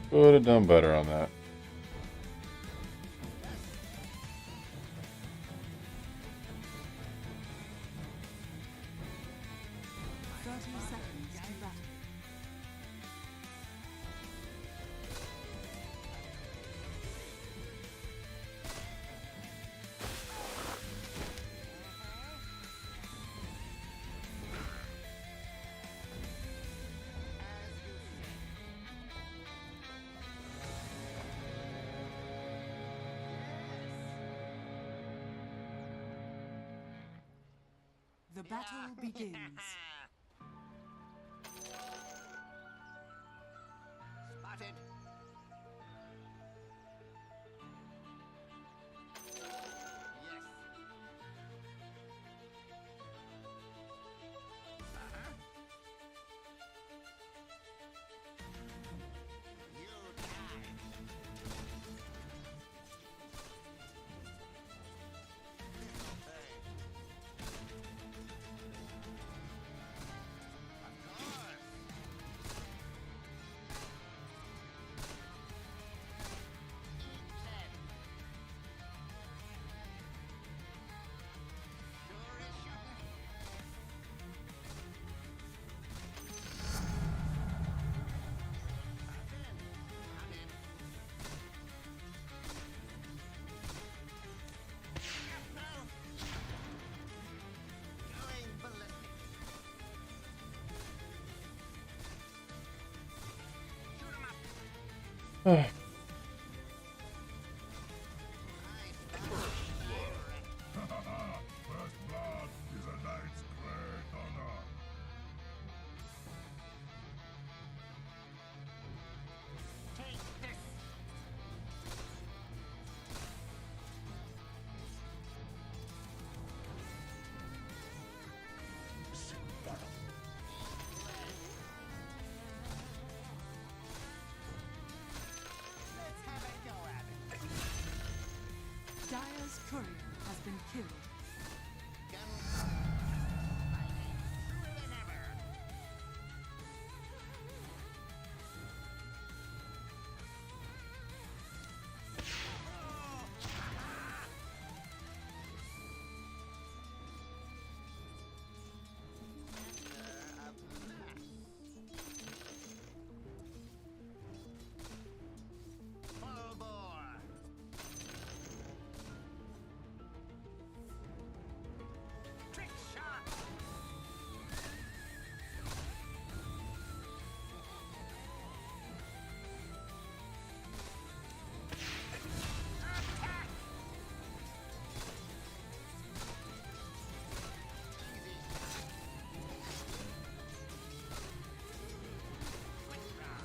Could have done better on that. Seconds to battle. The battle begins. Spotted. Yes. Let's have a go at it. Dire's courier has been killed. Gunpowder. Fighting truer than ever. Full bore. Trick shot. Attack. Easy. Quick draw.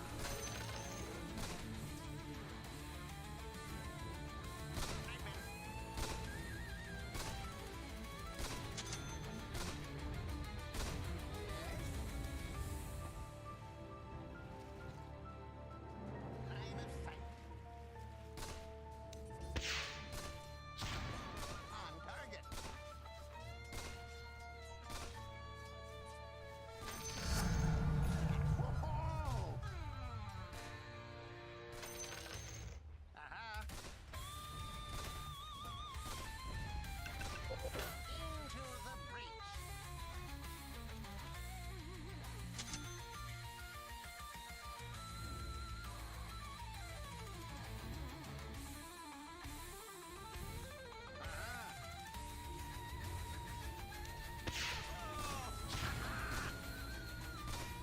Line of sight. On target. Whoa! Aha! Into the breach.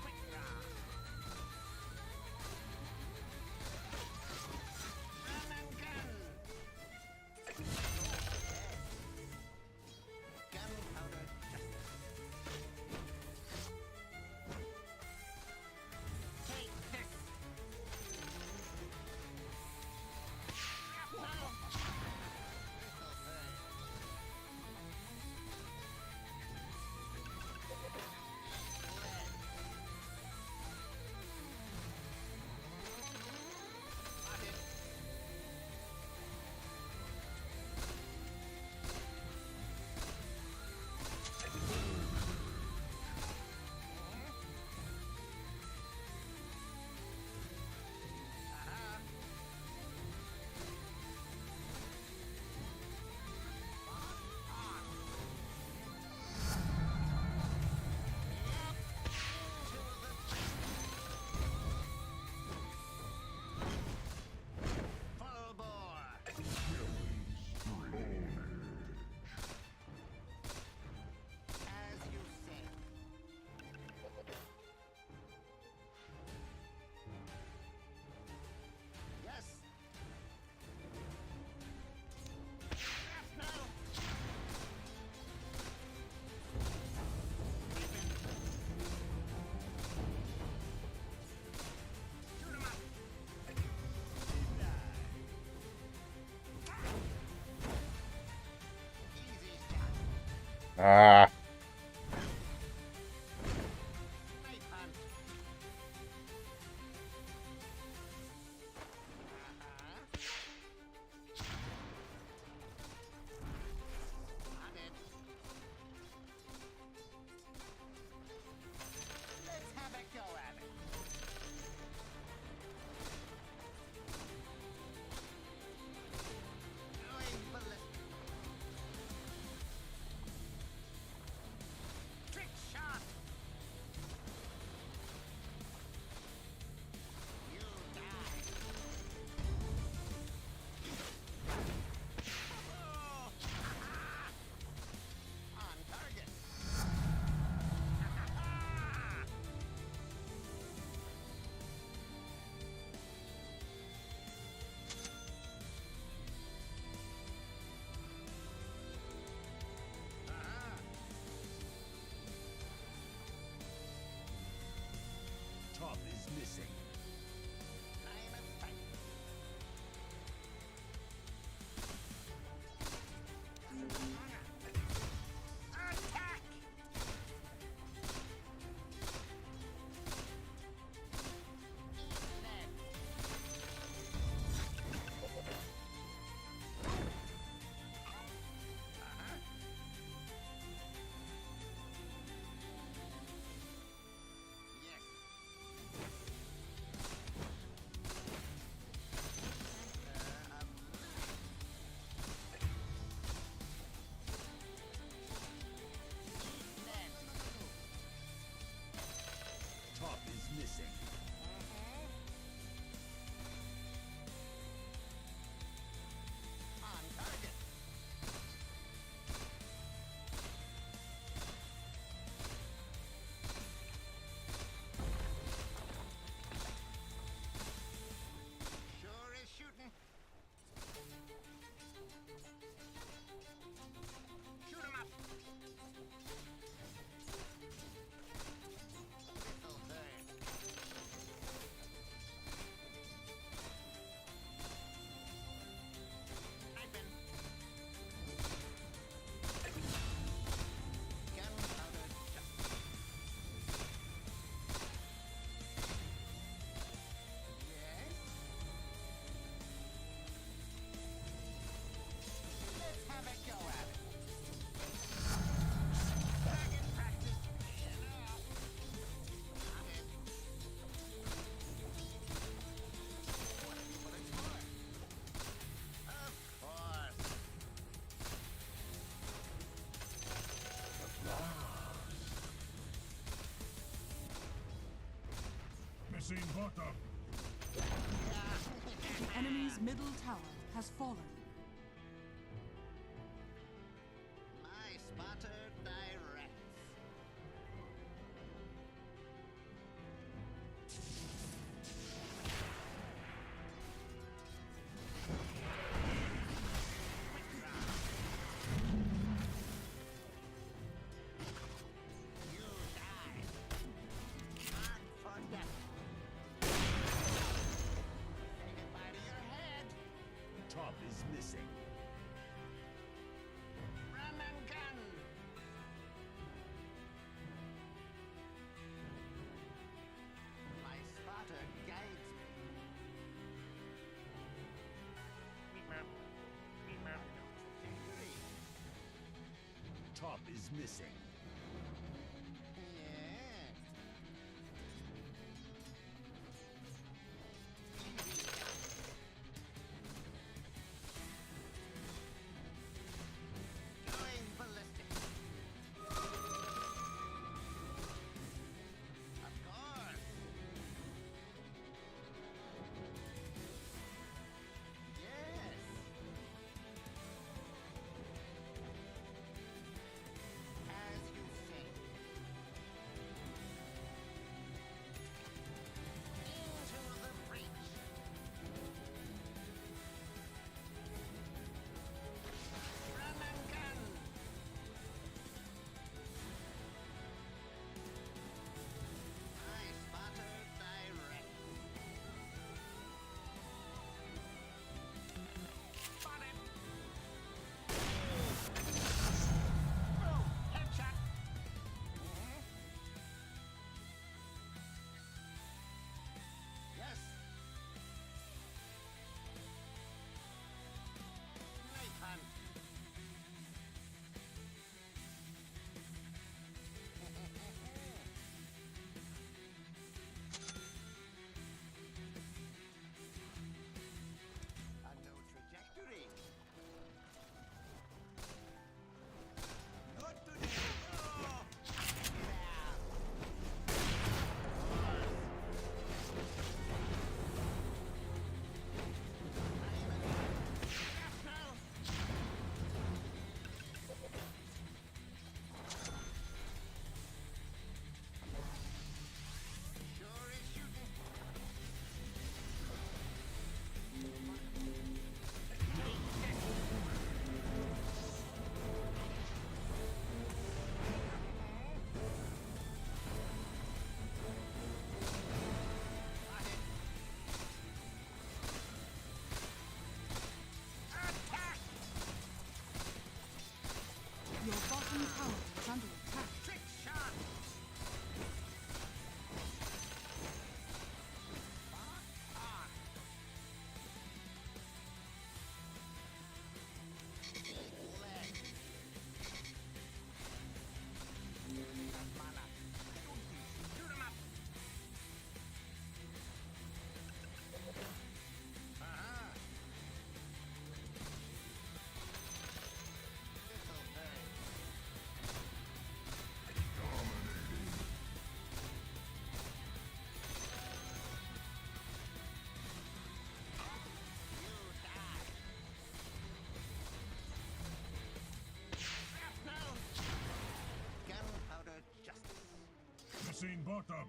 Quick draw. Run and gun. Gunpowder justice. Take this. No. This'll pay. Spotted. Aha. Full bore. As you say. Yes. Yes, no. Shoot 'em up. Easy shot. Ah. Knife hunt. On it. Let's have a go at it. Going ballistic. Missing bottom. The enemy's middle tower has fallen. My spotter directs. You die. Mark for death. Say goodbye to your head. Top is missing. Run and gun. My spotter guides me. Trajectory. Top is missing. Yes. Going ballistic. Of course. Yes. As you say. Into the breach. Run and gun. My spotter direct. Spot him. Boom. Headshot. Yes. Knife hunt. A new trajectory. Not today. Oh. Yeah. Yes, now. Sure is shooting. Attack! Your bottom tower is under attack. Trick shot! Lock on! Big leg! Got mana. Shoot him up! Uh-huh. This'll hurt. You die. Shrapnel! Gunpowder justice. Missing bottom.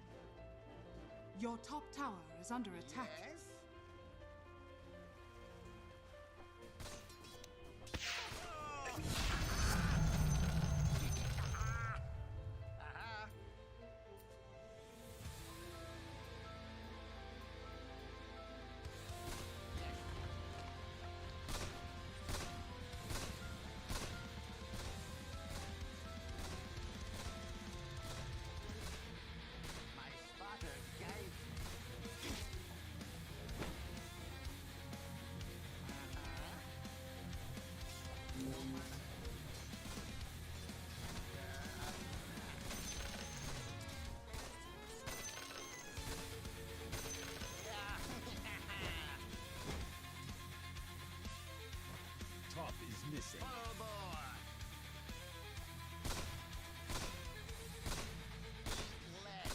Your top tower is under attack. Yes? Uh-huh. My spotter guides me. Top is missing. Full bore. Leg.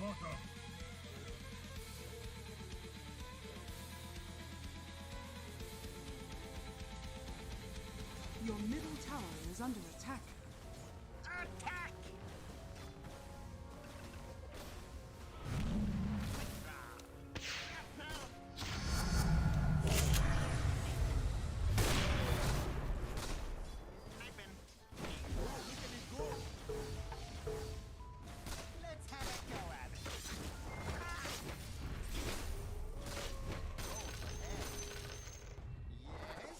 bottom. Your middle tower is under attack. Attack! Let's have a go at it. Yes?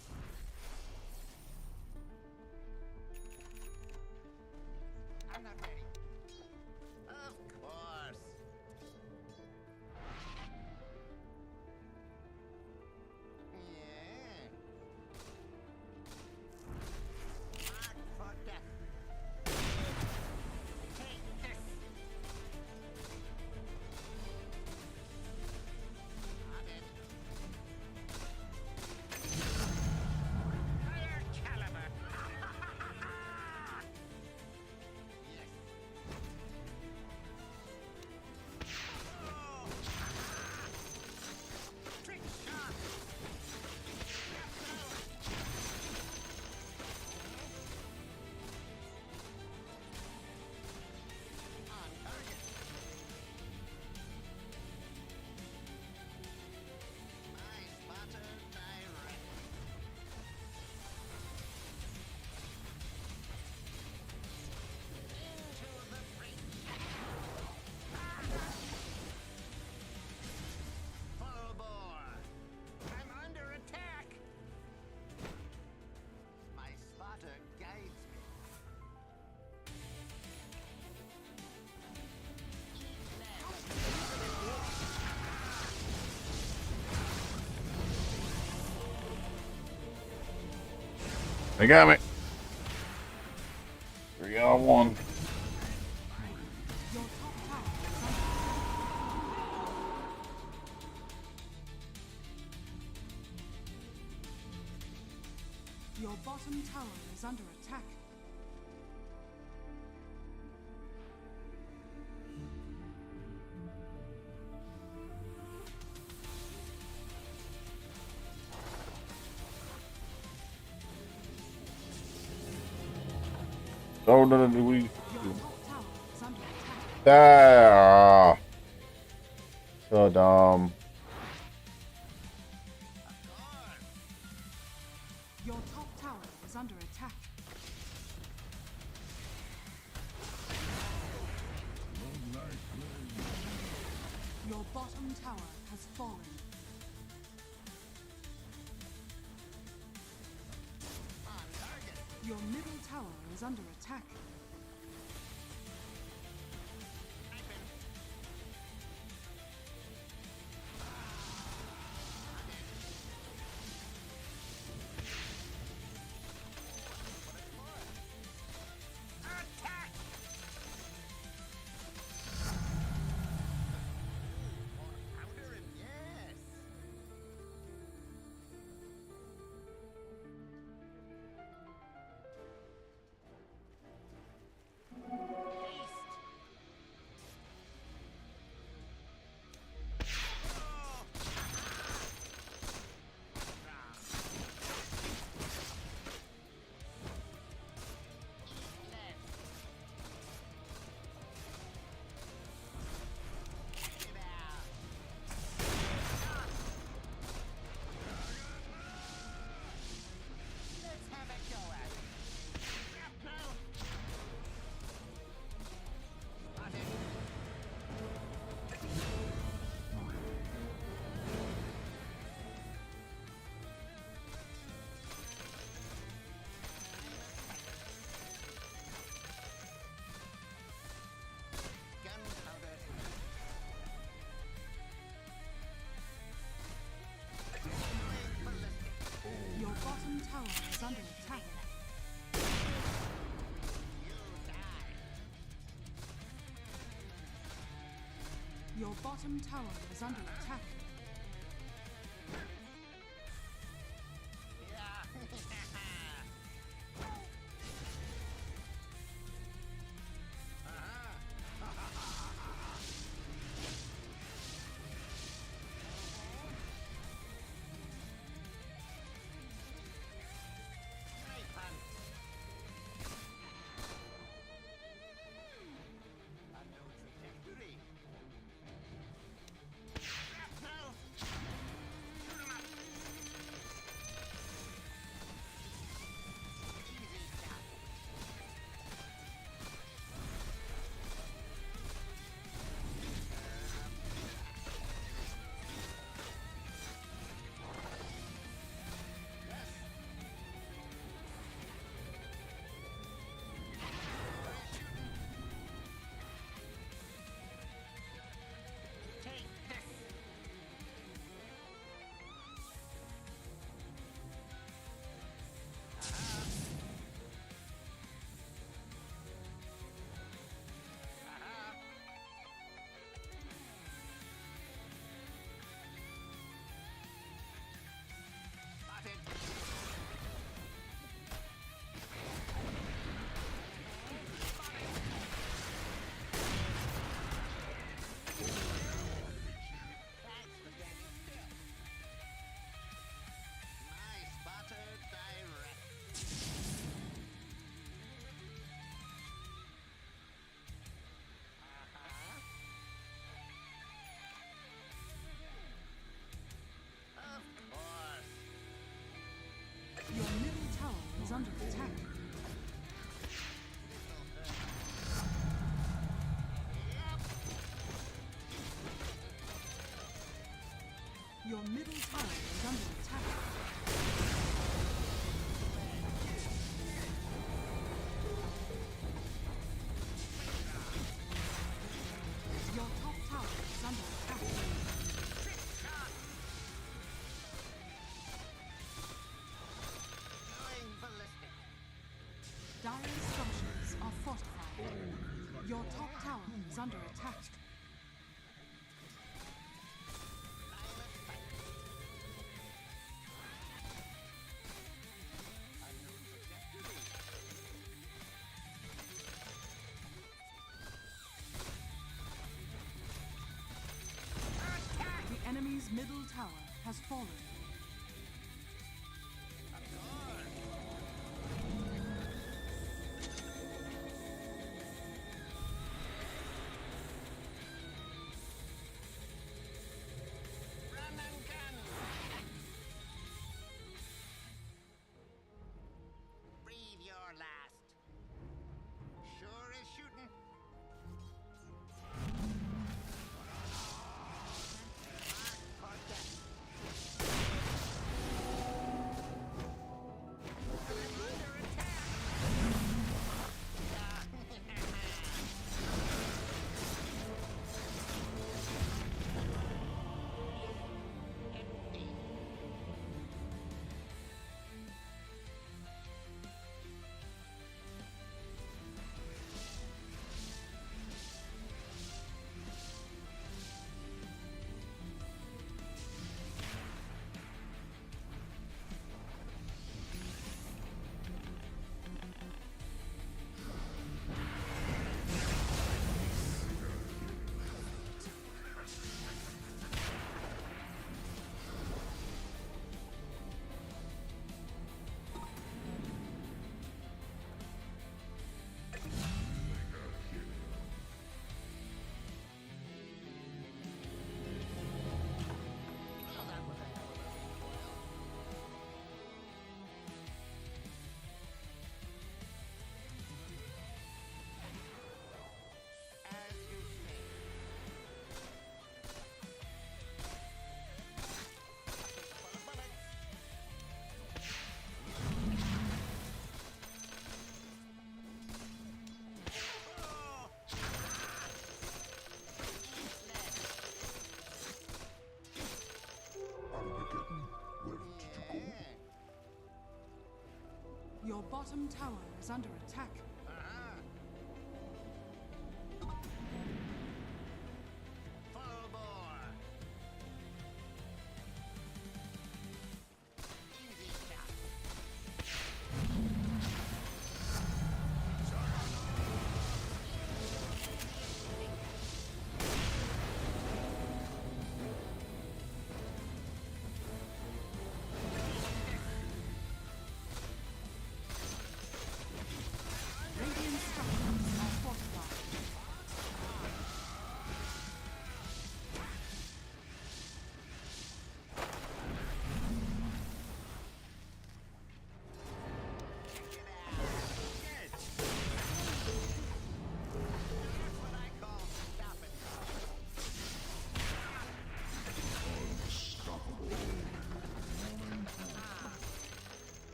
I'm not ready. Of course. Yeah. Mark for death. Take this. I'm in. Higher caliber. Yes. Oh. Trick shot. On target. My spotter direct. Into the breach. Full bore. I'm under attack. My spotter guides me. They got me. 3-on-1. Your top tower is under attack. Your bottom tower is under attack. Oh, no, we. Your top tower is under attack. Ah, so dumb. Your top tower is under attack. Your bottom tower has fallen. On target. Your middle tower is under attack. Attack! Counter him, yes. Let's have a go at it. Now. Spotted. Gunpowder. Ballistic. Your bottom tower is under attack. You die. Your bottom tower is under attack. is under attack. Your middle tower is under attack. Your top tower is under attack. Going ballistic. Dire's structures are fortified. Your top tower is under attack. The enemy's middle tower has fallen. Run and gun. Breathe your last. Sure is shooting. Mark for death. I'm under attack. Empty. As you say. Full of bullets. Oh! Yeah. Your bottom tower is under attack. Uh-huh. Full bore. Easy shot.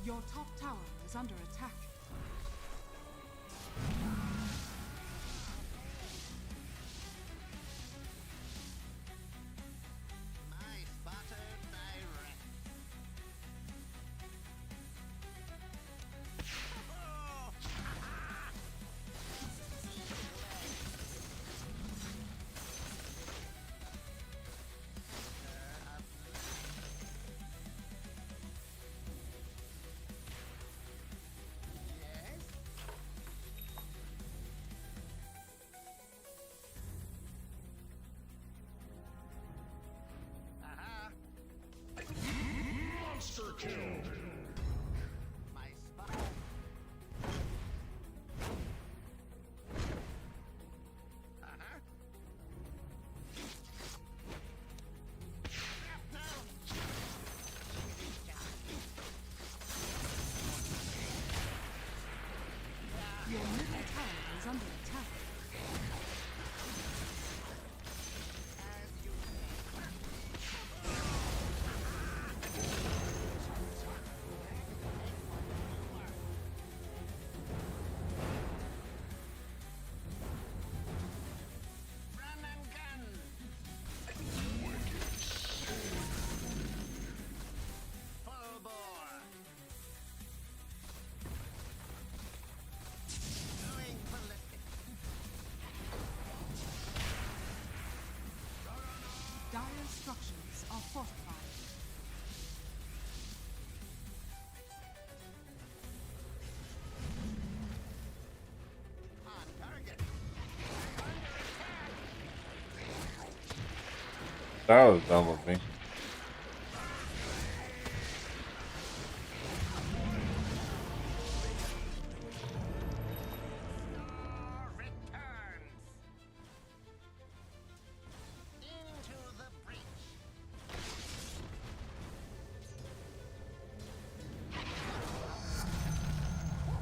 Your top tower is under attack. My spotter direct. Oh! Yes? Aha! Monster kill. My spotter. Uh-huh. Your middle tower is under attack. As you say. Run and gun. Full bore. Going ballistic. Dire structures are fortified. On target. That was dumb of me. Star returns. Into the breach.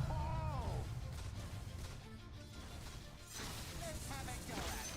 Whoa! Let's have a go at it.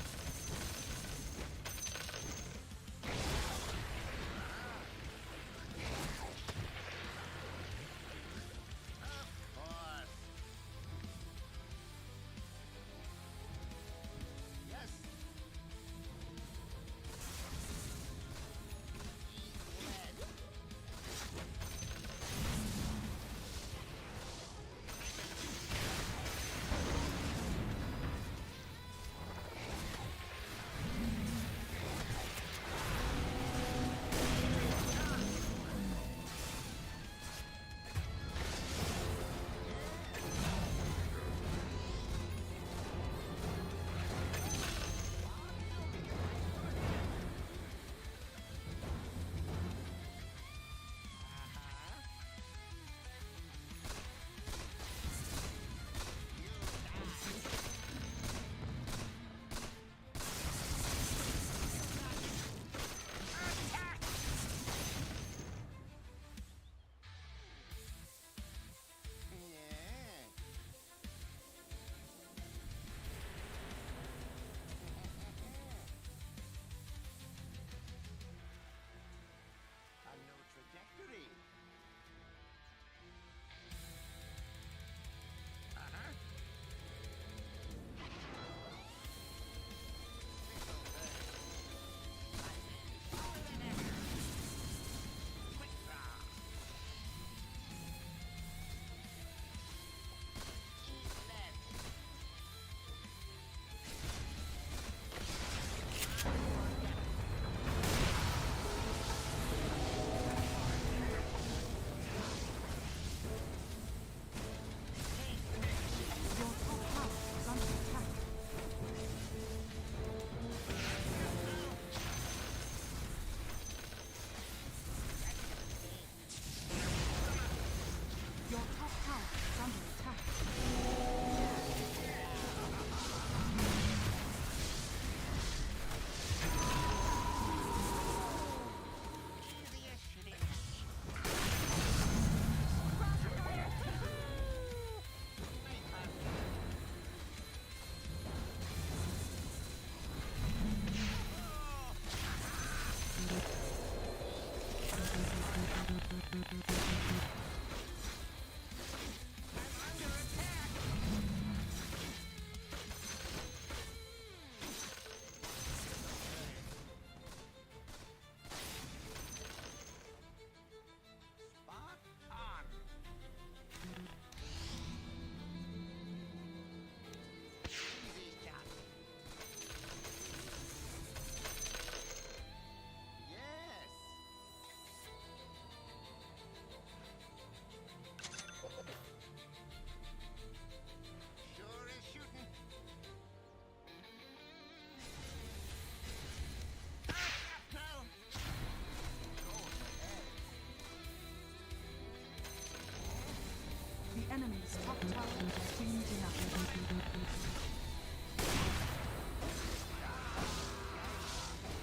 enemy's top tower has been denied.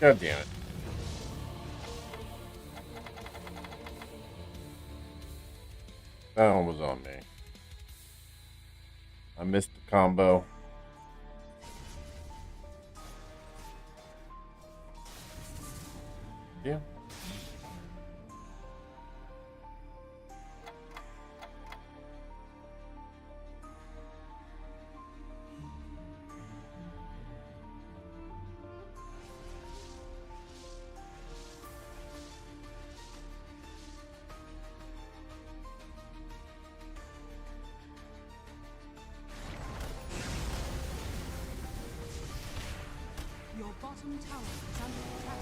God damn it. That one was on me. I missed the combo. Yeah. Your bottom tower is under attack.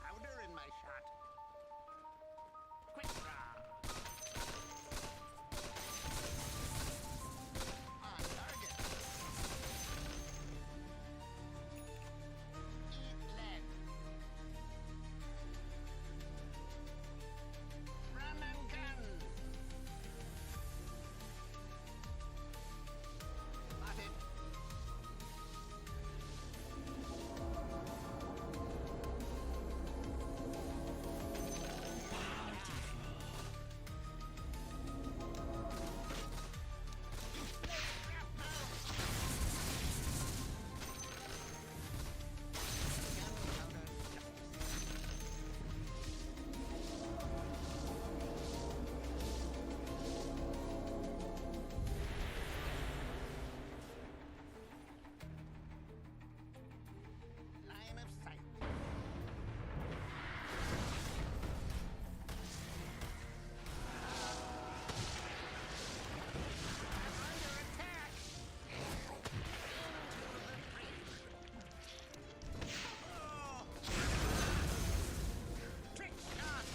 Powder in my shot. Quick draw. On target. Eat lead. Run and gun. Spotted. Line of sight. Under attack. Trick shot.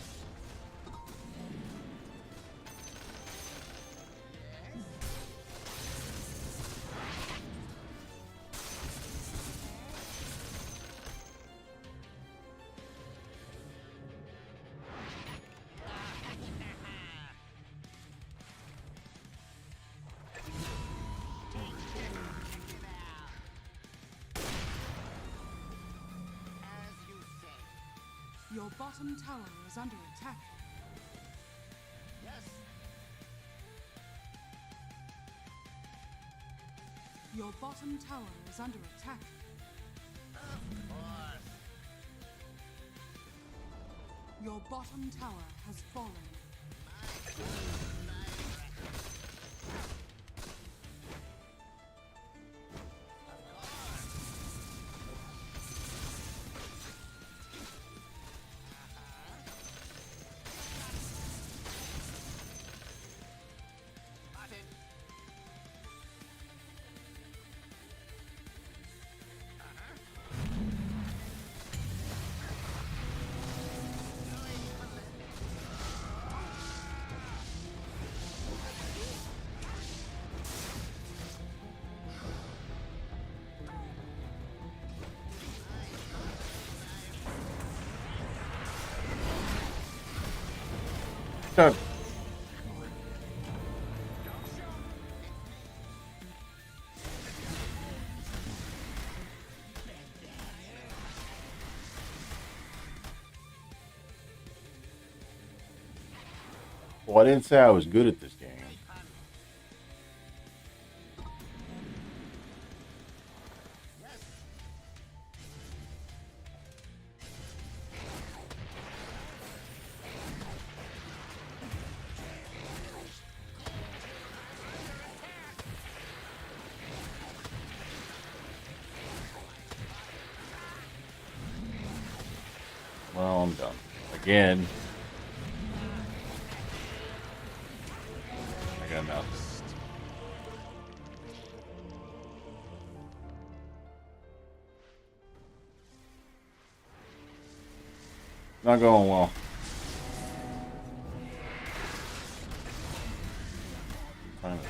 As you say. Your bottom tower is under attack. Yes. Your bottom tower is under attack. Of course. Your bottom tower has fallen. Spotted. God. Well, I didn't say I was good at this game. Well, I'm done. Again. I got nothing. Not going well. Trying to-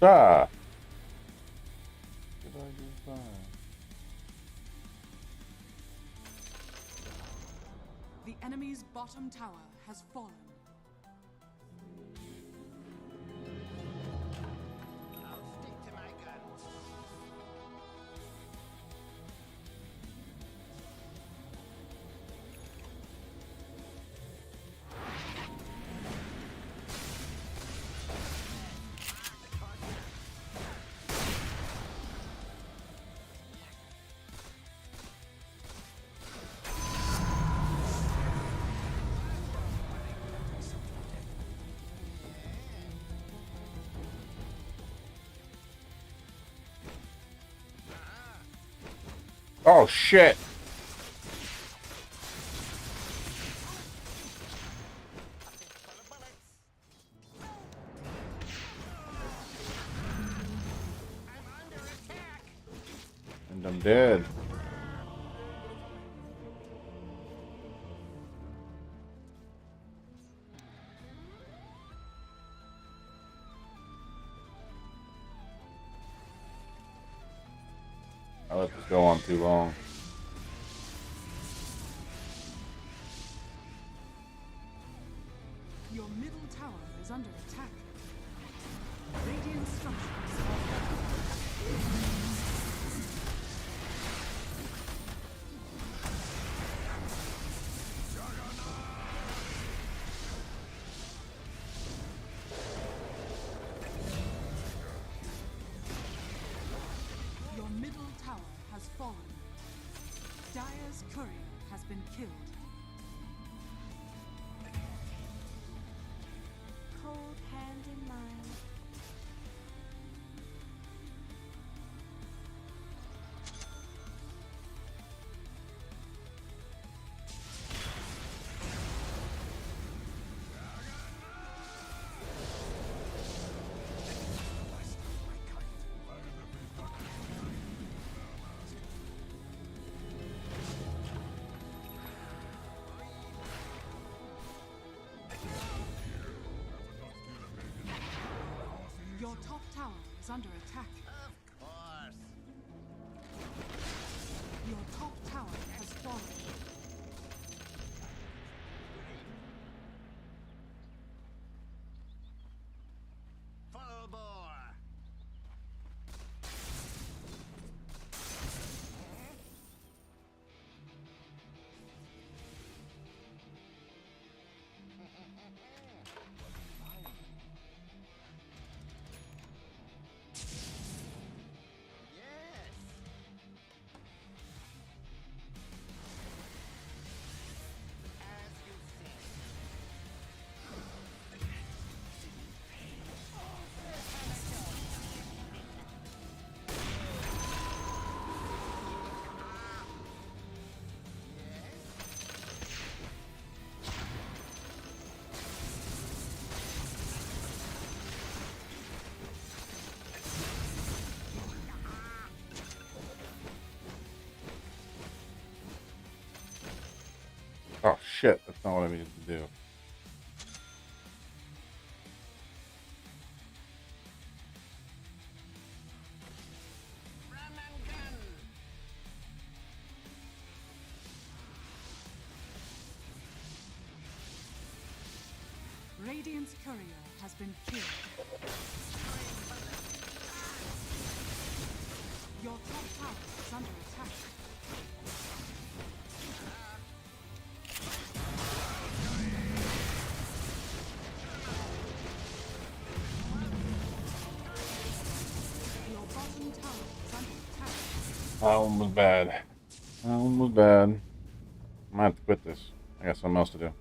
Ah. The enemy's bottom tower has fallen. I'll stick to my guns. Oh shit! Full of bullets. I'm under attack. And I'm dead. I let this go on too long. Your middle tower is under attack. Radiant structures are Your middle tower has fallen. Dire's courier has been killed. Cold hand in mine. Your top tower is under attack. Of course. Your top tower has fallen. Full bore. shit. That's not what I needed to do. Radiant's courier has been killed. Your top tower is under attack. Your bottom tower is under attack. That one was bad. That one was bad. I might have to quit this. I got something else to do. Your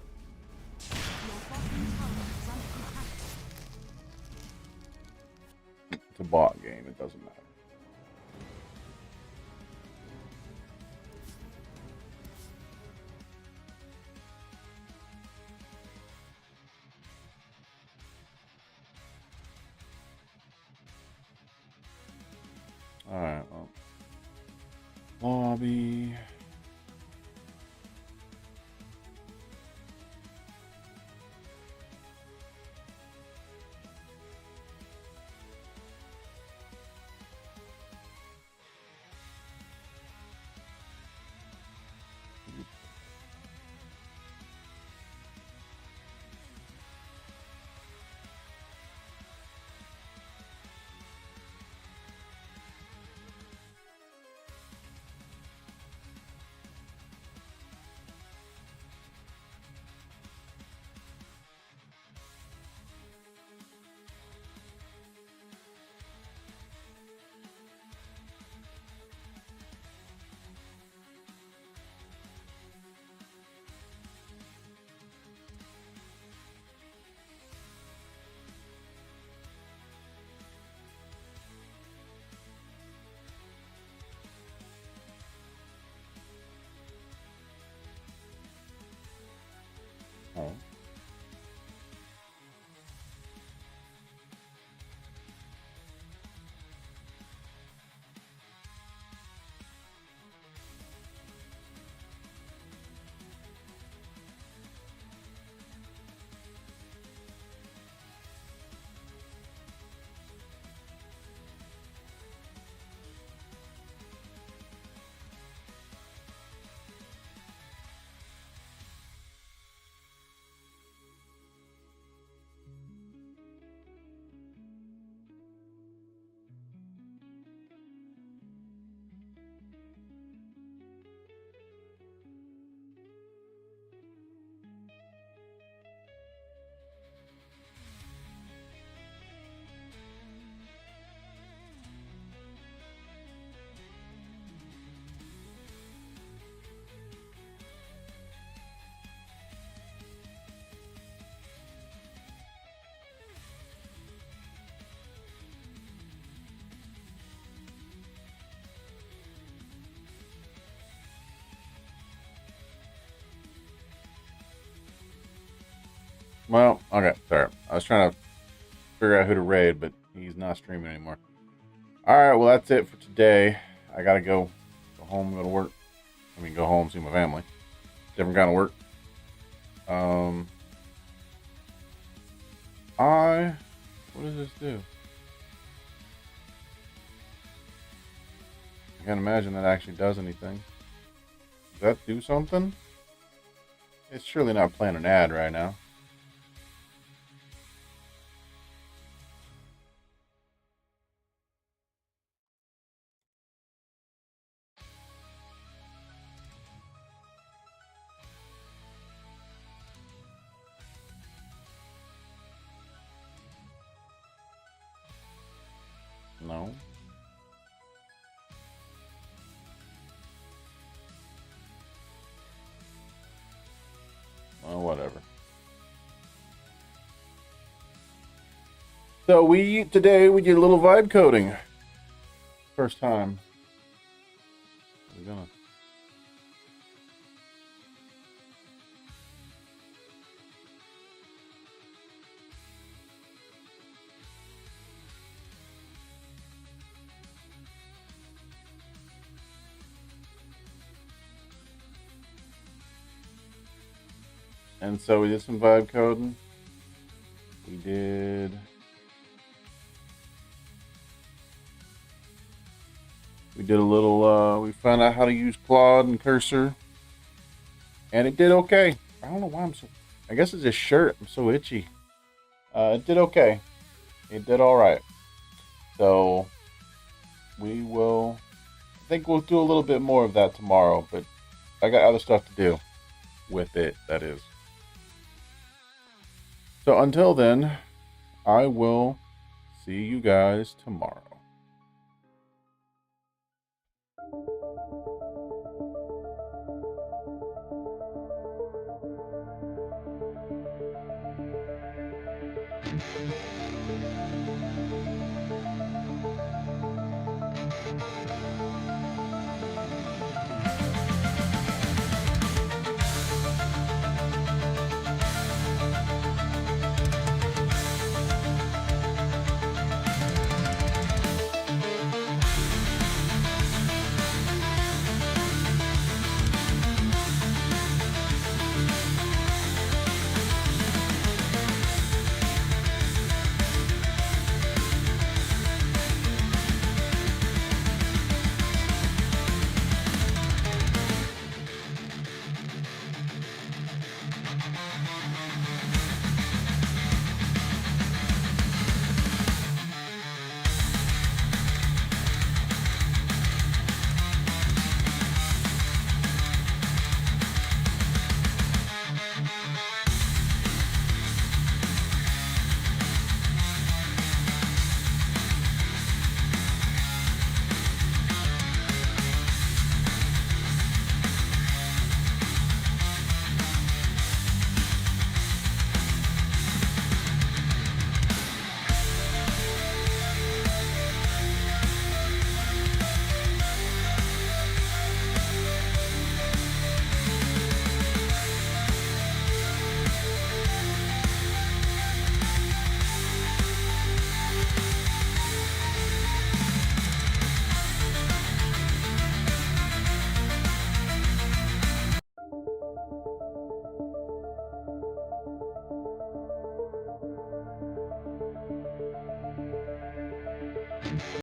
bottom tower is under attack. It's a bot game. It doesn't matter. Alright, well. Lobby. Oh. Well, okay, sorry. I was trying to figure out who to raid, but he's not streaming anymore. Alright, well, that's it for today. I gotta go home, go to work. I mean, go home, see my family. Different kind of work. What does this do? I can't imagine that actually does anything. Does that do something? It's surely not playing an ad right now. No. Well, whatever. So today we did a little vibe coding. First time. We're gonna. And so we did some vibe coding. We did. We did a little, we found out how to use Claude and Cursor. And it did okay. I don't know why I'm so, I guess it's this shirt. I'm so itchy. It did okay. It did all right. So we will, I think we'll do a little bit more of that tomorrow, but I got other stuff to do with it, that is. So until then, I will see you guys tomorrow.